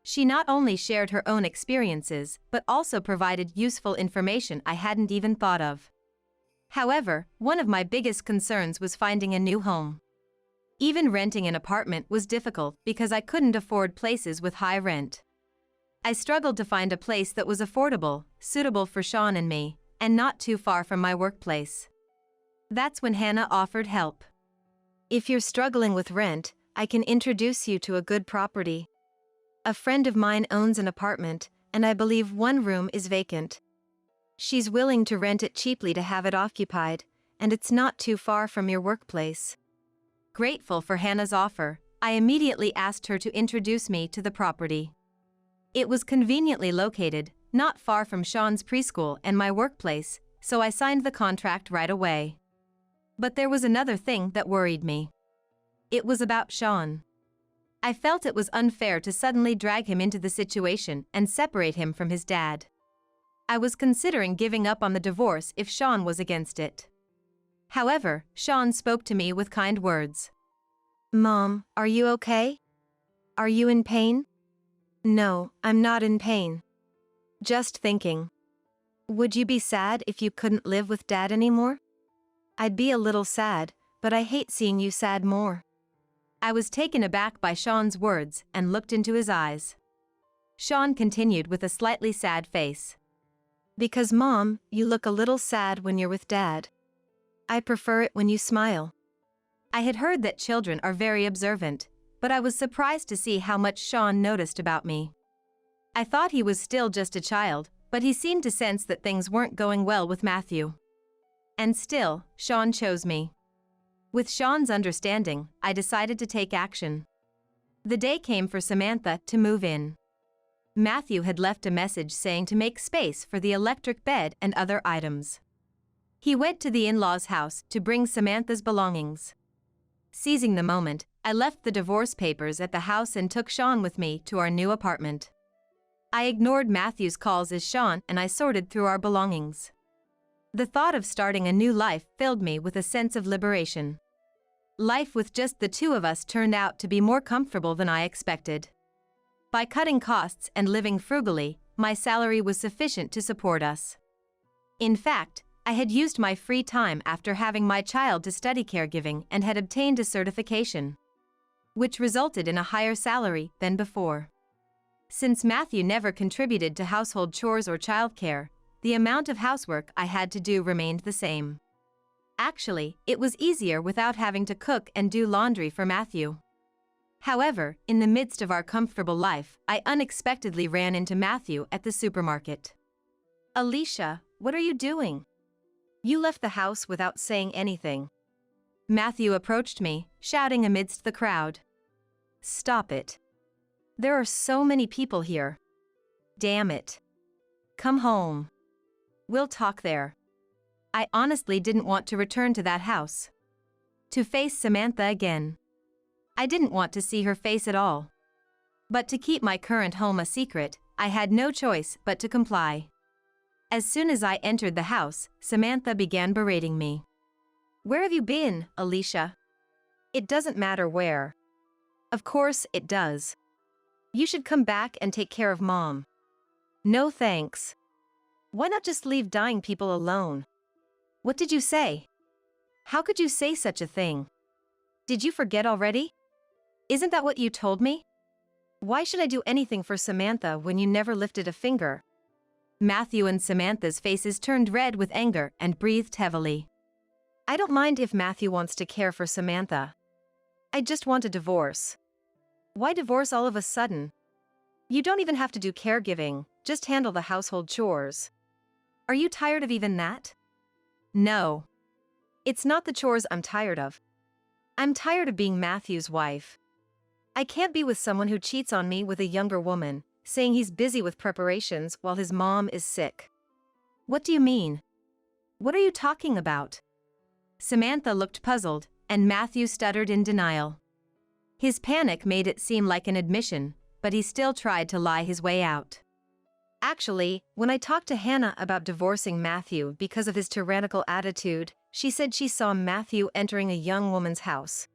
She not only shared her own experiences, but also provided useful information I hadn't even thought of. However, one of my biggest concerns was finding a new home. Even renting an apartment was difficult because I couldn't afford places with high rent. I struggled to find a place that was affordable, suitable for Sean and me, and not too far from my workplace. That's when Hannah offered help. If you're struggling with rent, I can introduce you to a good property. A friend of mine owns an apartment, and I believe one room is vacant. She's willing to rent it cheaply to have it occupied, and it's not too far from your workplace. Grateful for Hannah's offer, I immediately asked her to introduce me to the property. It was conveniently located, not far from Sean's preschool and my workplace, so I signed the contract right away. But there was another thing that worried me. It was about Sean. I felt it was unfair to suddenly drag him into the situation and separate him from his dad. I was considering giving up on the divorce if Sean was against it. However, Sean spoke to me with kind words. Mom, are you okay? Are you in pain? No, I'm not in pain. Just thinking. Would you be sad if you couldn't live with Dad anymore? I'd be a little sad, but I hate seeing you sad more. I was taken aback by Sean's words and looked into his eyes. Sean continued with a slightly sad face. Because Mom, you look a little sad when you're with Dad. I prefer it when you smile. I had heard that children are very observant, but I was surprised to see how much Sean noticed about me. I thought he was still just a child, but he seemed to sense that things weren't going well with Matthew. And still, Sean chose me. With Sean's understanding, I decided to take action. The day came for Samantha to move in. Matthew had left a message saying to make space for the electric bed and other items. He went to the in-laws' house to bring Samantha's belongings. Seizing the moment, I left the divorce papers at the house and took Sean with me to our new apartment. I ignored Matthew's calls as Sean and I sorted through our belongings. The thought of starting a new life filled me with a sense of liberation. Life with just the two of us turned out to be more comfortable than I expected. By cutting costs and living frugally, my salary was sufficient to support us. In fact, I had used my free time after having my child to study caregiving and had obtained a certification, which resulted in a higher salary than before. Since Matthew never contributed to household chores or childcare, the amount of housework I had to do remained the same. Actually, it was easier without having to cook and do laundry for Matthew. However, in the midst of our comfortable life, I unexpectedly ran into Matthew at the supermarket. "Alicia, what are you doing? You left the house without saying anything." Matthew approached me, shouting amidst the crowd. "Stop it. There are so many people here. Damn it. Come home. We'll talk there." I honestly didn't want to return to that house. To face Samantha again. I didn't want to see her face at all. But to keep my current home a secret, I had no choice but to comply. As soon as I entered the house, Samantha began berating me. "Where have you been, Alicia? It doesn't matter where." "Of course it does. You should come back and take care of Mom." "No thanks." "Why not just leave dying people alone?" "What did you say? How could you say such a thing? Did you forget already? Isn't that what you told me?" "Why should I do anything for Samantha when you never lifted a finger?" Matthew and Samantha's faces turned red with anger and breathed heavily. "I don't mind if Matthew wants to care for Samantha. I just want a divorce." "Why divorce all of a sudden? You don't even have to do caregiving, just handle the household chores." "Are you tired of even that?" "No. It's not the chores I'm tired of. I'm tired of being Matthew's wife. I can't be with someone who cheats on me with a younger woman, saying he's busy with preparations while his mom is sick." "What do you mean? What are you talking about?" Samantha looked puzzled, and Matthew stuttered in denial. His panic made it seem like an admission, but he still tried to lie his way out. "Actually, when I talked to Hannah about divorcing Matthew because of his tyrannical attitude, she said she saw Matthew entering a young woman's house.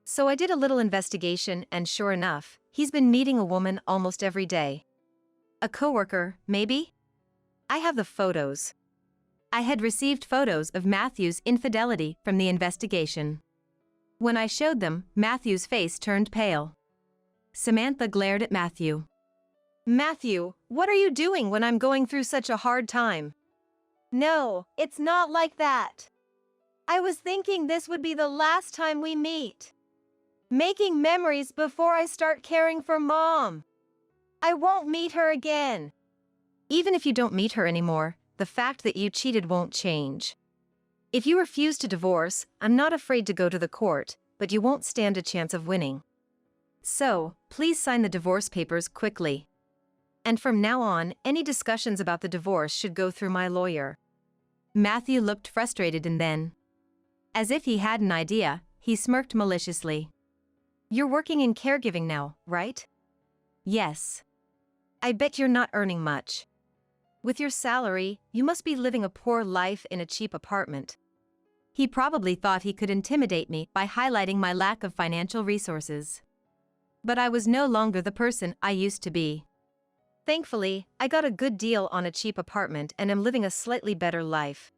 So I did a little investigation and sure enough, he's been meeting a woman almost every day." "A coworker, maybe?" "I have the photos." I had received photos of Matthew's infidelity from the investigation. When I showed them, Matthew's face turned pale. Samantha glared at Matthew. "Matthew, what are you doing when I'm going through such a hard time?" "No, it's not like that. I was thinking this would be the last time we meet. Making memories before I start caring for Mom. I won't meet her again." "Even if you don't meet her anymore, the fact that you cheated won't change. If you refuse to divorce, I'm not afraid to go to the court, but you won't stand a chance of winning. So, please sign the divorce papers quickly. And from now on, any discussions about the divorce should go through my lawyer." Matthew looked frustrated and then, as if he had an idea, he smirked maliciously. "You're working in caregiving now, right?" "Yes." "I bet you're not earning much. With your salary, you must be living a poor life in a cheap apartment." He probably thought he could intimidate me by highlighting my lack of financial resources. But I was no longer the person I used to be. "Thankfully, I got a good deal on a cheap apartment and am living a slightly better life.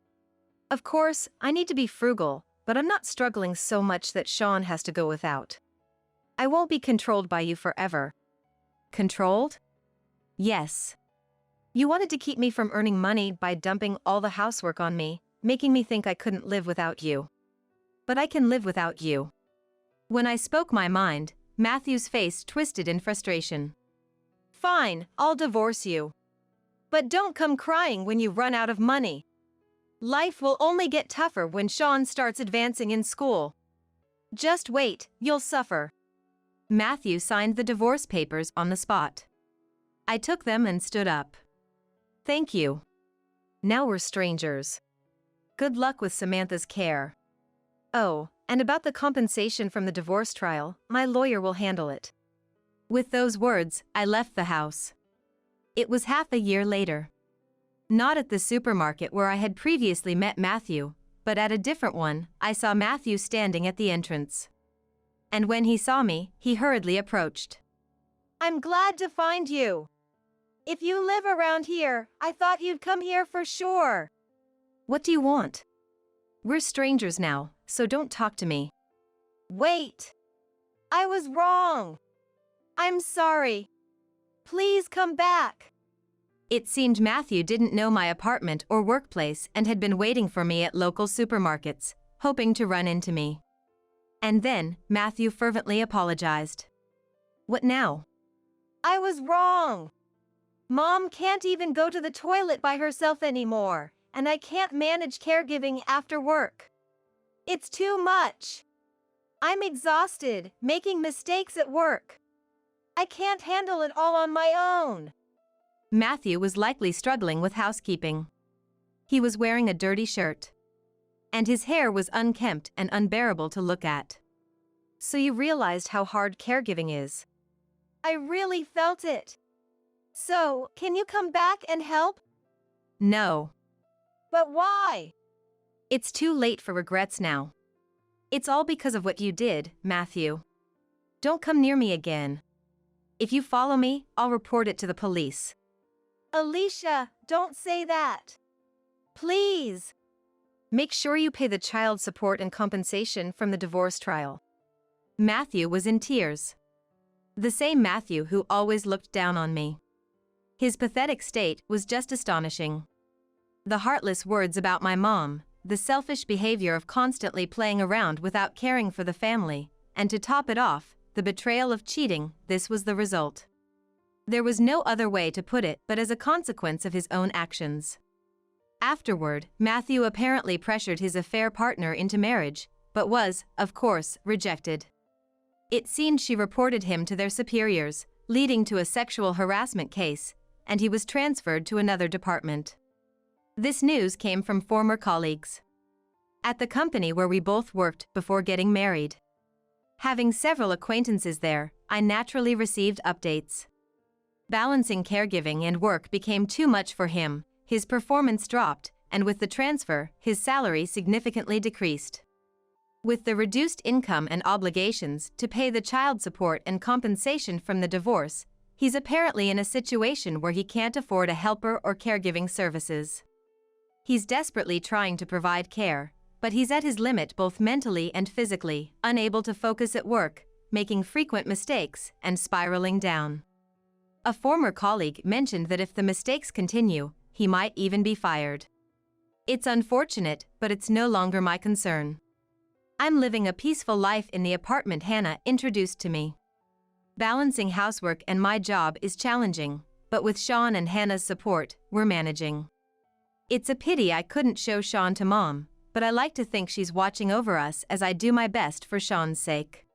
Of course, I need to be frugal, but I'm not struggling so much that Sean has to go without. I won't be controlled by you forever." "Controlled?" "Yes." "You wanted to keep me from earning money by dumping all the housework on me, making me think I couldn't live without you." "But I can live without you." When I spoke my mind, Matthew's face twisted in frustration. "Fine, I'll divorce you." But don't come crying when you run out of money. Life will only get tougher when Sean starts advancing in school. Just wait, you'll suffer. Matthew signed the divorce papers on the spot. I took them and stood up. Thank you. Now we're strangers. Good luck with Samantha's care. Oh, and about the compensation from the divorce trial, my lawyer will handle it. With those words, I left the house. It was half a year later. Not at the supermarket where I had previously met Matthew, but at a different one. I saw Matthew standing at the entrance. And when he saw me, he hurriedly approached. I'm glad to find you. If you live around here, I thought you'd come here for sure. What do you want? We're strangers now, so don't talk to me. Wait. I was wrong. I'm sorry. Please come back. It seemed Matthew didn't know my apartment or workplace and had been waiting for me at local supermarkets, hoping to run into me. And then, Matthew fervently apologized. What now? I was wrong. Mom can't even go to the toilet by herself anymore, and I can't manage caregiving after work. It's too much. I'm exhausted, making mistakes at work. I can't handle it all on my own. Matthew was likely struggling with housekeeping. He was wearing a dirty shirt. And his hair was unkempt and unbearable to look at. So you realized how hard caregiving is. I really felt it. So, can you come back and help? No. But why? It's too late for regrets now. It's all because of what you did, Matthew. Don't come near me again. If you follow me, I'll report it to the police. Alicia, don't say that. Please. Make sure you pay the child support and compensation from the divorce trial. Matthew was in tears. The same Matthew who always looked down on me. His pathetic state was just astonishing. The heartless words about my mom, the selfish behavior of constantly playing around without caring for the family, and to top it off, the betrayal of cheating, this was the result. There was no other way to put it but as a consequence of his own actions. Afterward, Matthew apparently pressured his affair partner into marriage, but was, of course, rejected. It seemed she reported him to their superiors, leading to a sexual harassment case, and he was transferred to another department. This news came from former colleagues at the company where we both worked before getting married. Having several acquaintances there, I naturally received updates. Balancing caregiving and work became too much for him, his performance dropped, and with the transfer, his salary significantly decreased. With the reduced income and obligations to pay the child support and compensation from the divorce, he's apparently in a situation where he can't afford a helper or caregiving services. He's desperately trying to provide care, but he's at his limit both mentally and physically, unable to focus at work, making frequent mistakes, and spiraling down. A former colleague mentioned that if the mistakes continue, he might even be fired. It's unfortunate, but it's no longer my concern. I'm living a peaceful life in the apartment Hannah introduced to me. Balancing housework and my job is challenging, but with Sean and Hannah's support, we're managing. It's a pity I couldn't show Sean to Mom, but I like to think she's watching over us as I do my best for Sean's sake.